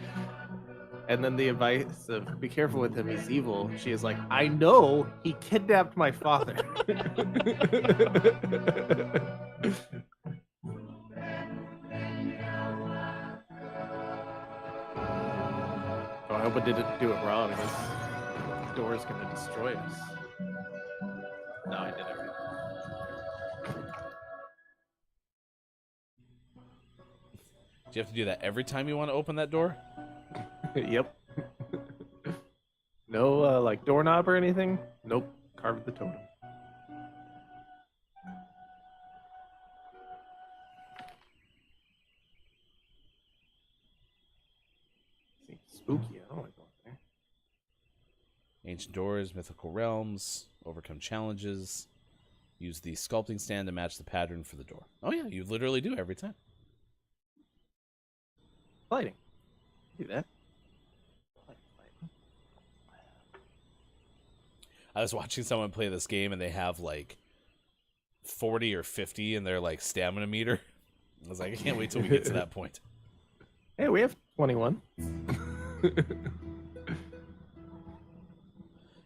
And then the advice of be careful with him, he's evil. She is like, I know he kidnapped my father. Oh, I hope I didn't do it wrong. This door is going to destroy us. No, I did it right. Do you have to do that every time you want to open that door? Yep. No, like doorknob or anything? Nope. Carved the totem. Seems spooky. I don't like going there. Ancient doors, mythical realms, overcome challenges, use the sculpting stand to match the pattern for the door. Oh yeah, you literally do every time. Lighting. Do that. I was watching someone play this game and they have like 40 or 50 in their like stamina meter. I was like, I can't wait till we get to that point. Hey, we have 21.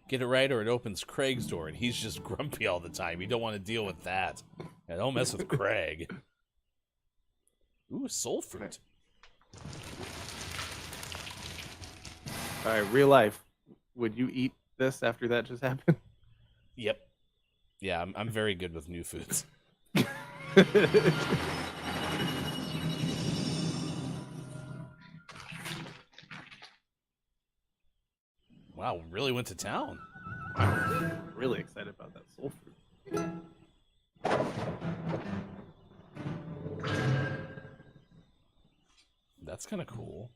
Get it right or it opens Craig's door and he's just grumpy all the time. You don't want to deal with that. Yeah, don't mess with Craig. Ooh, soul fruit. All right, real life. Would you eat this after that just happened? Yep. Yeah, I'm very good with new foods. Wow, really went to town. I'm really excited about that soul fruit. That's kind of cool.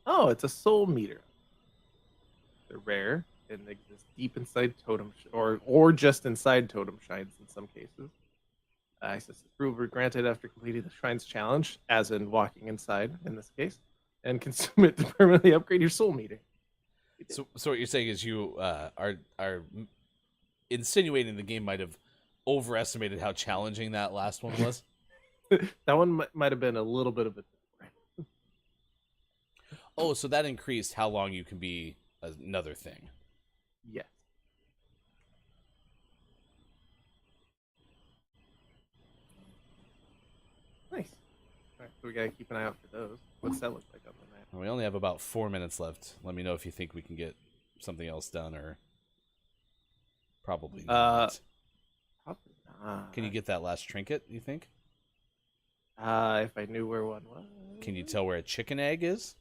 Oh, it's a soul meter. They're rare and they exist deep inside totem or just inside totem shrines in some cases. Access approval granted after completing the shrine's challenge, as in walking inside in this case, and consume it to permanently upgrade your soul meter. So what you're saying is you are insinuating the game might have overestimated how challenging that last one was? That one might have been a little bit of a. Oh, so that increased how long you can be another thing. Yes. Nice. All right, so we gotta keep an eye out for those. What's that look like on the map? We only have about 4 minutes left. Let me know if you think we can get something else done or probably not. Probably not. Can you get that last trinket, you think? If I knew where one was. Can you tell where a chicken egg is?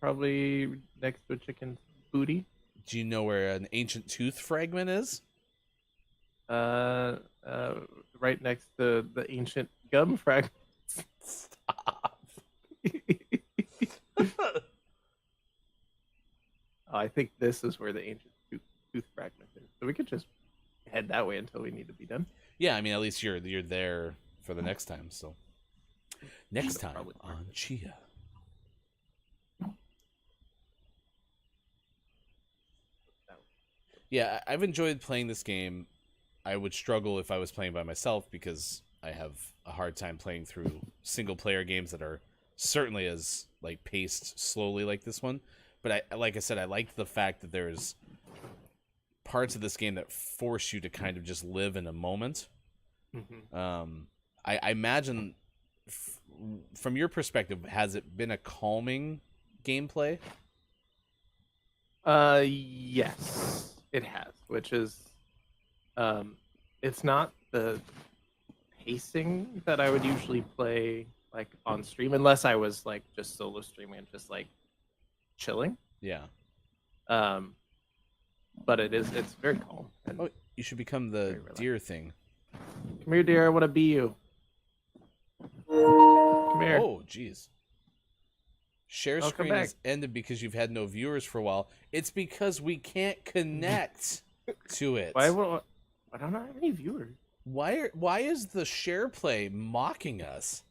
Probably next to a chicken's booty. Do you know where an ancient tooth fragment is? Right next to the ancient gum fragments. Stop. I think this is where the ancient tooth fragment is. So we could just head that way until we need to be done. Yeah, I mean, at least you're there for the next time. So next time probably on Chia. Yeah, I've enjoyed playing this game. I would struggle if I was playing by myself because I have a hard time playing through single-player games that are certainly as like paced slowly like this one. But like I said, I like the fact that there's parts of this game that force you to kind of just live in a moment. Mm-hmm. I imagine, from your perspective, has it been a calming gameplay? Yes, it has, which is, it's not the pacing that I would usually play like on stream, unless I was like just solo streaming and just like chilling. Yeah. But it's very calm. And Oh, you should become the relaxed. deer thing. come here, dear. I want to be you. Come here. Oh, jeez. Share I'll come screen back. has ended because you've had no viewers for a while. It's because we can't connect to it. Why don't I have any viewers? Why is the share play mocking us?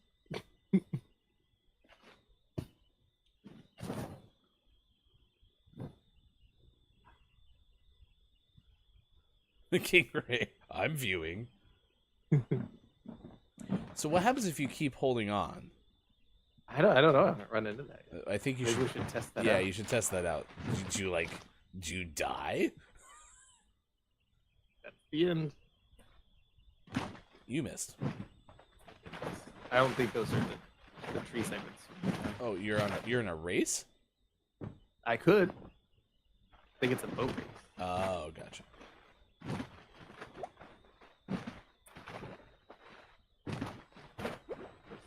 The King Ray. I'm viewing. So what happens if you keep holding on? I don't know. I haven't run into that yet. I think you Maybe should. we should test that Yeah, out. you should test that out. Did you die? That's the end. You missed. I don't think those are the tree segments. Oh, you're in a race? I could. I think it's a boat race. Oh, gotcha. Some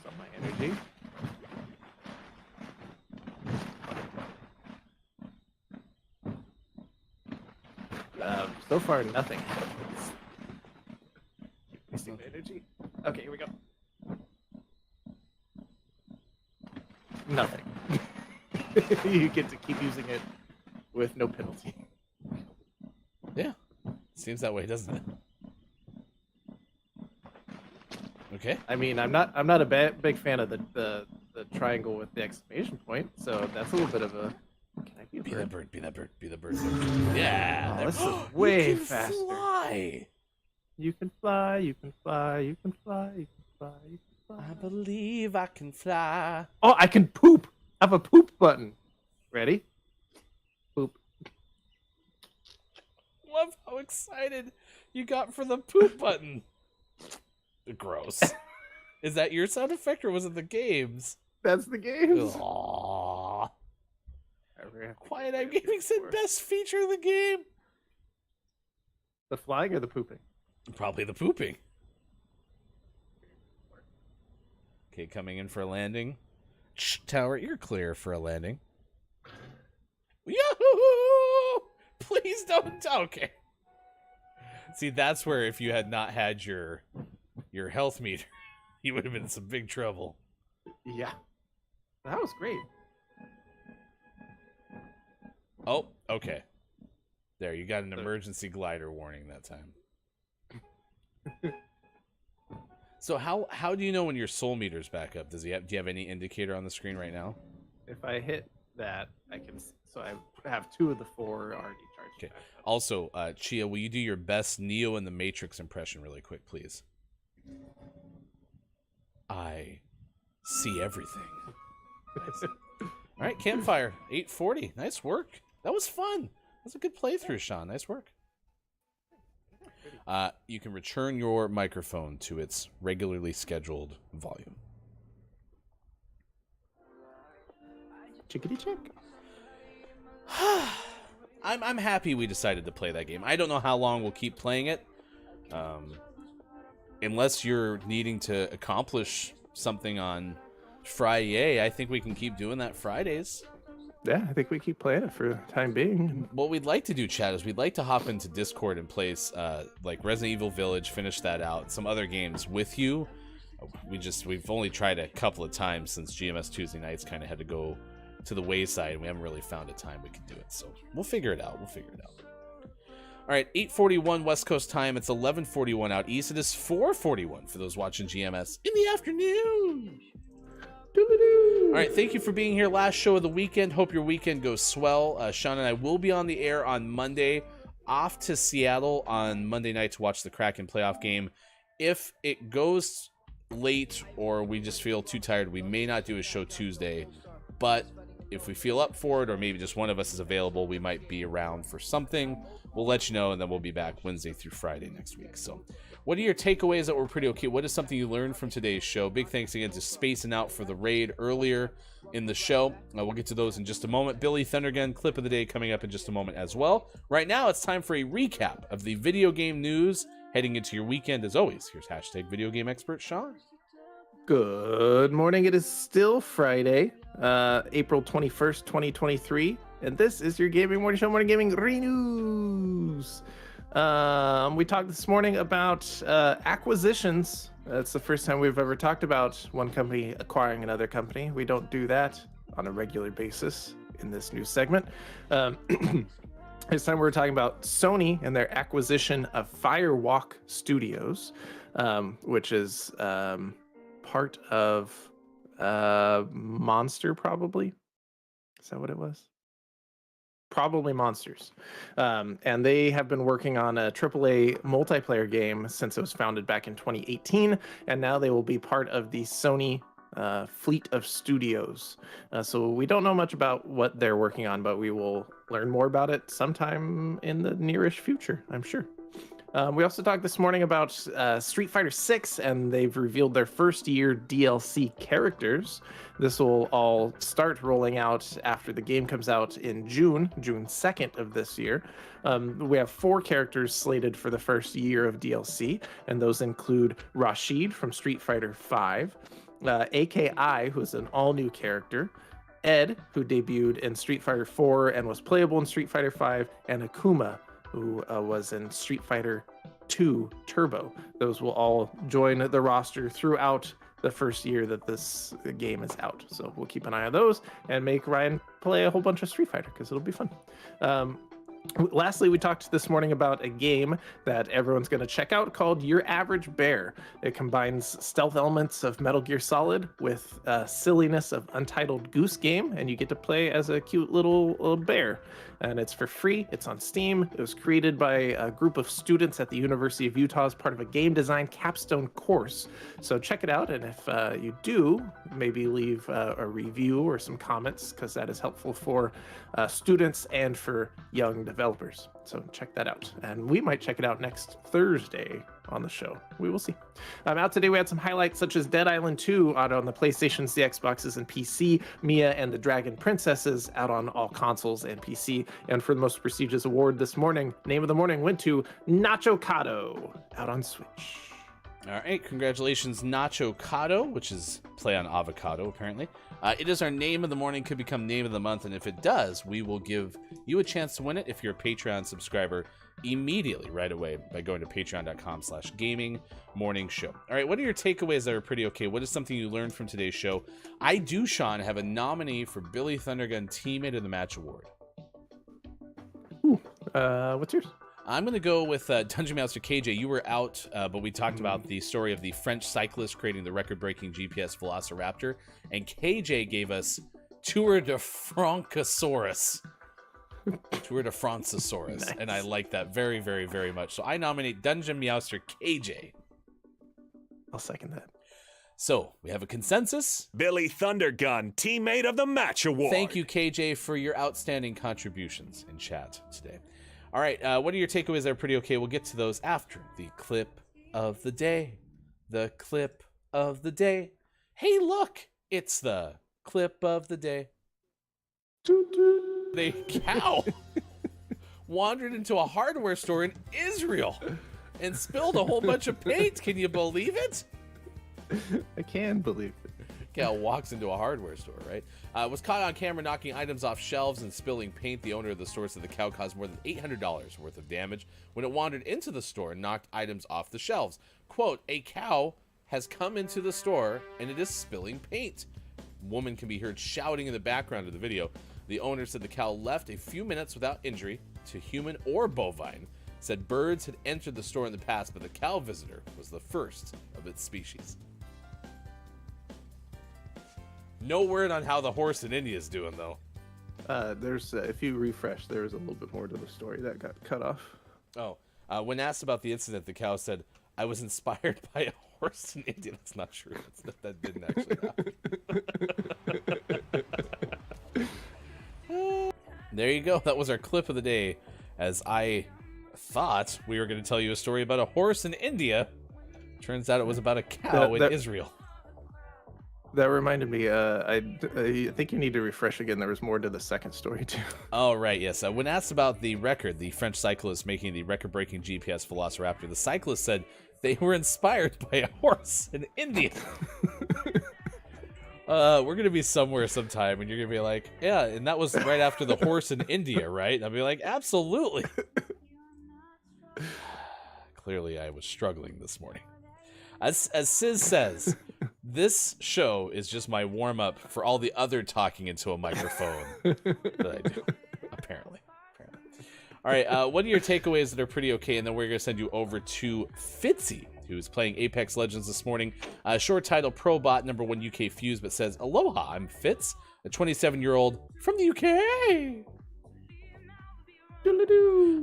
of my energy. So far, nothing happens. Wasting my energy. Okay, here we go. Nothing. You get to keep using it with no penalty. Yeah. Seems that way, doesn't it? Okay. I mean, I'm not a big fan of the triangle with the exclamation point, so that's a little bit of a. Can I be a Be bird? that bird, be that bird, be the bird. Yeah. Oh, there- this is You way can faster. Fly. You can fly, you can fly, you can fly, you can fly, you can fly. I believe I can fly. Oh, I can poop. I have a poop button. Ready? Poop. Love how excited you got for the poop button. Gross. Is that your sound effect or was it the game's? That's the game. Aww. Quiet Eye Gaming said best feature of the game. The flying or the pooping? Probably the pooping. Okay, coming in for a landing. Shh, Tower, you're clear for a landing. Yahoo! Please don't. Okay. See, that's where if you had not had your health meter, you would have been in some big trouble. Yeah. That was great. Oh, okay. There, you got an emergency glider warning that time. So how do you know when your soul meter's back up? Do you have any indicator on the screen right now? If I hit that, I can. So I have 2 of the 4 already charged. Okay. back up. Also, Chia, will you do your best Neo in the Matrix impression really quick, please? I see everything. Nice. All right, campfire, 840. Nice work. That was fun. That's a good playthrough, Sean. Nice work. You can return your microphone to its regularly scheduled volume. Chickadee chick. I'm happy we decided to play that game. I don't know how long we'll keep playing it. Unless you're needing to accomplish something on Friday, I think we can keep doing that Fridays. Yeah, I think we keep playing it for the time being. What we'd like to do, Chad, is we'd like to hop into Discord and play like Resident Evil Village, finish that out, some other games with you. We've only tried a couple of times since GMS Tuesday nights kind of had to go to the wayside, and we haven't really found a time we can do it. So we'll figure it out. All right, 8:41 West Coast time. It's 11:41 out east. It is 4:41 for those watching GMS in the afternoon. All right, thank you for being here. Last show of the weekend. Hope your weekend goes swell. Sean and I will be on the air on Monday, off to Seattle on Monday night to watch the Kraken playoff game. If it goes late or we just feel too tired, we may not do a show Tuesday. But if we feel up for it, or maybe just one of us is available, we might be around for something. We'll let you know, and then we'll be back Wednesday through Friday next week. So what are your takeaways that were pretty okay? What is something you learned from today's show? Big thanks again to Spacing Out for the raid earlier in the show. We'll get to those in just a moment. Billy Thundergun, clip of the day coming up in just a moment as well. Right now, it's time for a recap of the video game news heading into your weekend. As always, here's hashtag video game expert Sean. Good morning. It is still Friday, April 21st, 2023. and this is your Gaming Morning Show, Morning Gaming News. We talked this morning about acquisitions. It's the first time we've ever talked about one company acquiring another company. We don't do that on a regular basis in this news segment. This time we're talking about Sony and their acquisition of Firewalk Studios, which is part of Monster, probably. Is that what it was? Probably Monsters. And they have been working on a AAA multiplayer game since it was founded back in 2018, and now they will be part of the Sony fleet of studios. So we don't know much about what they're working on, but we will learn more about it sometime in the nearish future, I'm sure. We also talked this morning about Street Fighter 6, and they've revealed their first year DLC characters. This will all start rolling out after the game comes out in June 2nd of this year. We have 4 characters slated for the first year of DLC, and those include Rashid from Street Fighter 5, AKI, who's an all-new character, Ed, who debuted in Street Fighter 4 and was playable in Street Fighter 5, and Akuma, who was in Street Fighter 2 Turbo. Those will all join the roster throughout the first year that this game is out. So we'll keep an eye on those and make Ryan play a whole bunch of Street Fighter because it'll be fun. Lastly, we talked this morning about a game that everyone's going to check out called Your Average Bear. It combines stealth elements of Metal Gear Solid with silliness of Untitled Goose Game, and you get to play as a cute little bear. And it's for free. It's on Steam. It was created by a group of students at the University of Utah as part of a game design capstone course. So check it out, and if you do, maybe leave a review or some comments, because that is helpful for students and for young developers. So check that out. And we might check it out next Thursday on the show. We will see. Out today, we had some highlights such as Dead Island 2 out on the PlayStations, the Xboxes, and PC. Mia and the Dragon Princesses out on all consoles and PC. And for the most prestigious award this morning, Name of the Morning went to Nacho Cado out on Switch. All right, congratulations, Nacho Cado, which is play on avocado, apparently. It is our Name of the Morning, could become Name of the Month, and if it does, we will give you a chance to win it if you're a Patreon subscriber immediately, right away, by going to patreon.com/gamingmorningshow. All right, what are your takeaways that are pretty okay? What is something you learned from today's show? I do, Sean, have a nominee for Billy Thundergun Teammate of the Match Award. What's yours? I'm going to go with Dungeon Master KJ. You were out, but we talked about the story of the French cyclist creating the record-breaking GPS Velociraptor, and KJ gave us Tour de Francosaurus. Tour de Francosaurus, nice. And I like that very, very, very much. So I nominate Dungeon Meowster KJ. I'll second that. So we have a consensus. Billy Thundergun, Teammate of the Match Award. Thank you, KJ, for your outstanding contributions in chat today. All right, what are your takeaways that are pretty okay? We'll get to those after the clip of the day. The clip of the day. Hey, look, it's the clip of the day. A cow wandered into a hardware store in Israel and spilled a whole bunch of paint. Can you believe it? I can believe it. Cow walks into a hardware store, right? Was caught on camera knocking items off shelves and spilling paint. The owner of the store said the cow caused more than $800 worth of damage when it wandered into the store and knocked items off the shelves. Quote, a cow has come into the store and it is spilling paint. Woman can be heard shouting in the background of the video. The owner said the cow left a few minutes without injury to human or bovine. Said birds had entered the store in the past, but the cow visitor was the first of its species. No word on how the horse in India is doing, though. There's if you refresh, there was a little bit more to the story that got cut off. Oh, when asked about the incident, the cow said, "I was inspired by a horse in India." That's not true. That didn't actually happen. There you go. That was our clip of the day. As I thought we were going to tell you a story about a horse in India, turns out it was about a cow in Israel. That reminded me, I think you need to refresh again. There was more to the second story, too. Oh, right, yes. When asked about the record, the French cyclist making the record-breaking GPS Velociraptor, the cyclist said they were inspired by a horse in India. We're gonna be somewhere sometime, and you're gonna be like, yeah, and that was right after the horse in India, right? I'll be like, absolutely. Clearly, I was struggling this morning. As Sis says, this show is just my warm up for all the other talking into a microphone that I do. Apparently. All right, what are your takeaways that are pretty okay? And then we're gonna send you over to Fitzy, who's playing Apex Legends this morning. Short title Pro Bot #1 UK Fuse, but says, Aloha, I'm Fitz, a 27-year-old from the UK.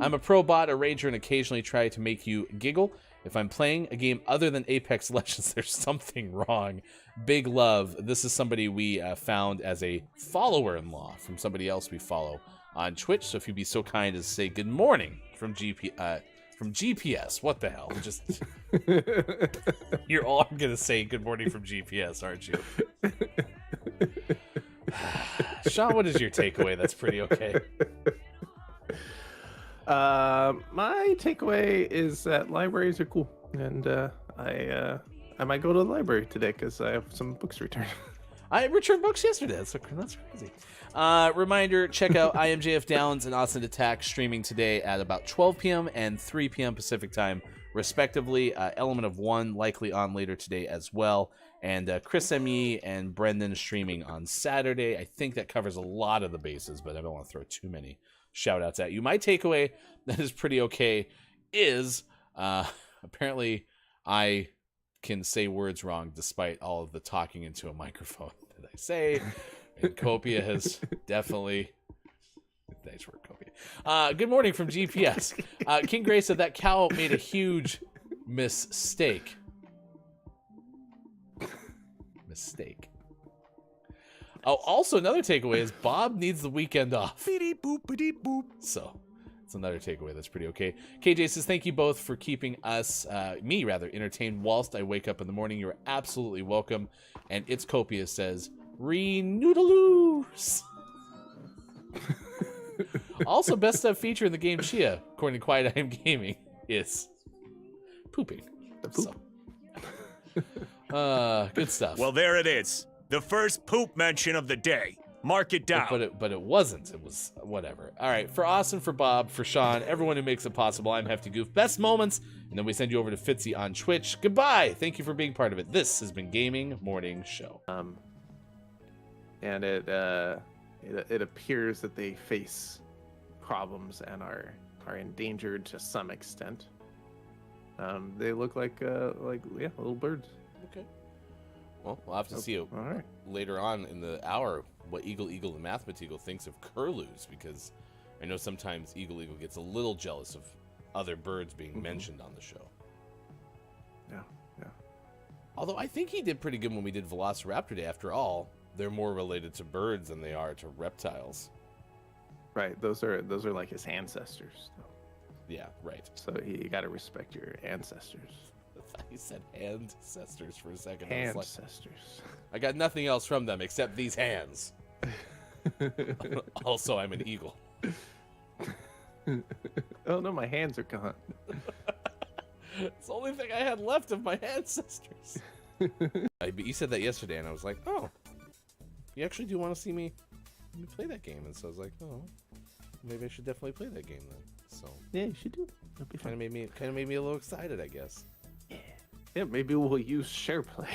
I'm a pro bot, a rager, and occasionally try to make you giggle. If I'm playing a game other than Apex Legends, there's something wrong. Big love. This is somebody we found as a follower-in-law from somebody else we follow on Twitch. So if you'd be so kind as to say good morning from GPS. What the hell? Just you're all gonna say good morning from GPS, aren't you? Sean, what is your takeaway? That's pretty okay. My takeaway is that libraries are cool, and I might go to the library today because I have some books to return. I returned books yesterday. That's crazy. Reminder, check out IMJF Downs and Austin Attack streaming today at about 12 p.m. and 3 p.m. Pacific time, respectively. Element of One likely on later today as well. And Chris M.E. and Brendan streaming on Saturday. I think that covers a lot of the bases, but I don't want to throw too many shout outs at you. My takeaway that is pretty okay is apparently I can say words wrong despite all of the talking into a microphone that I say. And Copia has definitely... Thanks for Copia. Good morning from GPS. King Gray said that cow made a huge mistake. Oh, also another takeaway is Bob needs the weekend off. So it's another takeaway that's pretty okay. KJ says, thank you both for keeping me entertained whilst I wake up in the morning. You're absolutely welcome. And It's Copia says, Re-noodaloos. Also, best feature in the game Chia, according to Quiet I Am Gaming, is pooping. The poop. So. Good stuff. Well, there it is. The first poop mention of the day. Mark it down. But it wasn't. It was whatever. All right. For Austin, for Bob, for Sean, everyone who makes it possible, I'm Hefty Goof. Best moments. And then we send you over to Fitzy on Twitch. Goodbye. Thank you for being part of it. This has been Gaming Morning Show. And it appears that they face problems and are endangered to some extent. They look like little birds. Okay. Well, we'll have to see all right. later on in the hour what Eagle the Mathematical thinks of curlews, because I know sometimes Eagle gets a little jealous of other birds being mentioned on the show. Yeah. Although I think he did pretty good when we did Velociraptor Day. After all, they're more related to birds than they are to reptiles. Right. Those are like his ancestors. Yeah, right. So you got to respect your ancestors. I thought you said ancestors for a second. Ancestors. I got nothing else from them except these hands. Also, I'm an eagle. Oh no, my hands are gone. It's the only thing I had left of my ancestors. But you said that yesterday, and I was like, oh, you actually do want to see me play that game? And so I was like, oh, maybe I should definitely play that game then. So yeah, you should do it. It'll be kind of made me a little excited, I guess. Yeah, maybe we'll use SharePlay,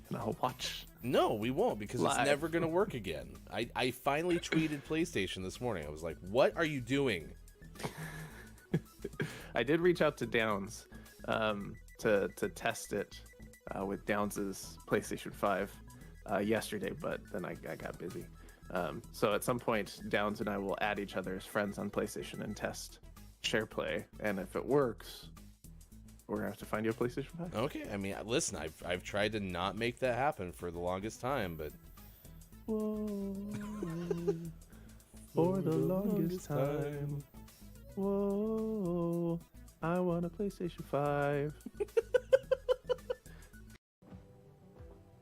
and I'll watch. No, we won't, because live. It's never gonna work again. I finally tweeted PlayStation this morning. I was like, what are you doing? I did reach out to Downs to test it with Downs's PlayStation 5 yesterday, but then I got busy. So at some point, Downs and I will add each other as friends on PlayStation and test SharePlay, and if it works, we're gonna have to find you a PlayStation 5. Okay, I mean, listen, I've tried to not make that happen for the longest time, but whoa, for the longest time. Whoa, I want a PlayStation 5.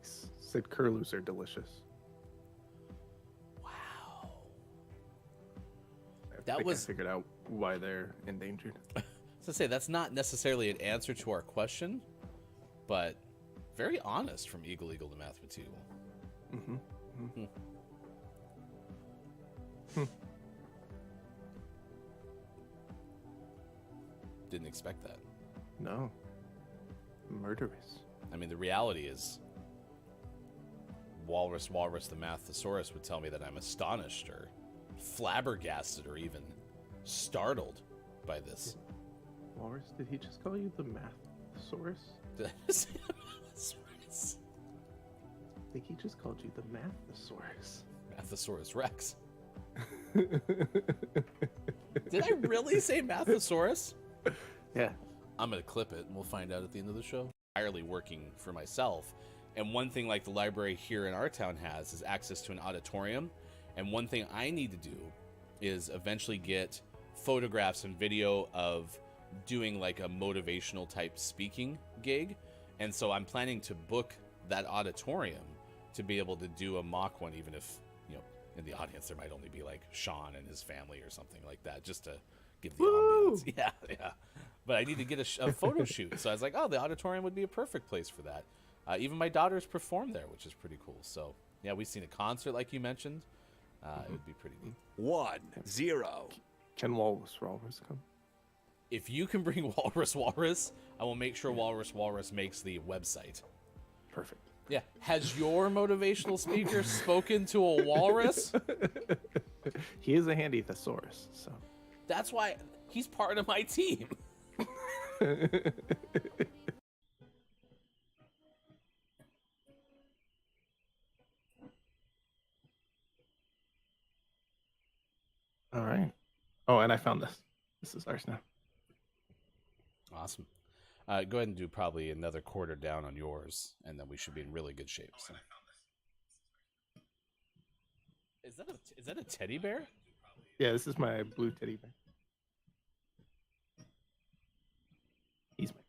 Said curlews are delicious. Wow. I figured out why they're endangered. So say that's not necessarily an answer to our question, but very honest from Eagle the Mathematical. Mm-hmm. Didn't expect that. No. Murderous. I mean, the reality is, Walrus the Math-thesaurus would tell me that I'm astonished or flabbergasted or even startled by this. Walrus, did he just call you the Math-thesaurus? Did I say Math-thesaurus? I think he just called you the Math-thesaurus. Math-thesaurus Rex. Did I really say Math-thesaurus? Yeah. I'm going to clip it, and we'll find out at the end of the show. Entirely working for myself. And one thing like the library here in our town has is access to an auditorium. And one thing I need to do is eventually get photographs and video of doing like a motivational type speaking gig. And so I'm planning to book that auditorium to be able to do a mock one, even if, you know, in the audience there might only be like Sean and his family or something like that, just to give the ambiance. Yeah. But I need to get a photo shoot. So I was like, oh, the auditorium would be a perfect place for that. Even my daughters performed there, which is pretty cool. So, yeah, we've seen a concert like you mentioned. It would be pretty neat. 1-0. Can Walrus come? If you can bring Walrus, I will make sure Walrus makes the website. Perfect. Yeah. Has your motivational speaker spoken to a walrus? He is a handy thesaurus, so. That's why he's part of my team. All right. Oh, and I found this. This is ours now. Awesome. Go ahead and do probably another quarter down on yours, and then we should be in really good shape. So. Is that a teddy bear? Yeah, this is my blue teddy bear. He's my.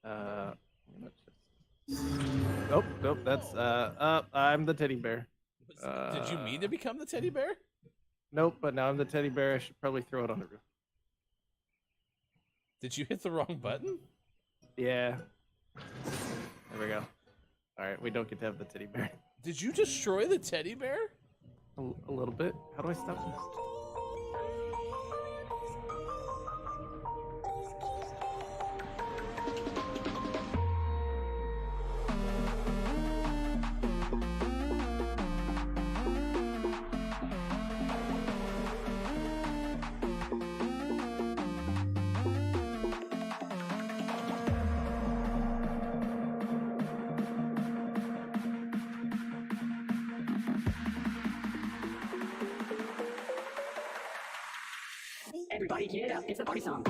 All right. Nope. That's I'm the teddy bear. Did you mean to become the teddy bear? Nope, but now I'm the teddy bear. I should probably throw it on the roof. Did you hit the wrong button? Yeah. There we go. All right, we don't get to have the teddy bear. Did you destroy the teddy bear? A little bit. How do I stop this? Everybody get up, it's a party song.